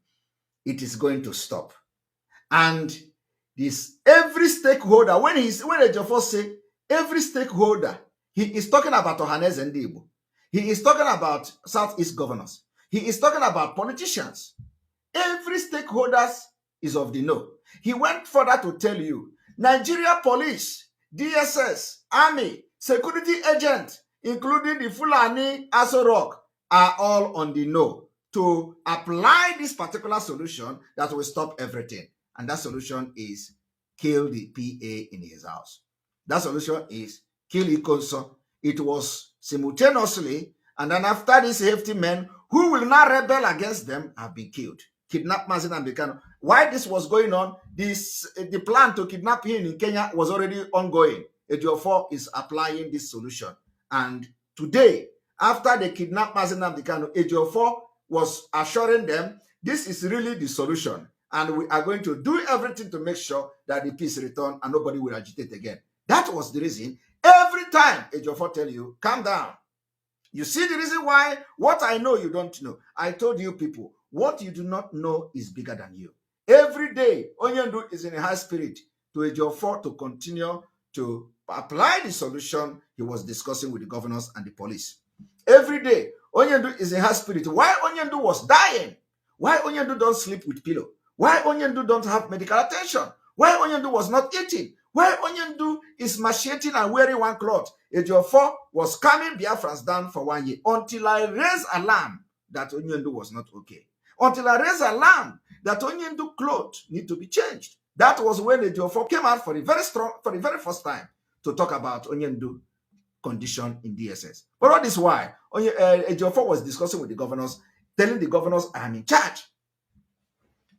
it is going to stop. And this every stakeholder, when Ejiofor say every stakeholder, he is talking about Ohaneze and Igbo. He is talking about Southeast governors. He is talking about politicians. Every stakeholder is of the know. He went further to tell you, Nigeria police, DSS, army, security agent, including the Fulani Aso Rock, are all on the know to apply this particular solution that will stop everything. And that solution is kill the PA in his house. That solution is kill Ikonso. It was simultaneously, and then after these hefty men who will not rebel against them have been killed. Kidnap Mazi Nnamdi Kanu. Why this was going on, the plan to kidnap him in Kenya was already ongoing. Ejiofor is applying this solution. And today, after they kidnapped Mazi Nnamdi Kanu, Ejiofor was assuring them this is really the solution. And we are going to do everything to make sure that the peace return and nobody will agitate again. That was the reason. Every time Ejiofor tell you, calm down. You see the reason why? What I know you don't know. I told you people, what you do not know is bigger than you. Every day, Onyendu is in a high spirit to Ejiofor to continue to apply the solution he was discussing with the governors and the police. Every day, Onyendu is in high spirit. Why Onyendu was dying? Why Onyendu don't sleep with pillow? Why Onyendu don't have medical attention? Why Onyendu was not eating? Why Onyendu is macheting and wearing one cloth? Ejiofor was calming Biafrans down for 1 year until I raised alarm that Onyendu was not okay. Until I raised alarm that Onyendu clothes need to be changed. That was when Ejiofor came out for the very first time to talk about Onyendu condition in DSS. But all this while, Ejiofor was discussing with the governors, telling the governors, I am in charge.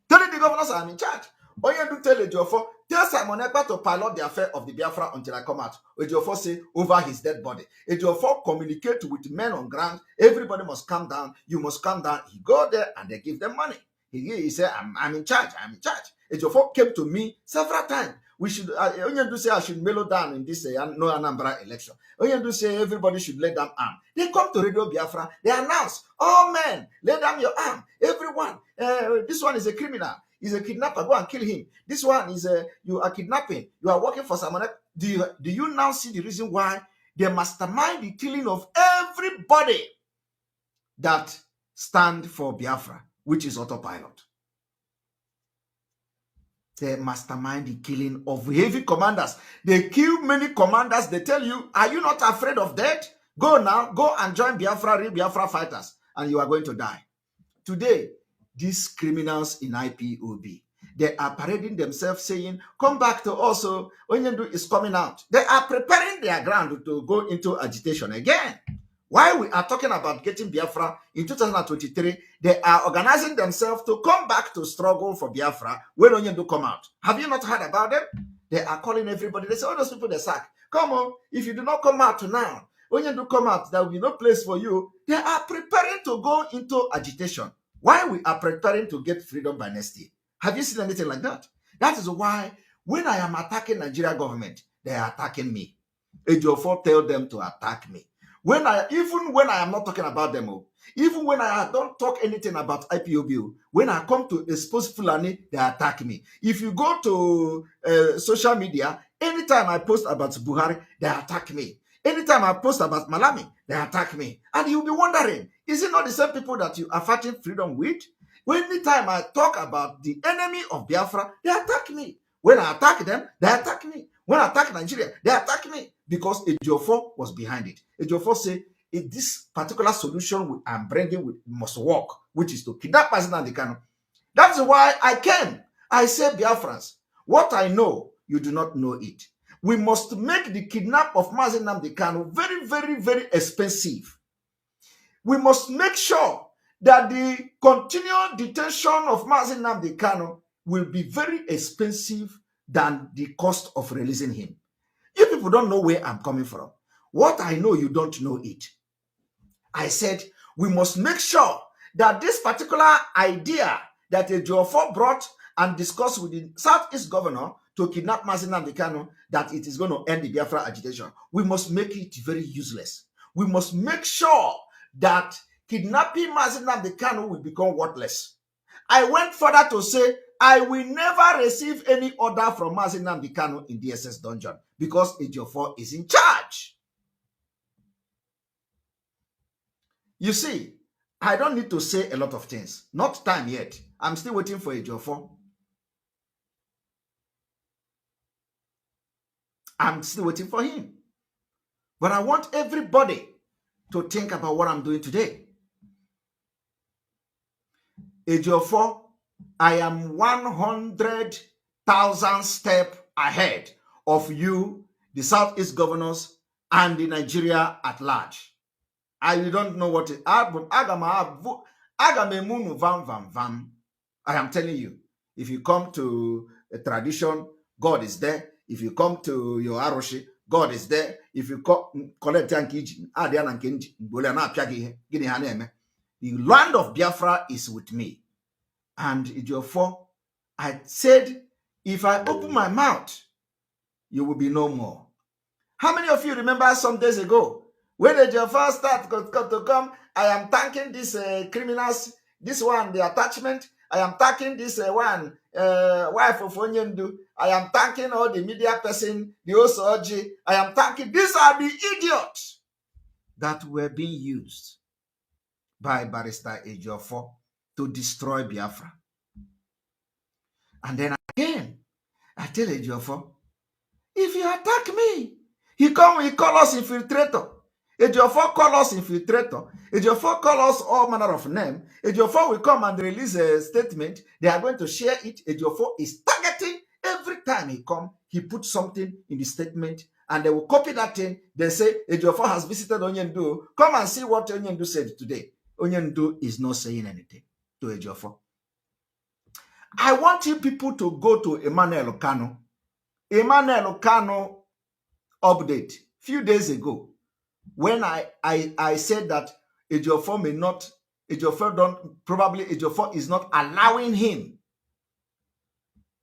Telling the governors I am in charge. Onyendu tell Ejiofor, tell Simon Ekpa to pilot the affair of the Biafra until I come out. Ejiofor say, over his dead body. Ejiofor communicate with men on ground. Everybody must calm down. You must calm down. He go there and they give them money. He said, I'm in charge. I'm in charge. Ejiofor came to me several times. We should, Onyendu say I should mellow down in this no Anambra election. Onyendu say everybody should lay down arm. They come to Radio Biafra. They announce, all men, lay down your arm. Everyone, this one is a criminal. He's a kidnapper. Go and kill him. This one is you are kidnapping. You are working for someone. Do you now see the reason why they mastermind the killing of everybody that stand for Biafra, which is autopilot? They mastermind the killing of heavy commanders. They kill many commanders. They tell you, are you not afraid of death? Go now, go and join Biafra, real Biafra fighters, and you are going to die. Today, these criminals in IPOB, they are parading themselves saying, come back to us. So Onyendu is coming out. They are preparing their ground to go into agitation again. While we are talking about getting Biafra in 2023, they are organizing themselves to come back to struggle for Biafra when Onyendu come out. Have you not heard about them? They are calling everybody. They say, all those people they sack. Come on, if you do not come out now, Onyendu come out, there will be no place for you. They are preparing to go into agitation. Why we are preparing to get freedom by next year? Have you seen anything like that? That is why when I am attacking Nigeria government, they are attacking me. Ejiofor tell them to attack me. Even when I am not talking about them, even when I don't talk anything about IPOB, when I come to expose Fulani, they attack me. If you go to social media, anytime I post about Buhari, they attack me. Anytime I post about Malami, they attack me. And you'll be wondering, is it not the same people that you are fighting freedom with? Anytime I talk about the enemy of Biafra, they attack me. When I attack them, they attack me. When I attack Nigeria, they attack me. Because Ejiofor was behind it. Ejiofor said, this particular solution I'm bringing must work, which is to kidnap Mazi Nnamdi Kanu. That's why I came. I said, Biafrans, what I know, you do not know it. We must make the kidnap of Mazi Nnamdi Kanu very, very, very expensive. We must make sure that the continual detention of Mazi Nnamdi Kanu will be very expensive than the cost of releasing him. You people don't know where I'm coming from. What I know, you don't know it. I said, we must make sure that this particular idea that Ejiofor brought and discussed with the Southeast governor to kidnap Mazi Nnamdi Kanu, that it is going to end the Biafra agitation. We must make it very useless. We must make sure that kidnapping Mazi Nnamdi Kanu will become worthless. I went further to say, I will never receive any order from Mazi Nnamdi Kanu in DSS dungeon because Ejiofor is in charge. You see, I don't need to say a lot of things. Not time yet. I'm still waiting for Ejiofor. I'm still waiting for him. But I want everybody to think about what I'm doing today. Ejiofor, I am 100,000 steps ahead of you, the Southeast governors, and the Nigeria at large. I don't know what it I am telling you. If you come to a tradition, God is there. If you come to your Aroshi, God is there. If you collect the land of Biafra is with me. And Ejiofor, I said, if I open my mouth, you will be no more. How many of you remember some days ago when Ejiofor started to come? I am thanking these criminals, this one, the attachment. I am thanking this one, wife of Onyendu. I am thanking all the media person, the Osoji. I am thanking, these are the idiots that were being used by Barrister Ejiofor to destroy Biafra. And then again, I tell Ejiofor, if you attack me, he call us infiltrator. Ejiofor call us infiltrator. Ejiofor call us all manner of name. Ejiofor will come and release a statement. They are going to share it. Ejiofor is targeting every time he come. He puts something in the statement and they will copy that thing. They say Ejiofor has visited Onyendu. Come and see what Onyendu said today. Onyendu is not saying anything to Ejiofor. I want you people to go to Emmanuel Kanu. Emmanuel Kanu update few days ago when I said that Ejiofor may not, Ejiofor is not allowing him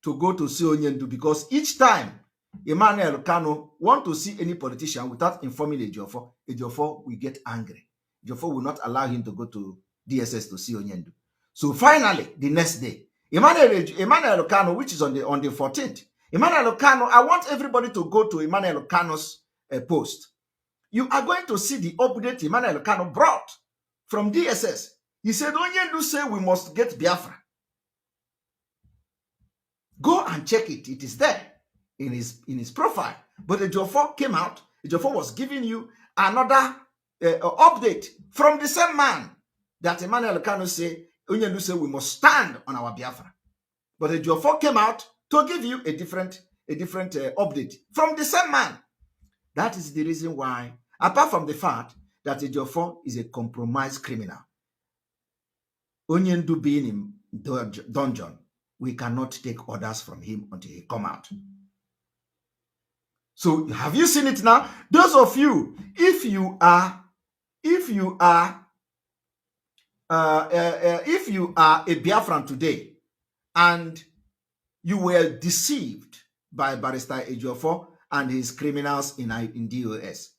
to go to see Onyendu because each time Emmanuel Kanu want to see any politician without informing Ejiofor, Ejiofor will get angry. Ejiofor will not allow him to go to DSS to see Onyendu. So finally, the next day, Emmanuel Kanu, which is on the 14th, Emmanuel Kanu, I want everybody to go to Emmanuel Kanu's post. You are going to see the update Emmanuel Kanu brought from DSS. He said, Onyendu say we must get Biafra. Go and check it. It is there in his profile. But Ejiofor came out. Ejiofor was giving you another update from the same man that Emmanuel Kanu say, Onyendu say we must stand on our Biafra. But Ejiofor came out to give you a different update from the same man. That is the reason why, apart from the fact that Ejiofor is a compromised criminal, Onyendu being in dungeon, we cannot take orders from him until he come out. So have you seen it now? Those of you, if you are a Biafran today and you were deceived by Barrister Ejiofor and his criminals in DOS,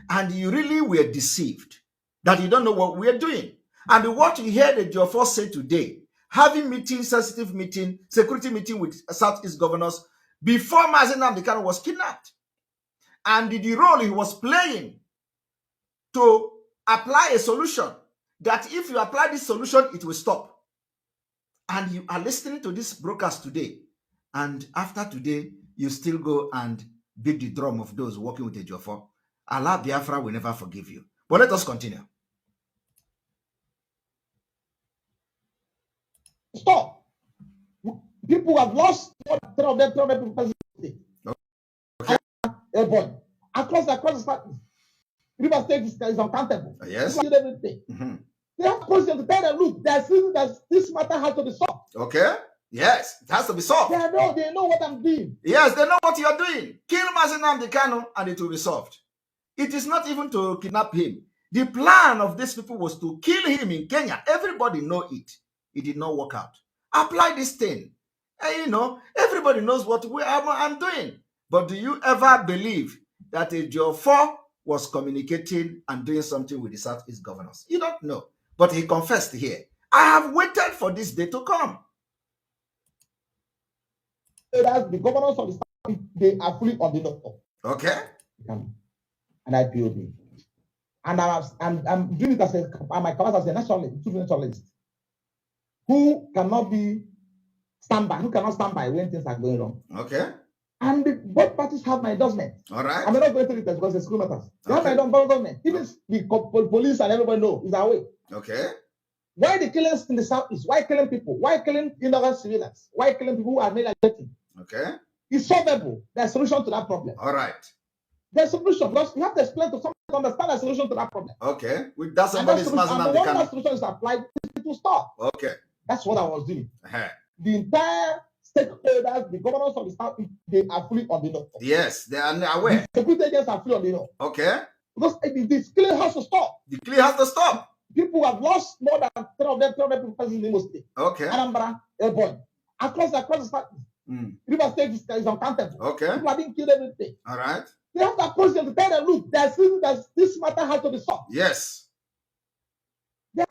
and you really were deceived that you don't know what we are doing, and what you heard Ejiofor say today, having meeting, sensitive meeting, security meeting with Southeast governors before Mazi Nnamdi was kidnapped, and the role he was playing to apply a solution that if you apply this solution, it will stop. And you are listening to this broadcast today, and after today, you still go and beat the drum of those working with Ejiofor. Allah Biafra will never forgive you. But let us continue. Stop. People have lost 300 people. Okay. Airborne. Across the state. River State is uncountable. Yes. Mm-hmm. They have question to tell them, look, this matter has to be solved. Okay. Yes, it has to be solved. They know what I'm doing. Yes, they know what you are doing. Kill Mazi Nnamdi and it will be solved. It is not even to kidnap him. The plan of these people was to kill him in Kenya. Everybody know it. It did not work out. Apply this thing. And, everybody knows what I'm doing. But do you ever believe that Ejiofor was communicating and doing something with the Southeast governors? You don't know. But he confessed here. I have waited for this day to come. The governors of the South, they are fully on the door. Okay. And IPOB. And I'm doing it as my class as a nationalist who cannot stand by when things are going wrong. Okay. And both parties have my endorsement. All right. I'm not going to do it because it's school matters. They have my endorsement. Even the police and everybody know is our way. Okay. Why the killings in the Southeast? Why killing people? Why killing innocent civilians? Why killing people who are made like getting? Okay. It's solvable. There's a solution to that problem. All right. There's a solution because you have to explain to someone to understand the solution to that problem. Okay. With that, And somebody that is solution, passing and out the the one that Kanu. solution is applied, it will stop. Okay. That's what I was doing. Uh-huh. The entire stakeholders, the governors of the South, they are fully on the know. Yes, they are aware. The security agents are fully on the know. Okay. Because this killing has to stop. The clear has to stop. People have lost more than 300 people in Imo State. Okay. Anambra, Airborne. Across the South. River State is uncountable. Okay. People are being killed every day. All right. They have to approach them to tell them, look, this matter has to be solved. Yes. They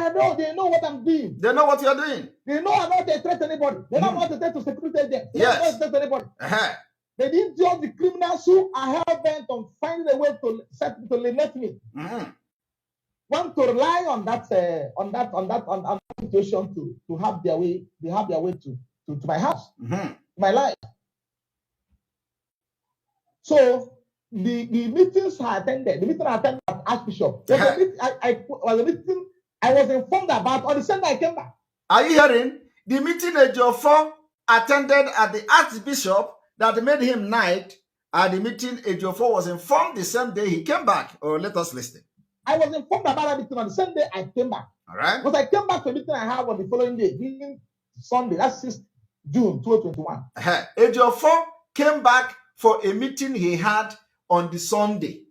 know what I'm doing. They know what you're doing. They know I'm not to threat anybody. They don't want to threat to security agents. They don't want to threat anybody. Uh-huh. They didn't judge the criminals who are hell bent on finding a way to eliminate me. Want to rely on that situation to have their way. They have their way to my house, my life. So the meetings I attended, at Archbishop. I was informed about on the same day I came back. Are you hearing? The meeting Ejiofor attended at the Archbishop that made him knight. At the meeting, Ejiofor was informed the same day he came back. Or let us listen. I was informed about that meeting on the same day I came back. All right. Because I came back to a meeting I had on the following day, being Sunday, that's 6th June 2021. Ejiofor came back for a meeting he had on the Sunday,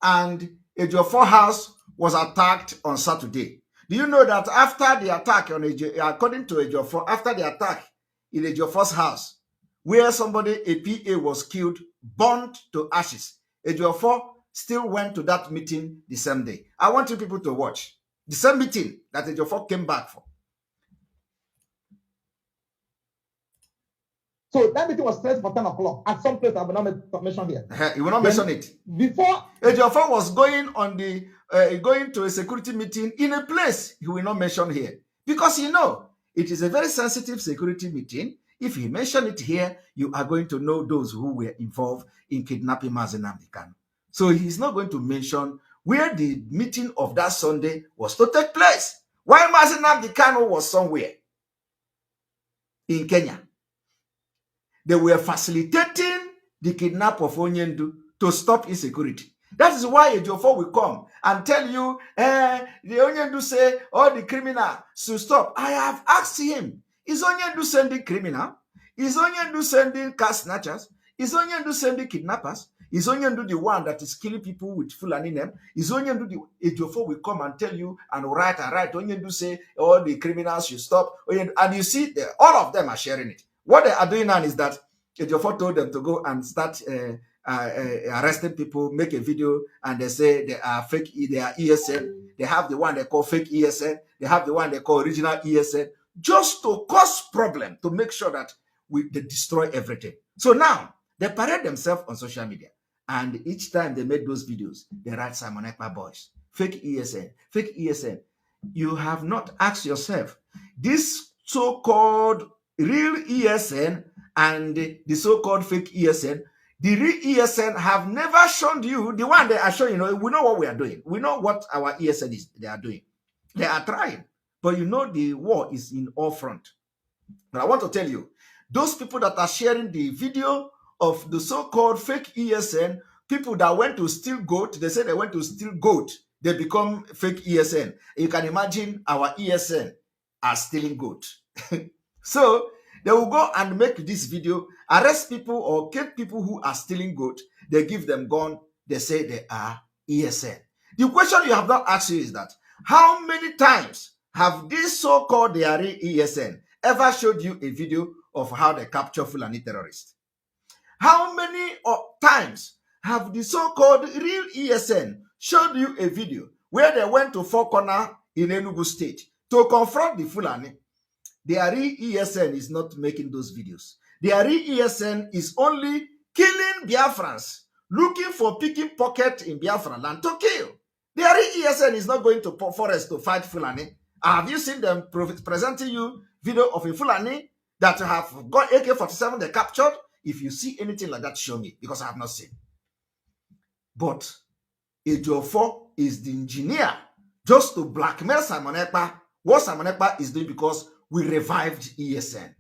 and Ejiofor house was attacked on Saturday. Do you know that after the attack on according to Ejiofor, after the attack in Ejiofor's house, where somebody, a PA, was killed, burnt to ashes, Ejiofor still went to that meeting the same day. I want you people to watch the same meeting that Ejiofor came back for. So that meeting was set for 10 o'clock at some place I will not mention here. You will not mention it. Before Ejiofor was going on the going to a security meeting in a place he will not mention here, because it is a very sensitive security meeting. If he mention it here, you are going to know those who were involved in kidnapping Mazi Nnamdi Kanu. So he's not going to mention where the meeting of that Sunday was to take place. While Mazi Nnamdi Kanu was somewhere in Kenya, they were facilitating the kidnap of Onyendu to stop insecurity. That is why Ejiofor will come and tell you, the Onyendu say all the criminals should stop. I have asked him, is Onyendu sending criminal? Is Onyendu sending car snatchers? Is Onyendu sending kidnappers? Is Onyendu the one that is killing people with Fulani name? Is Onyendu the Ejiofor will come and tell you and write. Onyendu say all the criminals should stop. And you see, all of them are sharing it. What they are doing now is that Ejiofor told them to go and start arresting people, make a video, and they say they are fake, they are ESN. They have the one they call fake ESN. They have the one they call original ESN, just to cause problem, to make sure that they destroy everything. So now, they parade themselves on social media. And each time they make those videos, they write Simon Ekpa boys, fake ESN, fake ESN. You have not asked yourself, this so-called real ESN and the so-called fake ESN, the real ESN have never shown you the one they are showing. We know what we are doing. We know what our ESN is. They are doing. They are trying. But the war is in all front. But I want to tell you, those people that are sharing the video of the so-called fake ESN, people that went to steal goat, they say they went to steal goat, they become fake ESN. You can imagine our ESN are stealing goat. So they will go and make this video, arrest people or get people who are stealing goat. They give them gun. They say they are ESN. The question you have not asked you is that, how many times have this so-called ESN ever showed you a video of how they capture Fulani terrorists? How many times have the so-called real ESN showed you a video where they went to Four Corner in Enugu State to confront the Fulani? The real ESN is not making those videos. The real ESN is only killing Biafrans, looking for picking pocket in Biafran land to kill. The real ESN is not going to forest to fight Fulani. Have you seen them presenting you video of a Fulani that have got AK-47 they captured? If you see anything like that, show me, because I have not seen. But Ejiofor is the engineer just to blackmail Simon Ekpa. What Simon Ekpa is doing, because we revived ESN.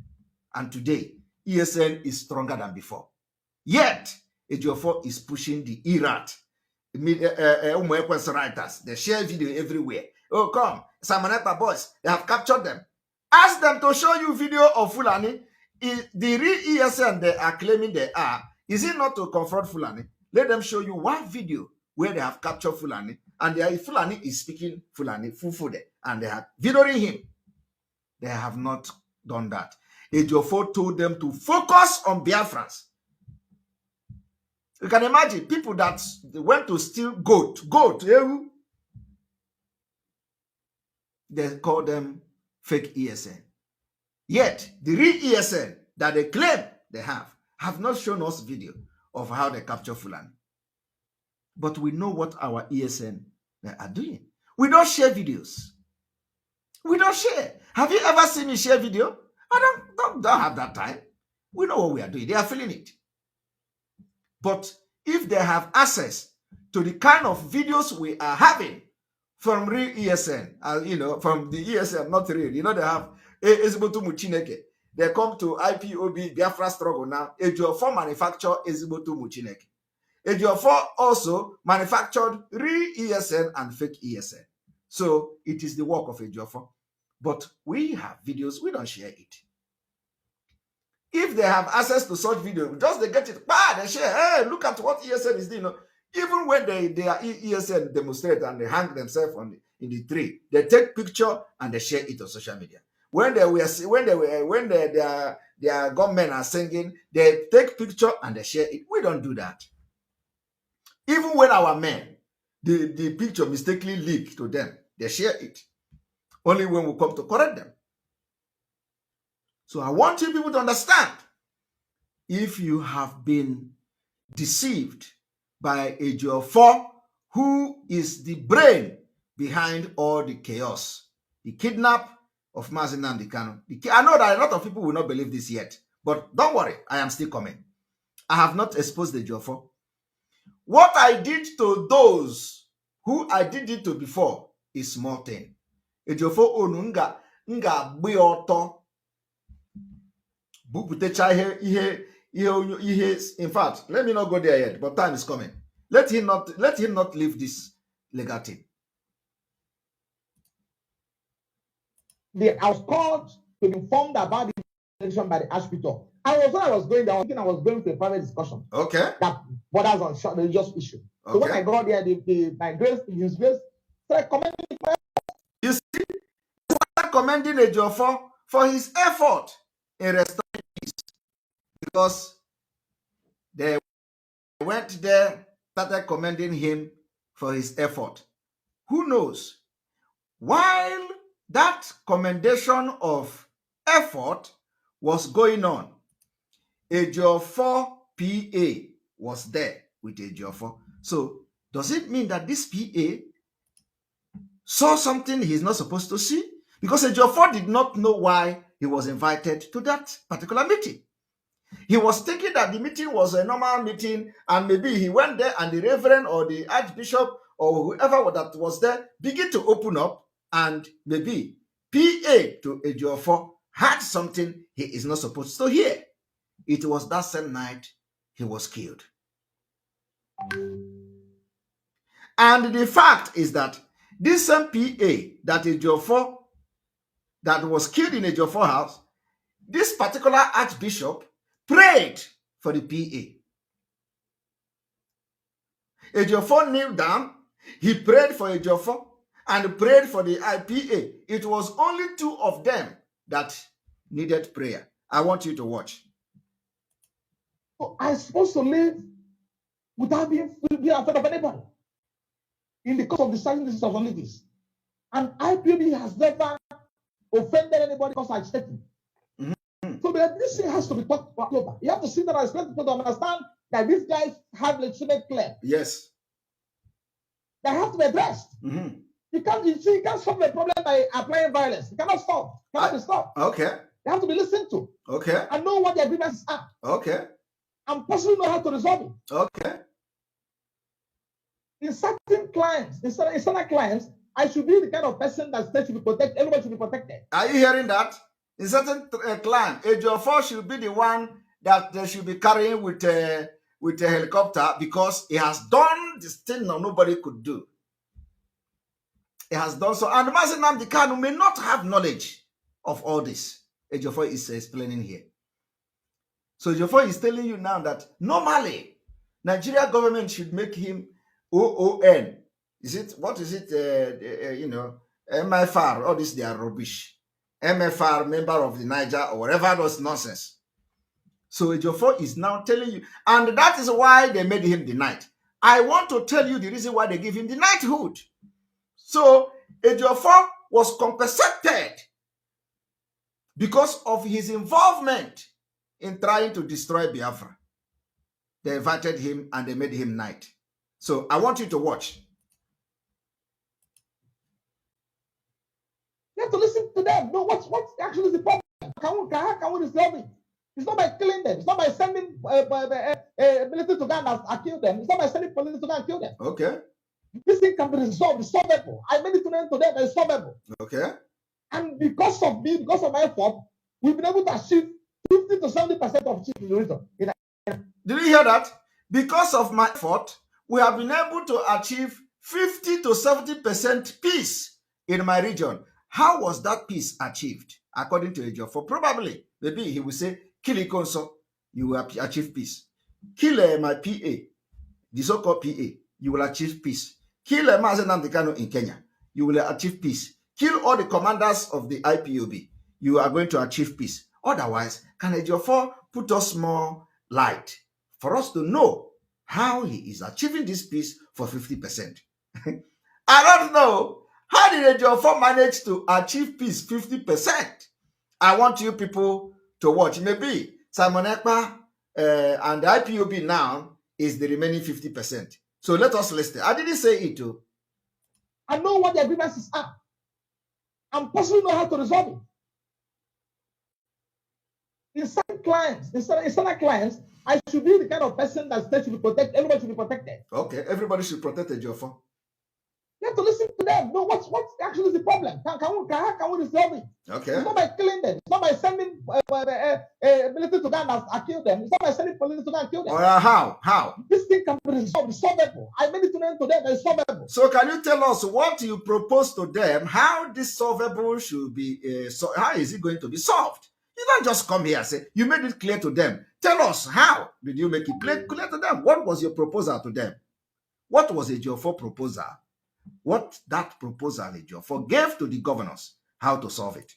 And today, ESN is stronger than before. Yet, Ejiofor is pushing the IRAT, writers. They share video everywhere. Oh, come, Samaneta boys, they have captured them. Ask them to show you video of Fulani. The real ESN they are claiming they are, is it not to confront Fulani? Let them show you one video where they have captured Fulani, and Fulani is speaking Fulani, Fufude, and they are videoing him. They have not done that. Ejiofor told them to focus on Biafrans. You can imagine people that went to steal goat, they call them fake ESN. Yet, the real ESN that they claim they have not shown us video of how they capture Fulani. But we know what our ESN are doing. We don't share videos. We don't share. Have you ever seen me share video? I don't have that time. We know what we are doing. They are feeling it. But if they have access to the kind of videos we are having from real ESN, from the ESN, not real, they have Ezigboto Muchineke. They come to IPOB, Biafra struggle now. Ejiofor manufacture Ezigboto Muchineke. Ejiofor also manufactured real ESN and fake ESN. So it is the work of Ejiofor. But we have videos, we don't share it. If they have access to such video, just they get it, they share, hey, look at what ESN is doing. Even when they are ESN demonstrate and they hang themselves in the tree, they take picture and they share it on social media. When their government are singing, they take picture and they share it. We don't do that. Even when our men, the picture mistakenly leaked to them, they share it. Only when we come to correct them. So I want you people to understand, if you have been deceived by Ejiofor, who is the brain behind all the chaos, the kidnap of Mazi Nnamdi Kanu. I know that a lot of people will not believe this yet, but don't worry, I am still coming. I have not exposed Ejiofor. What I did to those who I did it to before is small thing. Ejiofor onu nga gbe buputecha ihe. In fact, let me not go there yet, but time is coming. Let him not leave this legal thing. I was called to be informed about the election by the Archbishop. When I was going there, I was going to a private discussion. Okay. That borders on short religious issue. So when I got there, His Grace started commending. You see, he started commending Ejiofor for his effort in restoring peace, because they went there, started commending him for his effort. Who knows? While that commendation of effort was going on, Ejiofor PA was there with Ejiofor. So does it mean that this PA saw something he's not supposed to see? Because Ejiofor did not know why he was invited to that particular meeting. He was thinking that the meeting was a normal meeting, and maybe he went there and the reverend or the archbishop or whoever that was there began to open up, and maybe PA to Ejiofor had something he is not supposed to hear. It was that same night he was killed. And the fact is that this same PA that Ejiofor, that was killed in Ejiofor house, this particular archbishop prayed for the PA. Ejiofor kneeled down, he prayed for Ejiofor and prayed for the PA. It was only two of them that needed prayer. I want you to watch. So I'm supposed to live without being afraid of anybody in the course of the circumstances of only this. And IPOB has never offended anybody because I stated. So this thing has to be talked about. You have to sit there and expect people to understand that these guys have legitimate claim. Yes. They have to be addressed. You can't solve the problem by applying violence. You cannot stop. Cannot be stopped. Okay. They have to be listened to. Okay. And know what the agreements are. Okay. And possibly know how to resolve it. Okay. In certain clients, in certain clients, I should be the kind of person that state should be protected. Everybody should be protected. Are you hearing that? In certain clan, Ejiofor should be the one that they should be carrying with with a helicopter because he has done this thing that nobody could do. He has done so. And Mazi Nnamdi Kanu may not have knowledge of all this. Ejiofor is explaining here. So Ejiofor is telling you now that normally Nigeria government should make him OON. Is it, what is it, MFR, all this, they are rubbish. MFR, member of the Niger, or whatever, those nonsense. So Ejiofor is now telling you, and that is why they made him the knight. I want to tell you the reason why they give him the knighthood. So Ejiofor was compensated because of his involvement in trying to destroy Biafra. They invited him and they made him knight. So I want you to watch. You have to listen to them. No, what's actually the problem? How can we resolve it? It's not by killing them. It's not by sending military to go and kill them. It's not by sending police to go and kill them. Okay. This thing can be resolved. It's solvable. I made it to them today. It's solvable. Okay. And because of me, because of my effort, we've been able to achieve 50 to 70% of chief in the region. Did you hear that? Because of my effort, we have been able to achieve 50 to 70% peace in my region. How was that peace achieved? According to Ejiofor, probably, maybe he will say, kill Ikonso, you will achieve peace. Kill my PA, the so-called PA, you will achieve peace. Kill Mazi Nnamdi Kanu in Kenya, you will achieve peace. Kill all the commanders of the IPOB, you are going to achieve peace. Otherwise, can Ejiofor put us more light for us to know how he is achieving this peace for 50%? I don't know. How did Ejiofor manage to achieve peace 50%? I want you people to watch. Maybe Simon Ekpa and the IPOB now is the remaining 50%. So let us listen. I didn't say it too. I know what the agreements are. And personally know how to resolve it. In certain clients, in certain clients, I should be the kind of person that state should be protected. Everybody should be protected. Okay, everybody should protect Ejiofor. You have to listen to them. No, what's actually the problem? How can we resolve it? Okay. It's not by killing them. It's not by sending military to go and kill them. It's not by sending police to go and kill them. How? This thing can be resolved. It's solvable. I made it to them today. It's solvable. So can you tell us what you propose to them? How this solvable should be? How is it going to be solved? You don't just come here and say you made it clear to them. Tell us how did you make it clear to them? What was your proposal to them? What was Ejiofor proposal? What that proposal Ejiofor gave to the governors, how to solve it.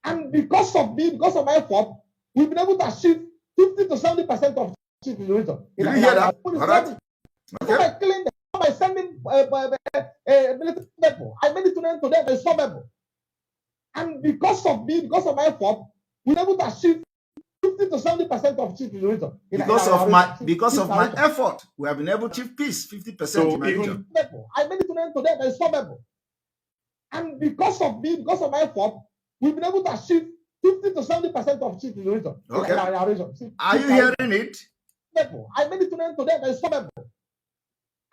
And because of me, because of my effort, we've been able to achieve 50 to 70% of chief in the region. Did you hear that? All right. Okay. Not by killing them, not by sending military people. I made it to them today. It's solvable. And because of me, because of my effort, we've been able to achieve 50 to 70% of chief in the region. Because of my effort, we have been able to achieve peace 50% in my region. I made it to them today. It's solvable. And because of me, because of my effort, we've been able to achieve 50 to 70% of chief in the region. Okay. In our region. Are you hearing it? I made it to them today. It's solvable.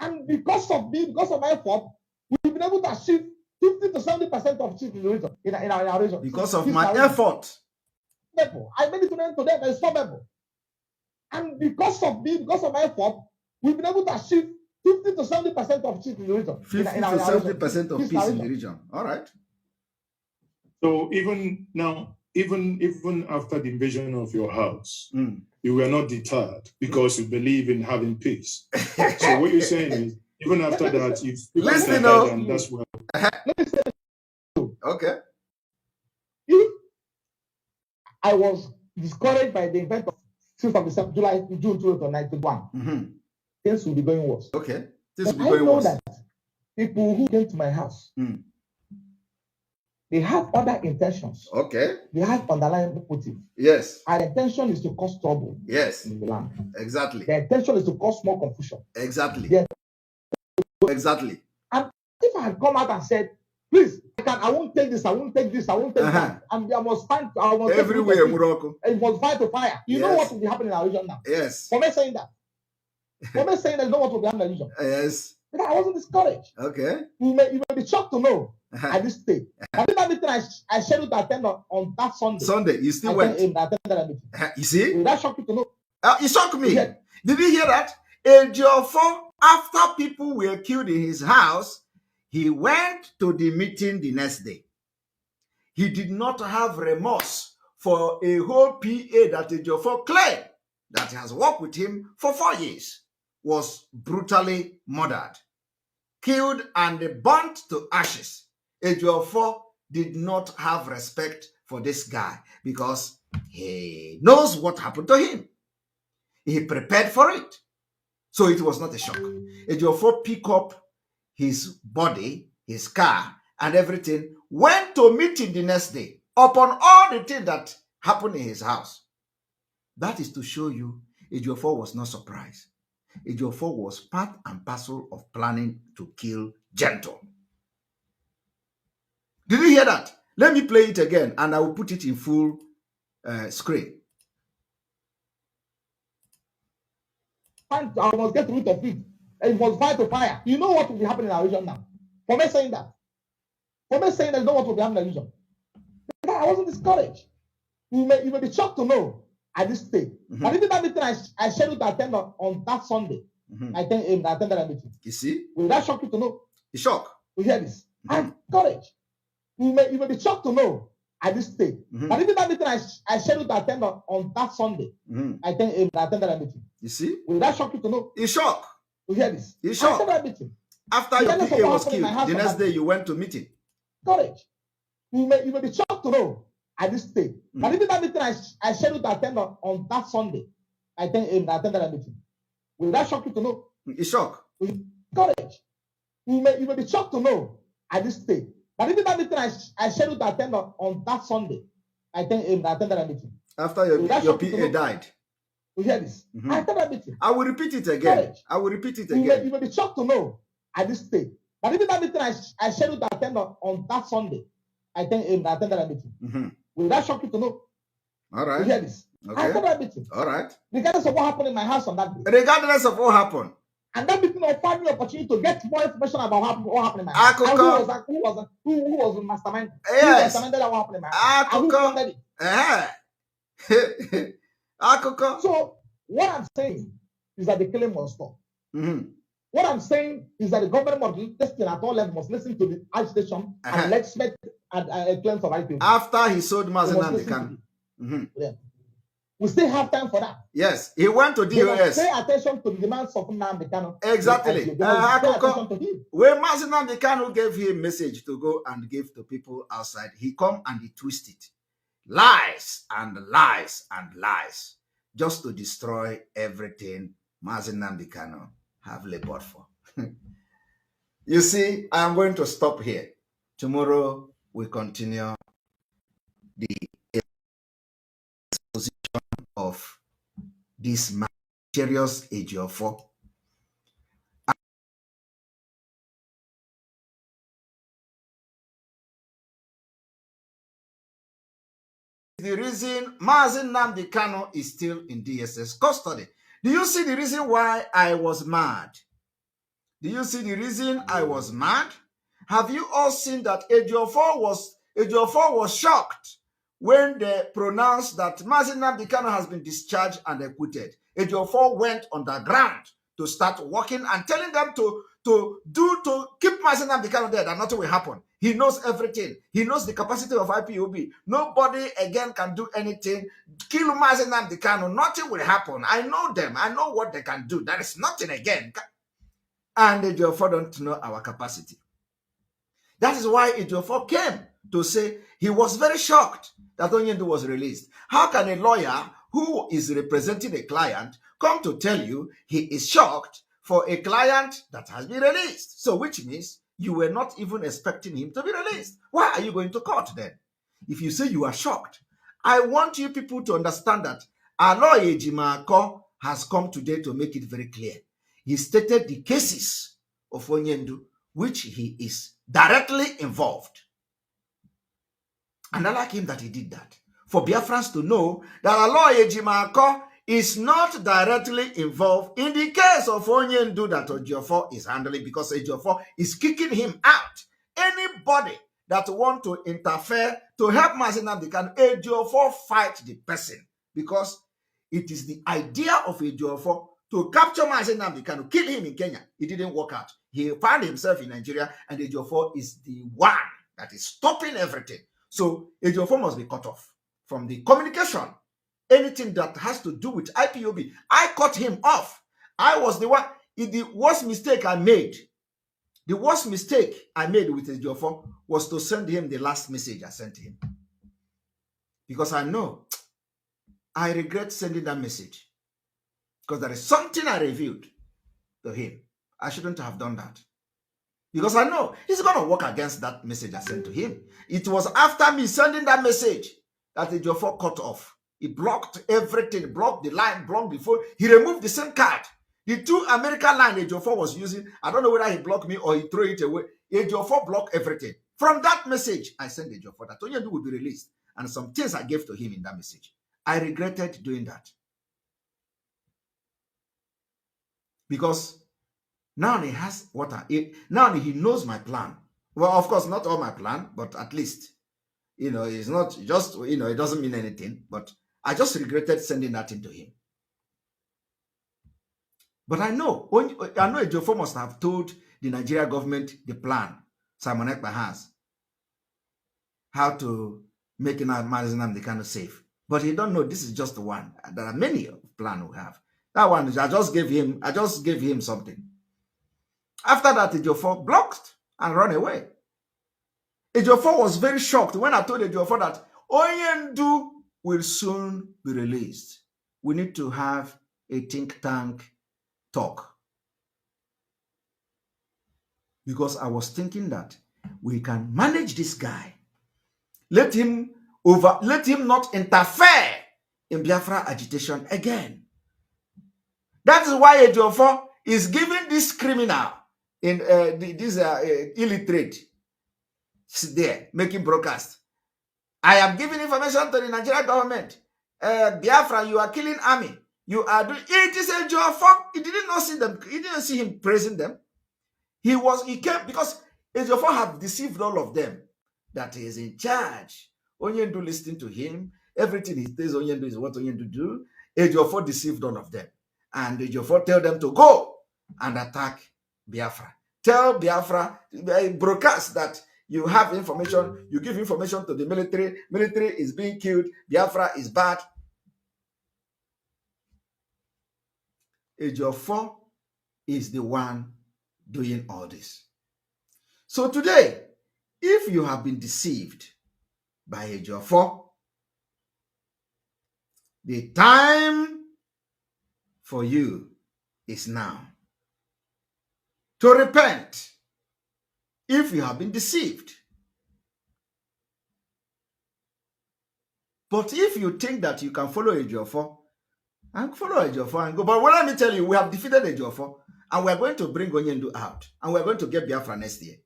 And because of me, because of my effort, we've been able to achieve 50 to 70% of chief in the region. In our region. Because of my effort. I made it to them today. It's solvable. And because of me, because of my effort, we've been able to achieve 50 to 70% of chief in the region. 50 to 70% of peace in the region. All right. So even now, even after the invasion of your house, you were not deterred because you believe in having peace. So what you're saying is, even after that, you listen, and that's where. Okay. If I was discouraged by the event of 6th of June 2091, things will be going worse. Okay. This will be I going know worse. that people who came to my house, they have other intentions. Okay. They have underlying motive. Yes. Our intention is to cause trouble. Yes. In the land. Exactly. Their intention is to cause more confusion. Exactly. Yeah. Exactly. And if I had come out and said, please, I won't take this, I won't take this, I won't take that, and I must find everywhere, Morocco. It was fire to fire. You know what will be happening in our region now? Yes. For me saying that. For me saying that, you know what will be happening in our region? Yes. Because I wasn't discouraged. Okay. You may be shocked to know at this stage. I did that meeting I scheduled to attend on that Sunday. Sunday, you still went. I attended that meeting. You see? Will that shock you to know? It shocked me. Yeah. Did you hear that? Ejiofor, after people were killed in his house, he went to the meeting the next day. He did not have remorse for a whole PA that Ejiofor claimed that has worked with him for 4 years was brutally murdered, killed, and burnt to ashes. Ejiofor did not have respect for this guy because he knows what happened to him. He prepared for it. So it was not a shock. Ejiofor picked up his body, his car, and everything, went to meeting the next day upon all the things that happened in his house. That is to show you Ejiofor was not surprised. Ejiofor was part and parcel of planning to kill Gentle. Did you hear that? Let me play it again and I will put it in full screen. I must get rid of it. And it must fight to fire. You know what will be happening in our region now? For me saying that. For me saying that, you know what will be happening in our region. I wasn't discouraged. You may be shocked to know at this stage. But even that meeting I scheduled to attend on that Sunday, I attended that meeting. You see? Will that shock you to know? The shock. To hear this. I'm discouraged. You may be shocked to know at this stage. But even that meeting I scheduled to attend on that Sunday, I attended that meeting. You see? Will that shock you to know? It's shock. To hear this. It's shock. I attended that meeting. After your PA was killed, the next day you went to meeting. Courage. You may be shocked to know at this stage. But even that meeting I scheduled to attend on that Sunday, I attended that meeting. Will that shock you to know? It's shock. Courage. You may be shocked to know at this stage. But even that meeting I scheduled to attend on that Sunday, I attended that meeting. After your PA died. To hear this. I attended that meeting. I will repeat it again. Courage. I will repeat it again. You may be shocked to know at this stage. But even that meeting I scheduled to attend on that Sunday, I attended that meeting. Will that shock you to know? All right. To hear this. Okay. I attended that meeting. All right. Regardless of what happened in my house on that day. Regardless of what happened. And that meeting offered me opportunity to get more information about what happened in my house. And who was the mastermind? Yes. Who masterminded what happened in my house? And who funded it? So what I'm saying is that the killing must stop. What I'm saying is that the government must listen at all levels, must listen to the agitation and expect claims of IPO. After he sold Mazi Nnamdi Kanu. We still have time for that. Yes, he went to DOS. Pay attention to the demands of Nnamdi Kanu. Exactly. Pay attention to him. When Mazi Nnamdi Kanu gave him a message to go and give to people outside, he come and he twist it. Lies and lies and lies. Just to destroy everything Mazi Nnamdi Kanu have labored for. You see, I'm going to stop here. Tomorrow we continue the exposition of this mysterious Ejiofor. The reason Mazi Nnamdi Kanu is still in DSS custody. Do you see the reason why I was mad? Do you see the reason I was mad? Have you all seen that Ejiofor was shocked when they pronounced that Mazi Nnamdi Kanu has been discharged and acquitted? Ejiofor went underground to start working and telling them to keep Mazi Nnamdi Kanu there, that nothing will happen. He knows everything. He knows the capacity of IPOB. Nobody again can do anything. Kill Mazi Nnamdi Kanu, nothing will happen. I know them. I know what they can do. There is nothing again. And Ejiofor don't know our capacity. That is why Ejiofor came to say he was very shocked that Onyendu was released. How can a lawyer who is representing a client come to tell you he is shocked for a client that has been released? So which means you were not even expecting him to be released. Why are you going to court then? If you say you are shocked, I want you people to understand that Aloy Ejimako has come today to make it very clear. He stated the cases of Onyendu, which he is directly involved. And I like him that he did that. For Biafrans to know that Aloy Ejimako is not directly involved in the case of Onyendu that Ejiofor is handling, because Ejiofor is kicking him out. Anybody that want to interfere to help Mazi Nnamdi Kanu, Ejiofor fight the person, because It is the idea of Ejiofor to capture Mazi Nnamdi Kanu, kill him in Kenya. It didn't work out. He found himself in Nigeria, and Ejiofor is the one that is stopping everything. So Ejiofor must be cut off from the communication. Anything that has to do with IPOB, I cut him off. I was the one. The worst mistake I made with Ejiofor was to send him the last message I sent him. Because I know I regret sending that message. Because there is something I revealed to him. I shouldn't have done that. Because I know he's going to work against that message I sent to him. It was after me sending that message that Ejiofor cut off. He blocked everything, blocked the line, blocked the phone. He removed the SIM card. The 2 American line Ejiofor was using, I don't know whether he blocked me or he threw it away. Ejiofor blocked everything. From that message, I sent Ejiofor that Nnamdi would be released. And some things I gave to him in that message. I regretted doing that. Because now he has now he knows my plan. Well, of course, not all my plan, but at least, it's not just, it doesn't mean anything, but I just regretted sending that into him. But I know Ejiofor must have told the Nigeria government the plan Simon Ekpa has, how to make Mazi Nnamdi Kanu safe. But he don't know this is just the one. There are many plans we have. That one, I just gave him something. After that, Ejiofor blocked and run away. Ejiofor was very shocked when I told Ejiofor that Nnamdi will soon be released. We need to have a think tank talk. Because I was thinking that we can manage this guy. Let him not interfere in Biafra agitation again. That is why Ejiofor is giving this criminal in this illiterate there making broadcast. I am giving information to the Nigerian government. Biafra, you are killing army. You are doing it. Is Ejiofor. He did not see them. He didn't see him praising them. He came because Ejiofor have deceived all of them that he is in charge. Nnamdi listening to him. Everything he says Nnamdi is what Nnamdi do. Ejiofor deceived all of them. And Ejiofor tell them to go and attack Biafra. Tell Biafra, broadcast that you have information, you give information to the military. Military is being killed. Biafra is bad. Ejiofor is the one doing all this. So today, if you have been deceived by Ejiofor, the time for you is now to repent if you have been deceived. But if you think that you can follow Ejiofor, and follow Ejiofor and go, but let me tell you, we have defeated Ejiofor, and we're going to bring Nnamdi out, and we're going to get Biafra next year.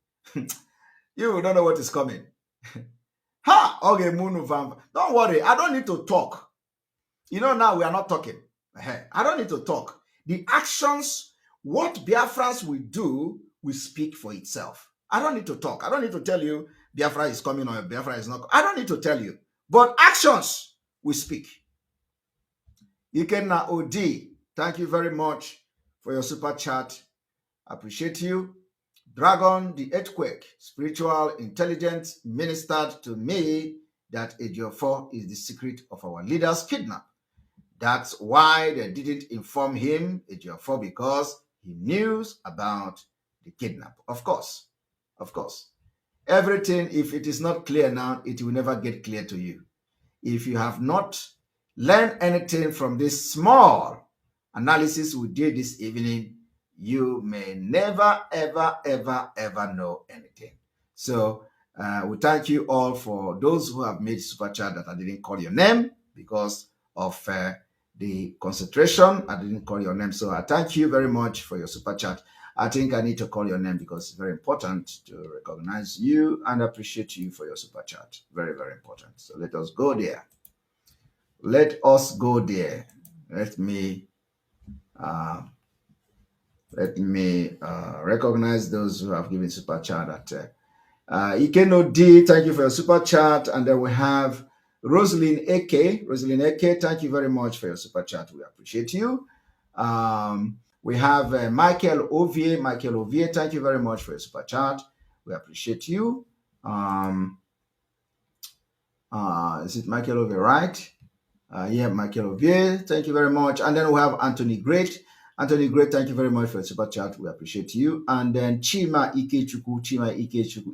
You don't know what is coming. Okay, don't worry, I don't need to talk. Now we are not talking. I don't need to talk. The actions, what Biafrans will do, will speak for itself. I don't need to talk. I don't need to tell you Biafra is coming or Biafra is not. I don't need to tell you. But actions will speak. Ikenna OD, thank you very much for your super chat. Appreciate you. Dragon, the earthquake, spiritual intelligence ministered to me that Ejiofor is the secret of our leaders' kidnap. That's why they didn't inform him, Ejiofor, because he knew about the kidnap. Of course. Everything, if it is not clear now, it will never get clear to you. If you have not learned anything from this small analysis we did this evening, you may never, ever, ever, ever know anything. So we thank you all for those who have made super chat that I didn't call your name because of the concentration. I didn't call your name. So I thank you very much for your super chat. I think I need to call your name because it's very important to recognize you and appreciate you for your super chat. Very, very important. So let us go there. Let us go there. Let me recognize those who have given super chat. Ikeno D, thank you for your super chat. And then we have Rosalind Eke, thank you very much for your super chat. We appreciate you. We have Michael Ovier, thank you very much for your super chat. We appreciate you. Is it Michael Ovier, right? Yeah, Michael Ovier, thank you very much. And then we have Anthony Great. Anthony Great, thank you very much for your super chat. We appreciate you. And then Chima Ikechukwu,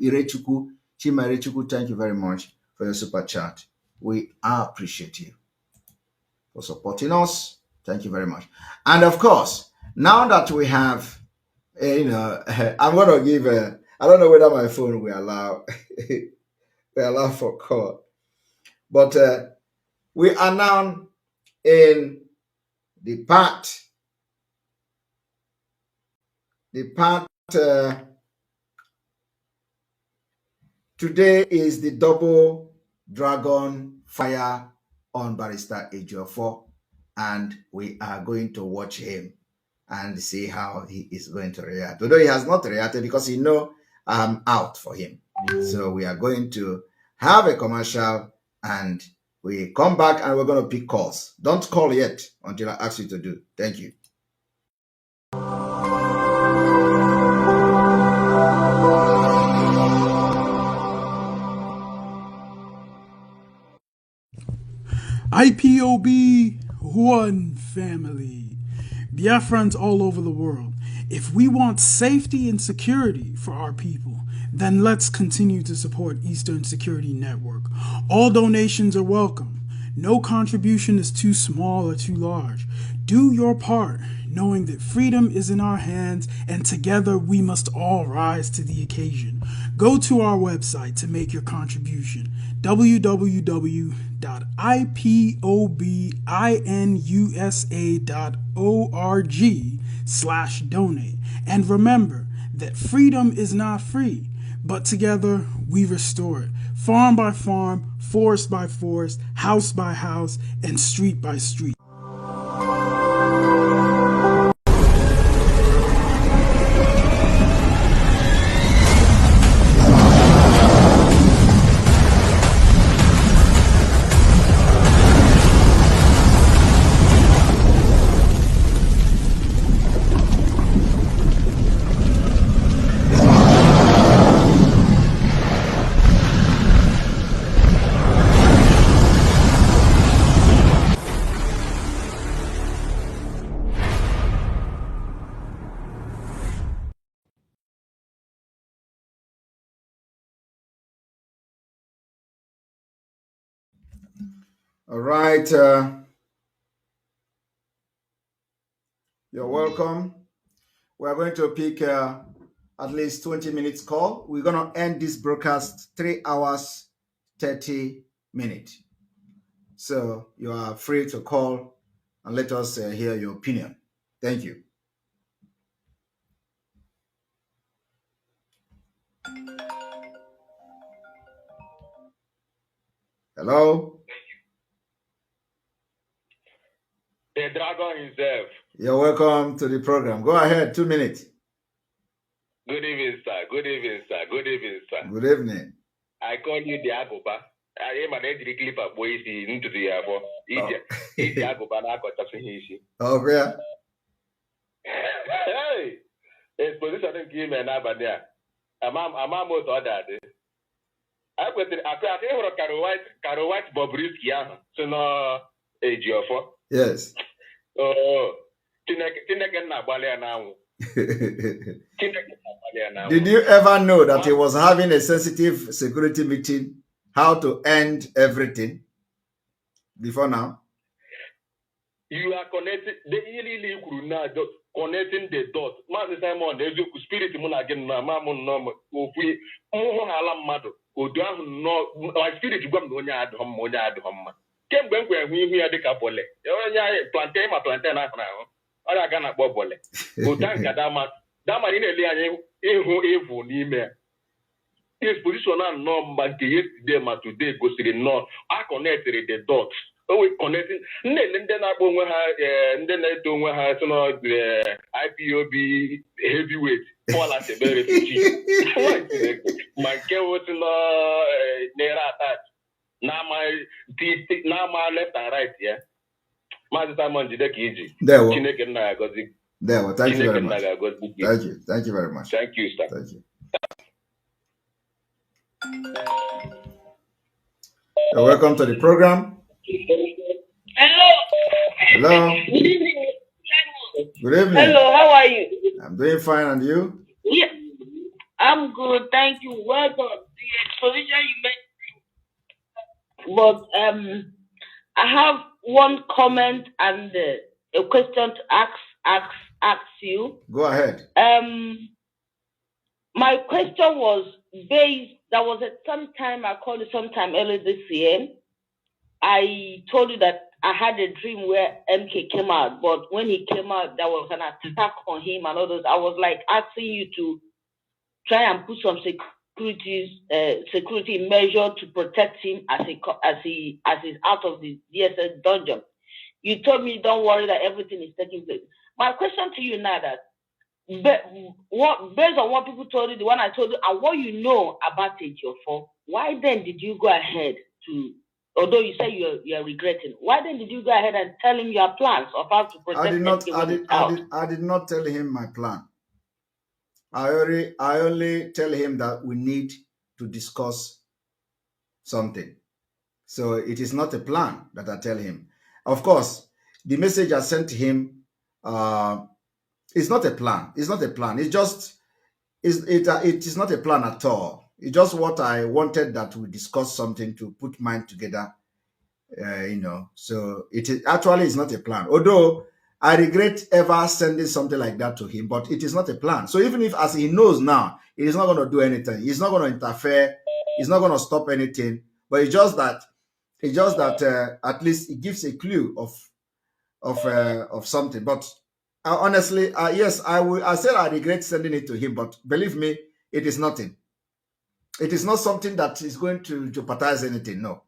Irechukwu, thank you very much for your super chat. We appreciate you for supporting us. Thank you very much. And of course, now that we have, I'm going to give, I don't know whether my phone will allow, for call, but we are now in the part today is the double dragon fire on Barrister Ejiofor, and we are going to watch him and see how he is going to react. Although he has not reacted because he knows I'm out for him. So we are going to have a commercial and we come back and we're going to pick calls. Don't call yet until I ask you to do. Thank you. IPOB, one family. Biafrans all over the world. If we want safety and security for our people, then let's continue to support Eastern Security Network. All donations are welcome. No contribution is too small or too large. Do your part, knowing that freedom is in our hands and together we must all rise to the occasion. Go to our website to make your contribution, www.ipobinUSA.org/donate. And remember that freedom is not free, but together we restore it. Farm by farm, forest by forest, house by house, and street by street. All right. You're welcome. We're going to pick at least 20 minutes call. We're going to end this broadcast 3 hours, 30 minutes. So you are free to call and let us hear your opinion. Thank you. Hello? The dragon himself. You're welcome to the program. Go ahead, 2 minutes. Good evening, sir. Good evening, sir. Good evening, sir. Good evening. I call you the Agoba. I am an edgy clip of boys into the Avo. It's the Agoba. Oh, yeah. Hey, it's position game and Abania. I'm out of that. I went to Caro White Bobrisky, so no Ejiofor. Yes. Oh, Did you ever know that he was having a sensitive security meeting, how to end everything before now? You are connected. They really connecting the dots. Mazi Simon, there's a spirit again. Mamma, if we Alamado, who don't know, my spirit gum when you had home, when you had home. Came when we had the capole. Plantain, my plantain, now. I can't bobble. Who thank Dama in a lion, evil, email. His position and number yesterday, but today goes to the north. I connected the dots. Oh, we connecting. Then I go with her, and then I don't have the IPOB heavyweight. All at the very My girl was in Nera attached. Now my left and right, yeah. Mazi Simon Jideki Iji. There we Chineke nna ya gozi. There we Thank you very Chineke nna much. ya gozi. Thank you very much. Thank you, sir. Thank you. Welcome to the program. Hello. Hello. Good evening. Good evening. Hello, how are you? I'm doing fine, and you? Yeah, I'm good. Thank you. Well done. The exposition you made. But I have one comment and a question to ask you. Go ahead. My question was based. There was sometime I called you sometime early this year. I told you that I had a dream where MK came out, but when he came out, there was an attack on him and others. I was like asking you to try and put some security measure to protect him as he's out of the DSS dungeon. You told me don't worry that everything is taking place. My question to you now that based on what people told you, the one I told you, and what you know about Ejiofor, why then did you go ahead to? Although you say you're regretting, why then did you go ahead and tell him your plans of how to protect him? I did not tell him my plan. I only tell him that we need to discuss something. So it is not a plan that I tell him. Of course, the message I sent to him is not a plan. It's not a plan. It is not a plan at all. It's just what I wanted, that we discuss something to put mind together, So it is actually is not a plan. Although I regret ever sending something like that to him, but it is not a plan. So even if, as he knows now, he is not going to do anything. He's not going to interfere. He's not going to stop anything. But it's just that at least it gives a clue of something. But honestly, yes, I said I regret sending it to him, but believe me, it is nothing. It is not something that is going to jeopardize anything. No,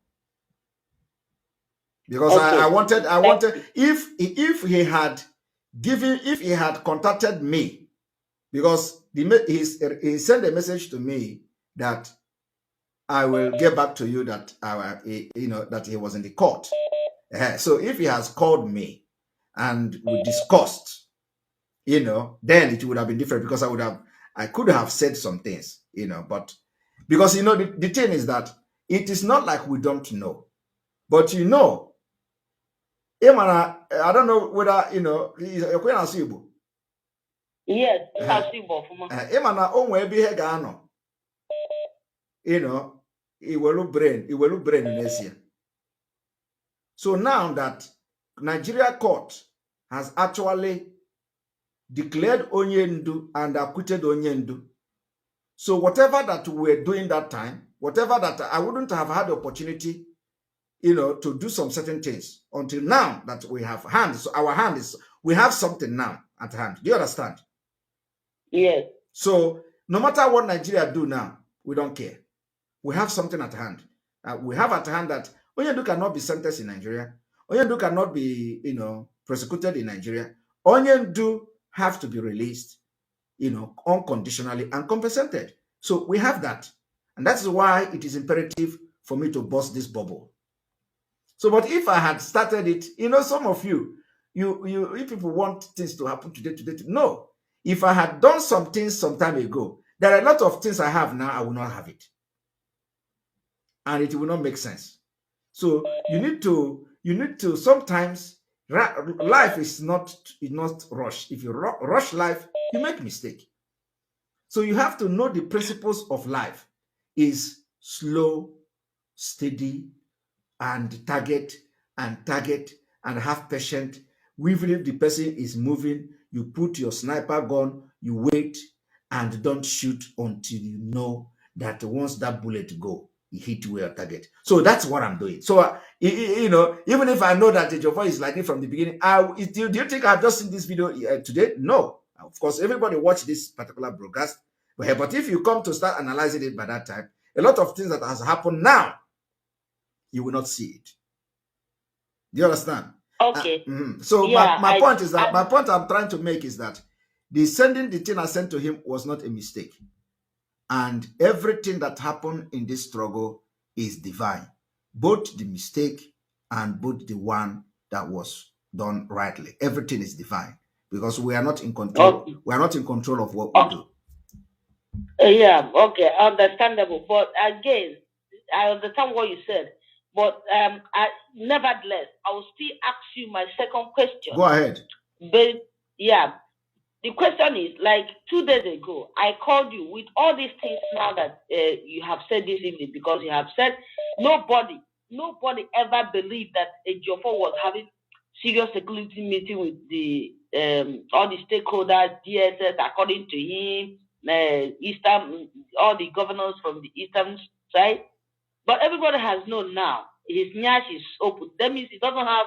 because okay. I wanted if he had contacted me, because he sent a message to me that I will get back to you that that he was in the court. So if he has called me and we discussed, then it would have been different, because I could have said some things, but because the thing is that it is not like we don't know, but I don't know whether yes, brain in Asia. So now that Nigeria court has actually declared Onyendu and acquitted Onyendu, so whatever that we were doing that time, whatever that I wouldn't have had the opportunity, to do some certain things until now that we have hands. So our hand is, we have something now at hand. Do you understand? Yes. So no matter what Nigeria do now, we don't care. We have something at hand. We have at hand that Onyendu cannot be sentenced in Nigeria. Onyendu cannot be, prosecuted in Nigeria. Onyendu have to be released, unconditionally and compensated. So we have that. And that's why it is imperative for me to burst this bubble. So, but if I had started it, some of you if people want things to happen today, no. If I had done some things some time ago, there are a lot of things I have now, I will not have it. And it will not make sense. So you need to sometimes, life is not rush. If you rush life, you make mistake. So you have to know the principles of life is slow, steady, and target and have patience. Even if the person is moving, you put your sniper gun, you wait and don't shoot until you know that once that bullet go, it hit your target. So that's what I'm doing. So even if I know that Ejiofor is like it from the beginning, do you think I've just seen this video today? No. Of course, everybody watch this particular broadcast. But if you come to start analyzing it by that time, a lot of things that has happened now, you will not see it. Do you understand? Okay. So yeah, my point is that my point I'm trying to make is that the thing I sent to him was not a mistake. And everything that happened in this struggle is divine. Both the mistake and boot the one that was done rightly. Everything is divine because we are not in control. Okay. We are not in control of what we do. Yeah, okay, understandable. But again, I understand what you said. But nevertheless, I will still ask you my second question. Go ahead. But yeah, the question is, like 2 days ago, I called you with all these things now that you have said this evening, because you have said nobody ever believed that Ejiofor was having serious security meeting with the all the stakeholders, DSS, according to him, Eastern, all the governors from the Eastern side. But everybody has known now. His nyash is open. That means he doesn't have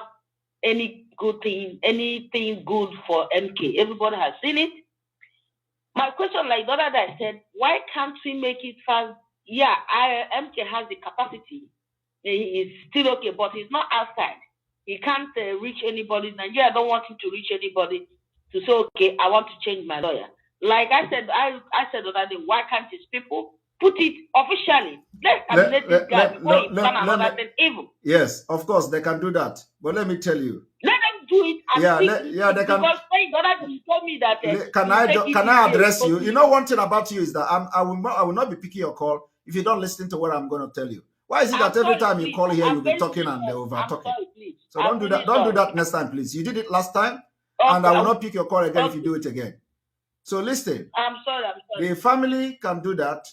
any good thing, anything good for MK. Everybody has seen it. My question, like the other day, I said, why can't we make it fast? Yeah, MK has the capacity. He is still okay, but he's not outside. He can't reach anybody. Nigeria don't want him to reach anybody to say, okay, I want to change my lawyer. Like I said the other day, why can't these people put it officially? Let's terminate this guy before he plan another thing evil. Yes, of course, they can do that. But let me tell you. Let them do it. And they can. Because the other day told me that. Can I address you? You know, one thing about you is that I will not be picking your call if you don't listen to what I'm going to tell you. Why is it that every time you call here, you'll be talking and over talking? So don't do that. Don't do that next time, please. You did it last time, and I will not pick your call again if you do it again. So listen. I'm sorry. The family can do that.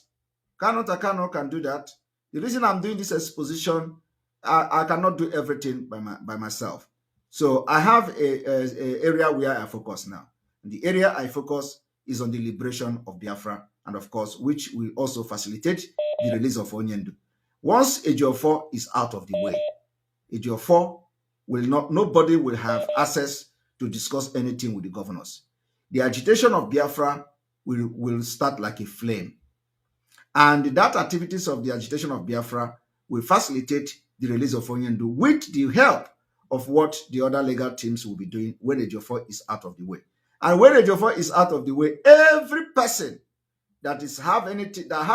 Kanu can do that. The reason I'm doing this exposition, I cannot do everything by myself. So I have a area where I focus now. And the area I focus is on the liberation of Biafra, and of course, which will also facilitate the release of Onyendu. Once Ejiofor is out of the way, Ejiofor nobody will have access to discuss anything with the governors. The agitation of Biafra will start like a flame. And that activities of the agitation of Biafra will facilitate the release of Onyendu with the help of what the other legal teams will be doing when Ejiofor is out of the way. And when Ejiofor is out of the way, every person that have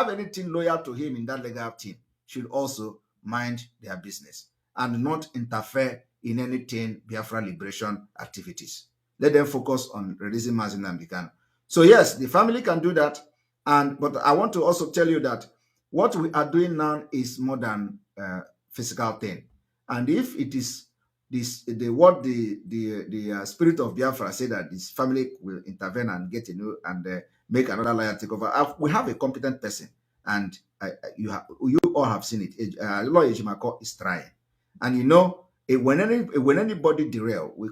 anything loyal to him in that legal team should also mind their business and not interfere in anything Biafra liberation activities. Let them focus on releasing Mazi and Nnamdi Kanu. So yes, the family can do that. But I want to also tell you that what we are doing now is more than physical thing. And if it is what the spirit of Biafra say that this family will intervene and get and make another lawyer take over, we have a competent person, and you all have seen it. Lawyer Ejiofor is trying, and you know when anybody derail, we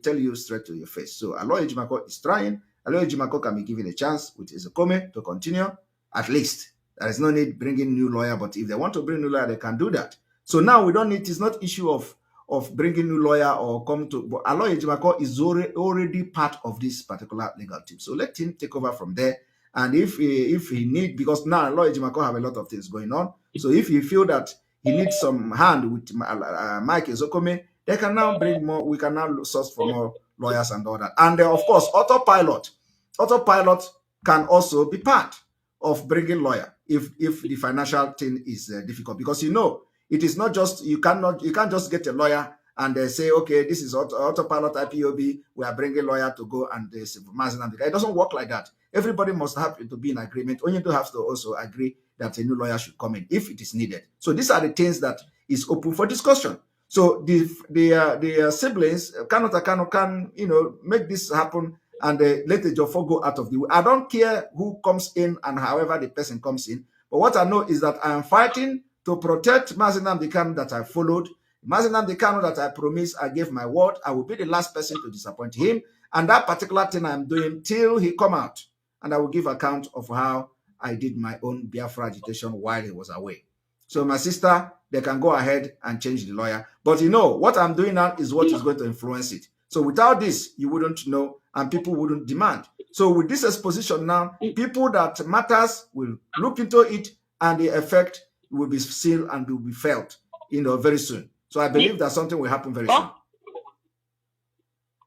tell you straight to your face. So Lawyer Ejiofor is trying. Lawyer Ejiofor can be given a chance with Ezekome to continue. At least there is no need bringing new lawyer, but if they want to bring new lawyer, they can do that. So now we don't need. It's not issue of bringing new lawyer or come to. But Lawyer Ejiofor is already part of this particular legal team. So let him take over from there. And if he need, because now Lawyer Ejiofor have a lot of things going on. So if you feel that he needs some hand with Mike Ezekome, they can now bring more. We can now source for more lawyers and all that. And of course, autopilot can also be part of bringing lawyer if the financial thing is difficult, because you know it is not just you can't just get a lawyer and say, okay, this is autopilot IPOB, we are bringing lawyer to go and it doesn't work like that. Everybody must have to be in agreement. Onyendu has to also agree that a new lawyer should come in if it is needed. So these are the things that is open for discussion. So the siblings, Kanu can make this happen and let Ejiofor go out of the way. I don't care who comes in and however the person comes in. But what I know is that I am fighting to protect Mazi Nnamdi Kanu that I followed, Mazi Nnamdi Kanu that I promised, I gave my word. I will be the last person to disappoint him. And that particular thing I'm doing till he come out. And I will give account of how I did my own Biafra agitation while he was away. So my sister, they can go ahead and change the lawyer. But what I'm doing now is what is going to influence it. So without this, you wouldn't know and people wouldn't demand. So with this exposition now, people that matters will look into it and the effect will be seen and will be felt, very soon. So I believe that something will happen very soon.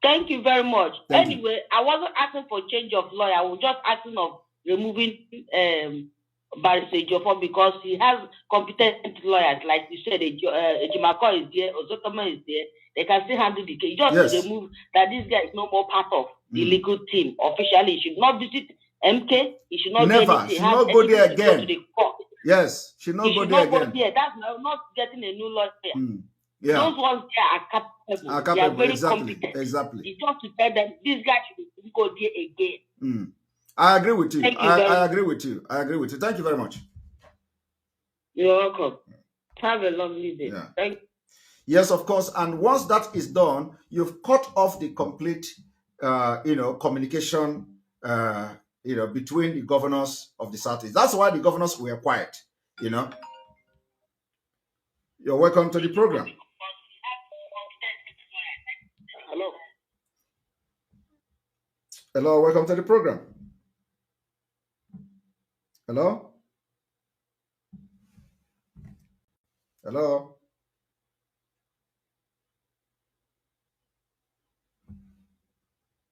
Thank you very much. Thank you. I wasn't asking for change of lawyer. I was just asking of removing Barrister Ejiofor because he has competent lawyers. Like you said, Ejimako is there, Ozotoma is there. They can still handle the case. Just remove that this guy is no more part of the legal team officially. He should not visit MK. He should not do anything. Should not go there again. Go to the court. Yes, should not go there again. That's not getting a new lawyer. Yeah. Those ones there are capable. They are very competent. Exactly. You talk to tell them this guy should go there again. I agree with you. I agree with you. Thank you very much. You're welcome. Have a lovely day. Yeah. Thank you. Yes, of course. And once that is done, you've cut off the complete, communication, between the governors of the Southeast. That's why the governors were quiet. You're welcome to the program. Hello, welcome to the program. Hello? Hello?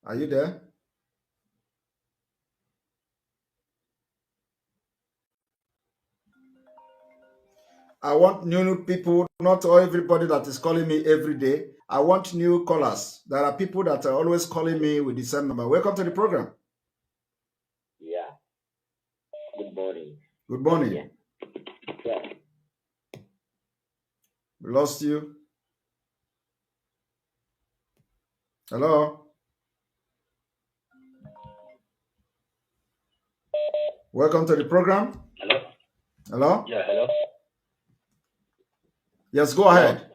Are you there? I want new people, not everybody that is calling me every day. I want new callers. There are people that are always calling me with the same number. Welcome to the program. Yeah. Good morning. Good morning. Yeah. We lost you. Hello? Welcome to the program. Hello? Hello? Yeah, hello? Yes, go ahead.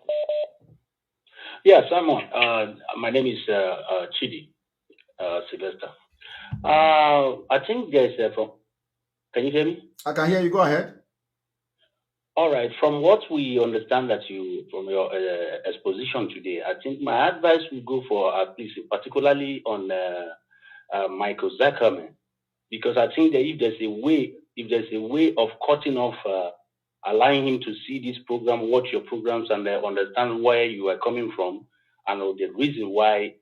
Yeah, Simon. My name is Chidi Sylvester. I think there's can you hear me? I can hear you. Go ahead. All right. From what we understand from your exposition today, I think my advice will go for at least particularly on Michael Zuckerman, because I think that if there's a way of cutting off, allowing him to see this program, watch your programs, and understand where you are coming from, and the reason why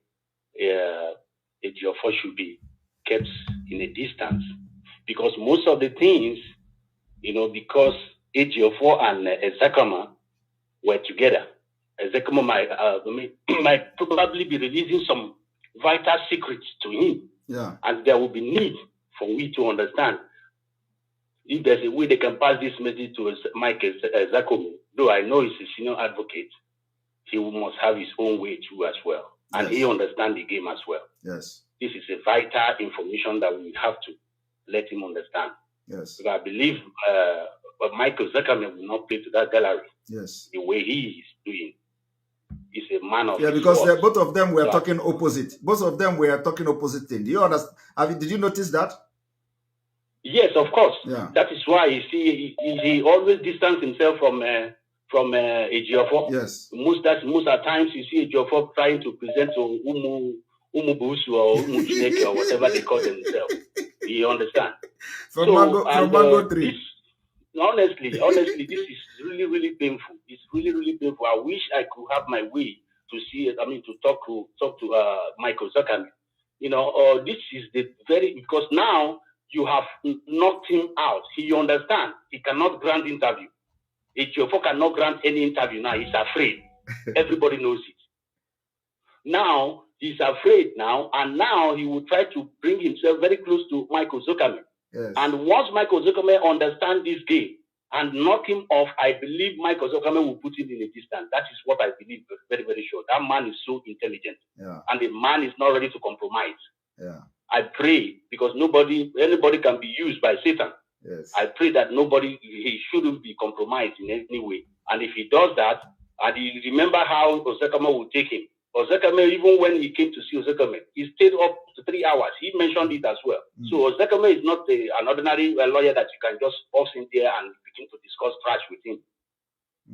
Ejiofor should be kept in a distance. Because most of the things, because Ejiofor and Ezekama were together, Ezekama might probably be releasing some vital secrets to him. Yeah. And there will be need for we to understand if there's a way they can pass this message to Mike Ezekama, though I know he's a senior advocate, he must have his own way too as well. And he understands the game as well. Yes. This is a vital information that we have to let him understand. Yes. Because I believe Michael Zuckerman will not play to that gallery. Yes. The way he is doing. He's a man of because both of them were talking opposite. Both of them were talking opposite thing. Do you understand? Did you notice that? Yes, of course. Yeah. That is why you see he always distanced himself from Ejiofor. Yes. Most at times you see Ejiofor trying to present to Umubusu or Umuchineke or whatever they call themselves. You understand? From Mango Tree. Honestly, this is really, really painful. It's really, really painful. I wish I could have my way to see it. I mean, to talk to Michael Zuckerman. This is because now you have knocked him out. He understands. He cannot grant interview. Ejiofor cannot grant any interview now. He's afraid. Everybody knows it. Now he's afraid now, and now he will try to bring himself very close to Michael Zuckerman. Yes. And once Michael Zuckerman understands this game and knock him off, I believe Michael Zuckerman will put him in a distance. That is what I believe, very, very sure. That man is so intelligent. Yeah. And the man is not ready to compromise. Yeah. I pray, because anybody can be used by Satan. Yes. I pray that he shouldn't be compromised in any way. And if he does that, and you remember how Ozekame will take him. Ozekame, even when he came to see Ozekame, he stayed up to 3 hours. He mentioned it as well. So Ozekame is not an ordinary lawyer that you can just box in there and begin to discuss trash with him.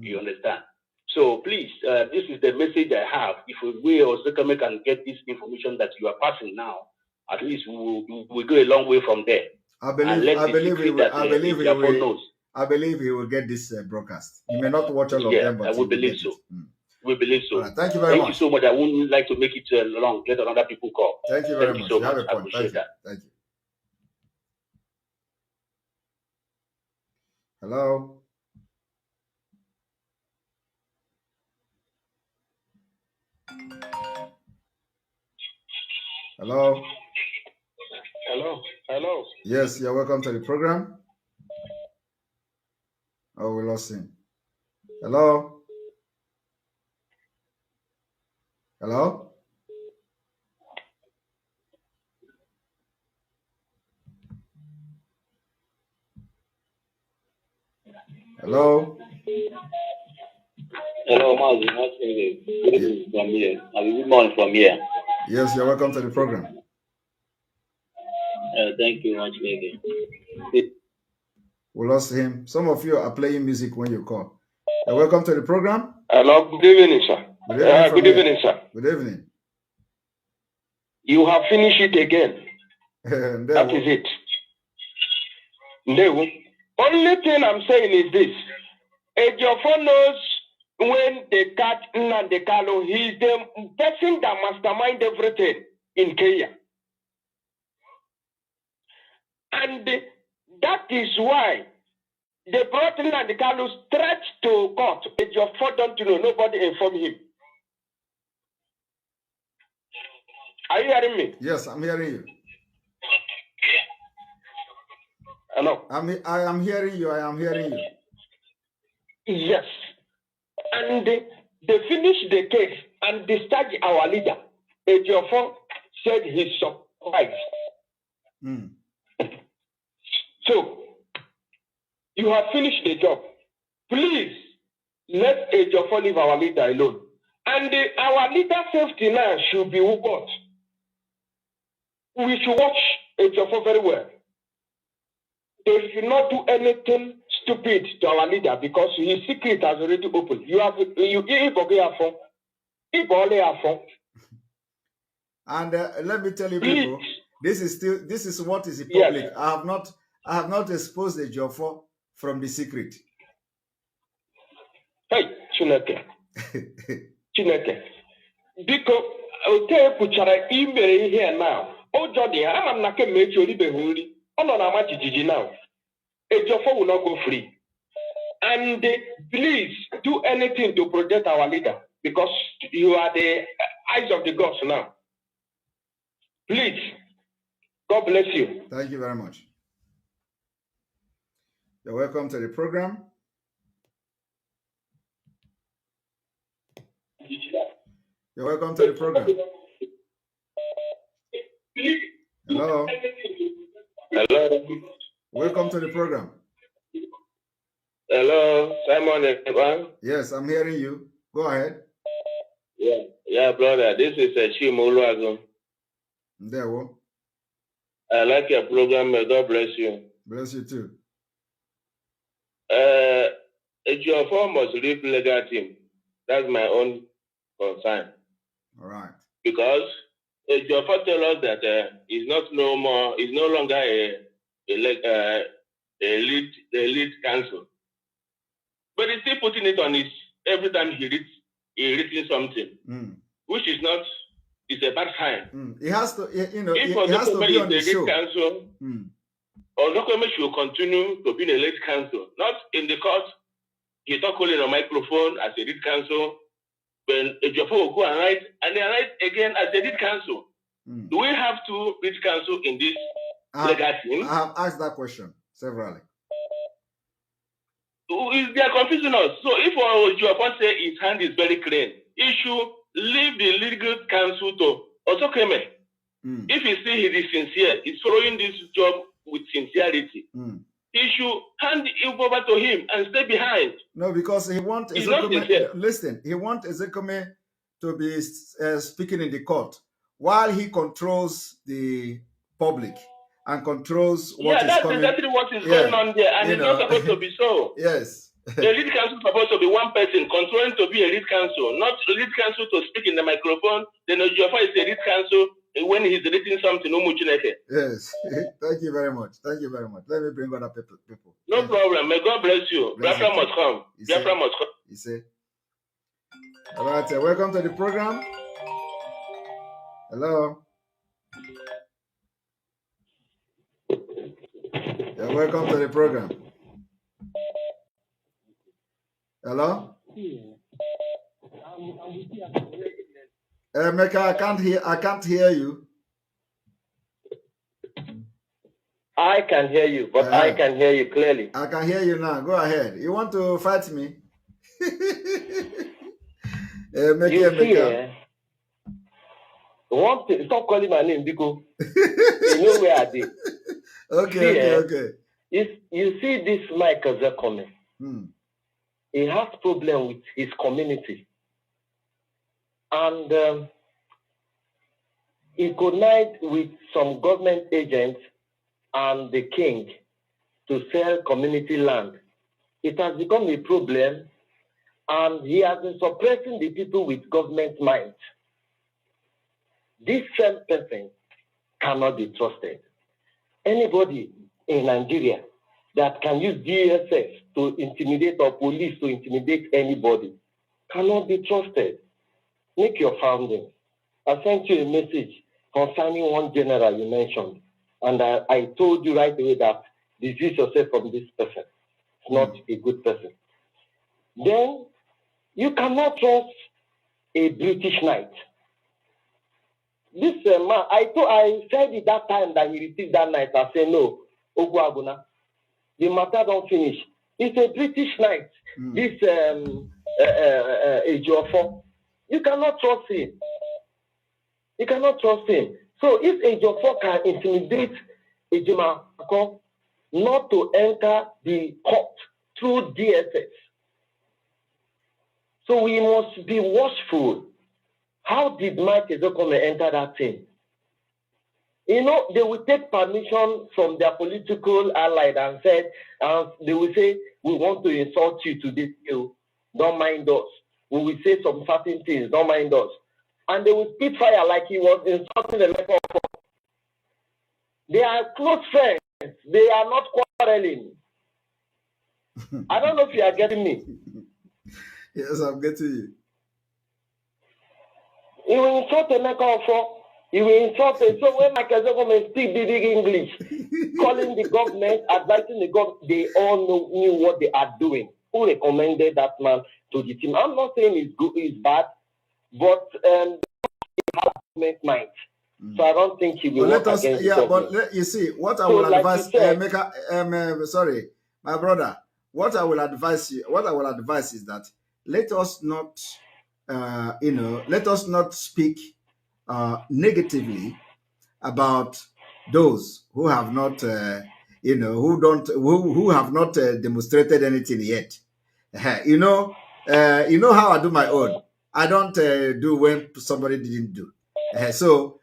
You understand? So please, this is the message I have. If we Ozekame can get this information that you are passing now, at least we'll go a long way from there. I believe he will get this broadcast. You may not watch all of them, but we believe so. We believe so. Right, thank you very much. Thank you so much. I wouldn't like to make it long. Let other people call. Thank you very much. So you have much. a point. I appreciate that. Thank you. Hello? Hello? Hello. Hello. Yes, you're welcome to the program. Oh, we lost him. Hello? Hello? Hello? Hello, Mazi. Good evening from here. Good morning from here. Yes, you're welcome to the program. Thank you much, Lady. We lost him. Some of you are playing music when you call. You're welcome to the program. Hello. Good evening, sir. Good evening. Good evening, sir. Good evening. You have finished it again. That is it. No. Only thing I'm saying is this. Ejiofor knows when they catch Nnamdi Kanu, he's the person that mastermind everything in Kenya. And that is why they brought Nnamdi Kanu straight to court. Ejiofor don't know, nobody informed him. Are you hearing me? Yes, I'm hearing you. Hello? I am hearing you. I am hearing you. Yes. And they finished the case and discharged our leader. Ejiofor said he's surprised. So, you have finished the job. Please, let Ejiofor leave our leader alone. And our leader safety now should be what? We should watch Ejiofor very well. They should not do anything stupid to our leader because his secret has already opened. And let me tell you, people, this is what is public. Yes. I have not exposed the Ejiofor from the secret. Hey, Chineke. Chineke. Because okay, puchara email here now. Oh, Jody, I'm not going to make you live. Oh, no, I'm now. Ejiofor will not go free. And please do anything to protect our leader because you are the eyes of the gods now. Please, God bless you. Thank you very much. You're welcome to the program. You're welcome to the program. Hello. Hello. Welcome to the program. Hello, Simon. Yes, I'm hearing you. Go ahead. Yeah, brother. This is Chimoluago. There we go. I like your program. May God bless you. Bless you too. Ejiofor must leave legal team. That's my own concern. All right. Because Ejiofor tell us that he's no longer a lead counsel. But he's still putting it on his every time he reads something, which is not. It's a bad sign. He has to, he has to be on the show. Counsel, or Dokome should continue to be a lead counsel, not in the court. He talk only on a microphone as a lead counsel. When Ejiofor will go and write, and they write again as a lead counsel. Do we have to lead counsel in this legal team? I have asked that question severally. They are confusing us. So if Ejiofor say his hand is very clean, he should leave the legal counsel to Otokeme. If he see he is sincere, he's following this job with sincerity. He should hand it over to him and stay behind. No, because he wants Ezekome. Listen, he wants Ezekome to be speaking in the court while he controls the public and controls what is coming. Yeah, that's exactly what is going on there, and it's not supposed to be so. Yes. The lead counsel is supposed to be one person controlling to be a lead counsel, not a lead counsel to speak in the microphone. Then Ejiofor is a lead counsel when he's reading something. Yes. Thank you very much. Thank you very much. Let me bring other people. No problem. May God bless you. Biafra must come. Biafra must come. You say. All right. Welcome to the program. Hello. You're welcome to the program. Hello? Emeka, I can't hear you. I can hear you, but I can hear you clearly. I can hear you now. Go ahead. You want to fight me? Emeka. Want to stop calling my name because you know where I did. Okay. You see this Mike Zekome. He has problem with his community. And he connived with some government agents and the king to sell community land. It has become a problem, and he has been suppressing the people with government mind. This same person cannot be trusted. Anybody in Nigeria that can use DSS to intimidate or police to intimidate anybody cannot be trusted. Make your findings. I sent you a message concerning one general you mentioned, and I told you right away that divorce yourself from this person. It's not a good person. Then you cannot trust a British knight. This man, I said it that time that he received that knight. I said, no, Ogwaguna, the matter don't finish. It's a British knight. This Ejiofor. You cannot trust him. You cannot trust him. So if Ejiofor can intimidate Ejimako not to enter the court through DSS, so we must be watchful. How did Mike Ezekome enter that thing? You know, they will take permission from their political allies and said, they will say, we want to insult you today, don't mind us. We will say some certain things, don't mind us. And they will spit fire like he was insulting the leper. They are close friends. They are not quarreling. I don't know if you are getting me. Yes, I'm getting you. You will insult a leper. You will insult it. So when Michael Ezekome speak big English, calling the government, advising the government, they all knew what they are doing. Who recommended that man to the team? I'm not saying it's good, it's bad, but they have government mind. So I don't think he will work against the government. But you see, what I will advise, sorry, my brother, what I will advise is that let us not, let us not speak negatively about those who have not, who have not demonstrated anything yet. You know how I do my own. I don't do when somebody didn't do. So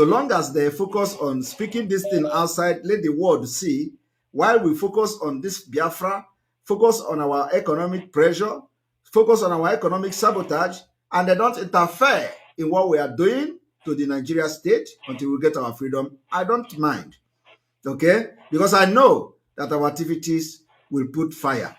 long as they focus on speaking this thing outside, let the world see, while we focus on this Biafra, focus on our economic pressure, focus on our economic sabotage, and they don't interfere in what we are doing to the Nigeria state until we get our freedom, I don't mind. Okay? Because I know that our activities will put fire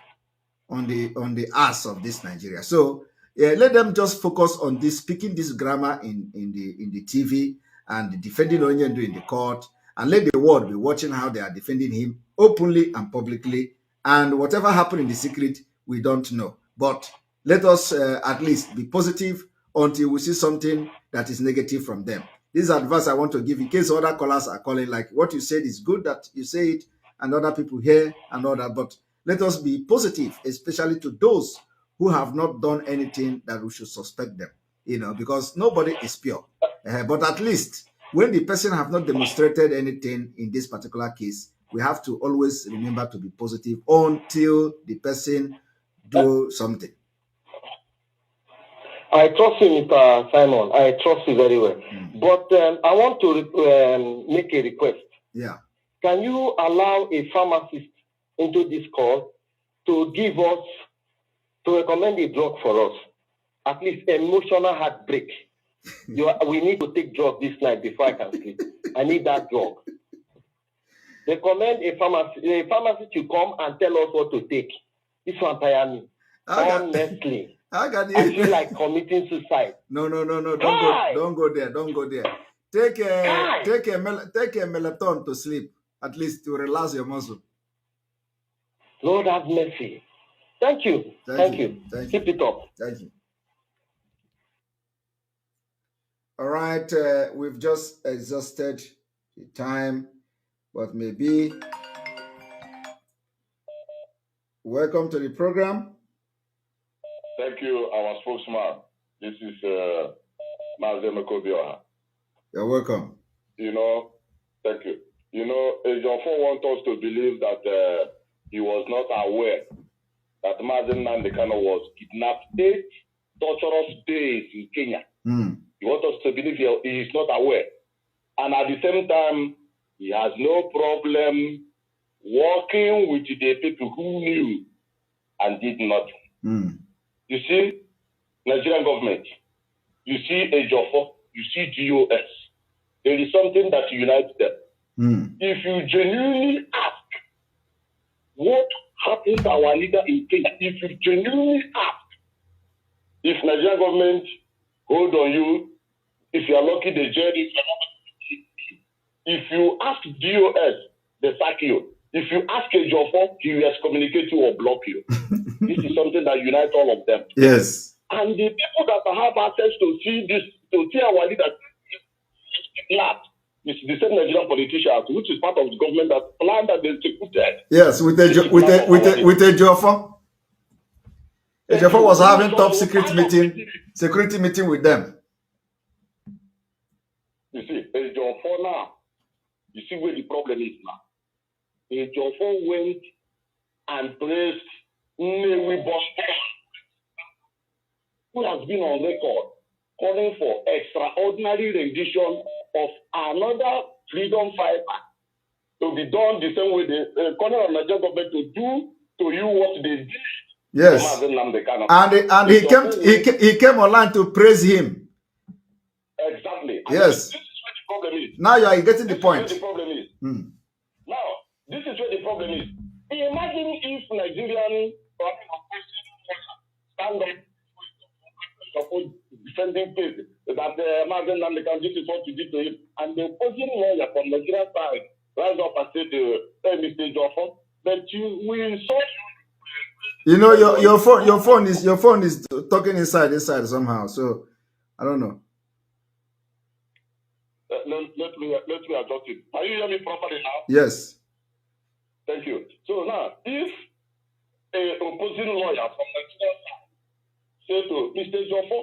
on the ass of this Nigeria. So let them just focus on this, speaking this grammar in the TV and defending Onyendu in the court, and let the world be watching how they are defending him openly and publicly. And whatever happened in the secret, we don't know. But let us at least be positive until we see something that is negative from them. This is advice I want to give in case other callers are calling, like what you said is good that you say it and other people hear and all that, but let us be positive, especially to those who have not done anything that we should suspect them, because nobody is pure. But at least when the person have not demonstrated anything in this particular case, we have to always remember to be positive until the person do something. I trust you, Mr. Simon. I trust you very well. But I want to make a request. Yeah. Can you allow a pharmacist into this call to give us, to recommend a drug for us, at least emotional heartbreak? We need to take drug this night before I can sleep. I need that drug. Recommend a pharmacist to come and tell us what to take. This one tire me. Honestly. I feel like committing suicide. No. Don't go there. Don't go there. Take a melatonin to sleep, at least to relax your muscle. Lord have mercy. Thank you. Thank you. Keep it up. Thank you. All right, we've just exhausted the time, but maybe. Welcome to the program. Thank you, our spokesman. This is Mazi. You're welcome. Thank you. Ejiofor wants us to believe that he was not aware that Mazi Nnamdi Kanu was kidnapped 8 torturous days in Kenya. He wants us to believe he is not aware. And at the same time, he has no problem working with the people who knew and did nothing. You see, Nigerian government, you see Ejiofor, you see GOS. There is something that unites them. If you genuinely ask what happened to our leader in Kenya, if you genuinely ask, if Nigerian government hold on you, if you are lucky, they jail you. If you ask GOS, they sack you. If you ask Ejiofor, he will excommunicate you or block you. This is something that unites all of them. Yes. And the people that have access to see this, to see our leader, it's the same Nigerian politicians, which is part of the government that planned that they executed. Yes, with Ejiofor. Ejiofor was having top security meeting with them. You see, Ejiofor now, you see where the problem is now. Ejiofor went and praised Nnamdi, who has been on record calling for extraordinary rendition of another freedom fighter to be done the same way they calling on the Nigerian government to do to you what they did. Yes. And he came online to praise him. Exactly. And yes. This is where the problem is. Now you are getting the point. This is where the problem is. Now, this is where the problem is. Imagine if Nigerian stand up defending case that Mazi Nnamdi Kanu, this is what you did to him, and the opposing lawyer from Nigerian side rise up and say to Mr. Ejiofor, but we saw you. You know your phone is talking inside somehow. So I don't know. Let me adjust it. Can you hear me properly now? Yes. Thank you. So now, if an opposing lawyer from Nigerian side say to Mr. Ejiofor,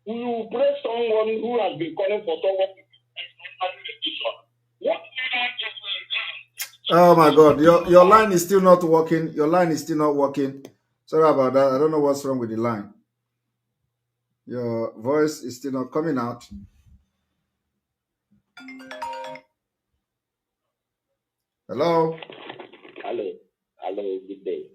you praise someone who has been calling for someone what oh my God, your line is still not working. Your line is still not working. Sorry about that. I don't know what's wrong with the line. Your voice is still not coming out. Hello. Hello, good day.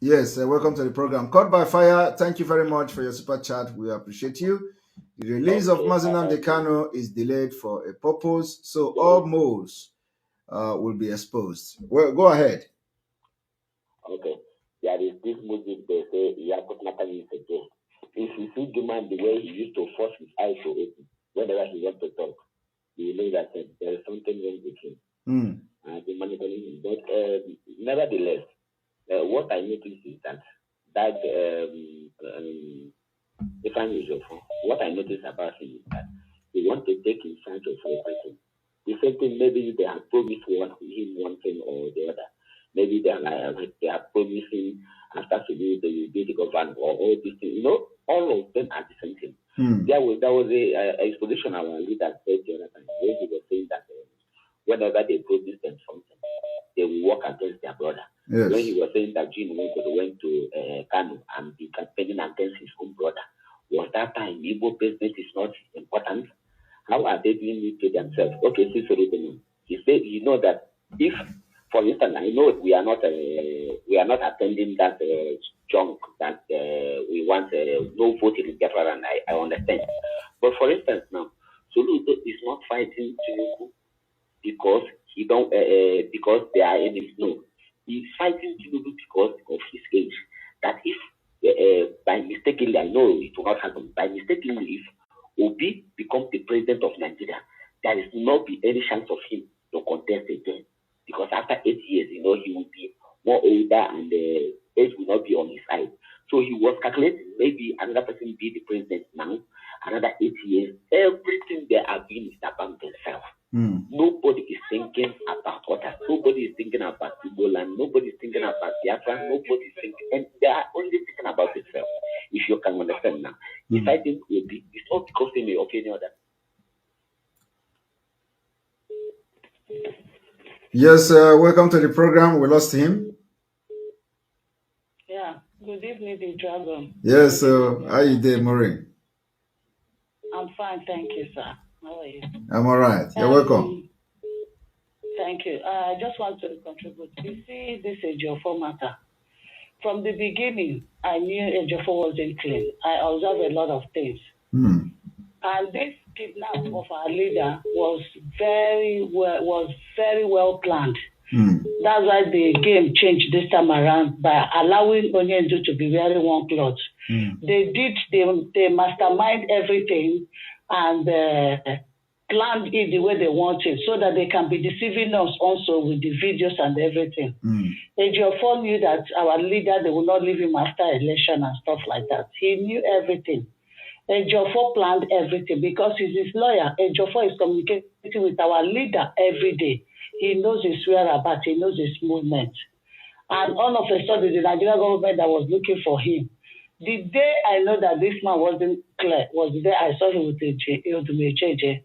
Yes, welcome to the program. Caught by Fire, thank you very much for your super chat. We appreciate you. The release of Mazi Nnamdi Kanu is delayed for a purpose, so all moles will be exposed. Well, go ahead. Okay. There is this music they say, if you see the man the way he used to force his eyes to open whenever he wants to talk, you know that there is something wrong with him. The monitoring him. But nevertheless, what I noticed is that if I'm Ejiofor, what I noticed about him is that he wants to take in charge of everything. The same thing, maybe they have promised him one thing or the other. Maybe they are promising after today they will be the government or all these things. You know, all of them are the same thing. There was a exposition our leader said the other time where he was saying that whenever they promise them something, they will work against their brother. Yes. When he was saying that Gene went to Kanu and be campaigning against his own brother, was that time Igbo business is not important? How are they doing it to themselves? Okay, he said, you know that if, for instance, I know we are not attending that junk that we want no vote in Ejiofor, and I understand. But for instance, now Soludo is not fighting Tinubu because because they are enemies. No, he's fighting Tinubu because of his age. That if by mistakenly, I know it will not happen. By mistakenly, if Obi becomes the president of Nigeria, there is not be any chance of him to contest again. Because after 8 years, he will be more older and age will not be on his side. So he was calculating maybe another person be the president now, another 8 years. Everything they are doing is about themselves. Nobody is thinking about others. Nobody is thinking about Igbo land. Nobody is thinking about Biafra. Nobody is thinking, and they are only thinking about themselves. If you can understand now, if I think it's not because they may of any other. Yes, welcome to the program. We lost him. Yeah. Good evening, the dragon. Yes, how you doing, Maureen? I'm fine, thank you, sir. How are you? I'm all right. You're welcome. Thank you. I just want to contribute. You see, this Ejiofor matter. From the beginning, I knew Ejiofor wasn't clean. I observed a lot of things. And this kidnap of our leader was very well planned. That's why the game changed this time around by allowing Onyendu to be wearing one cloth. They mastermind everything and planned it the way they wanted so that they can be deceiving us also with the videos and everything. Ejiofor knew that our leader, they will not leave him after election and stuff like that. He knew everything. Ejiofor planned everything because he's his lawyer. Ejiofor is communicating with our leader every day. He knows his whereabouts, he knows his movement. And all of a sudden, the Nigerian government that was looking for him. The day I know that this man wasn't clear was the day I saw him with JJ.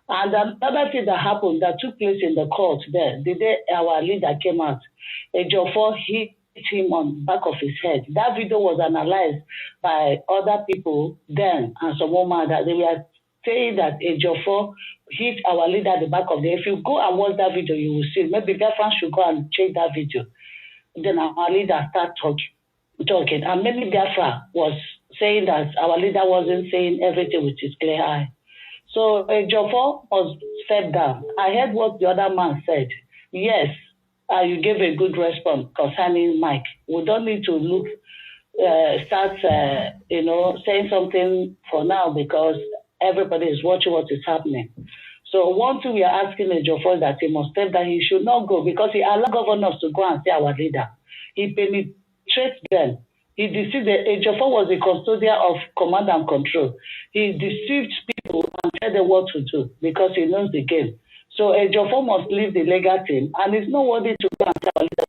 And another thing that happened that took place in the court there, the day our leader came out, Ejiofor hit him on the back of his head. That video was analyzed by other people then and some woman that they were saying that Ejiofor hit our leader at the back of the head. If you go and watch that video, you will see. Maybe Biafran should go and check that video. Then our leader started talking. And maybe Biafra was saying that our leader wasn't saying everything with his clear eye. So Ejiofor was stepped down. I heard what the other man said. Yes, you gave a good response concerning Mike. We don't need to start saying something for now because everybody is watching what is happening. So one thing we are asking Ejiofor is that he must step down. He should not go because he allowed governors to go and see our leader. He penetrates them. He deceived Ejiofor was the custodian of command and control. He deceived people and tell them what to do because he knows the game. So Ejiofor must leave the legal team and it's not worthy to go and tell our leader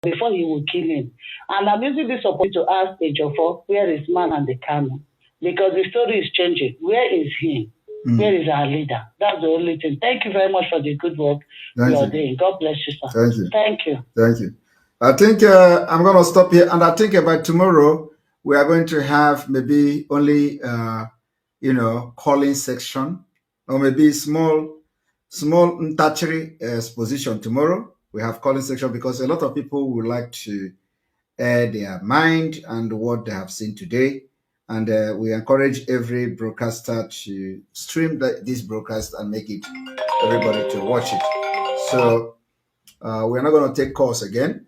before he will kill him. And I'm using this opportunity to ask Ejiofor, where is man and the Kanu? Because the story is changing. Where is he? Where is our leader? That's the only thing. Thank you very much for the good work you're doing. God bless you, sir. Thank you. Thank you. Thank you. I think I'm going to stop here. And I think by tomorrow, we are going to have maybe only, calling section or maybe small tertiary exposition tomorrow. We have calling section because a lot of people would like to air their mind and what they have seen today. And we encourage every broadcaster to stream this broadcast and make it everybody to watch it. So we're not going to take calls again.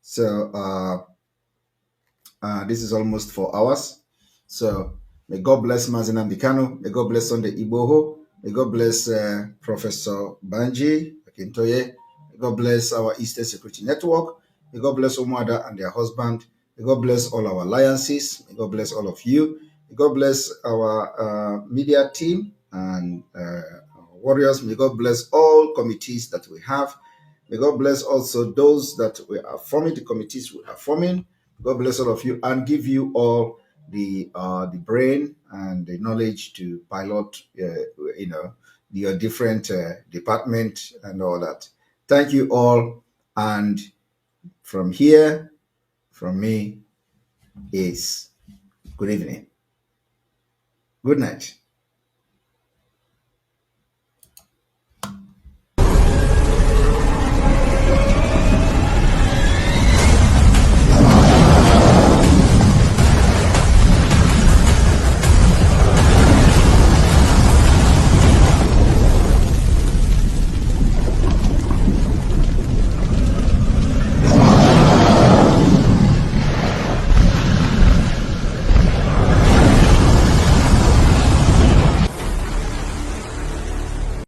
So this is almost 4 hours. So may God bless Mazi Nnamdi Kanu. May God bless Sunday Igboho. May God bless Professor Banji Akintoye. May God bless our Eastern Security Network. May God bless Umuada and their husband. May God bless all our alliances. May God bless all of you. May God bless our media team and warriors. May God bless all committees that we have. May God bless also those that we are forming, the committees we are forming. God bless all of you and give you all the brain and the knowledge to pilot, your different department and all that. Thank you all. And from here, from me, is good evening. Good night.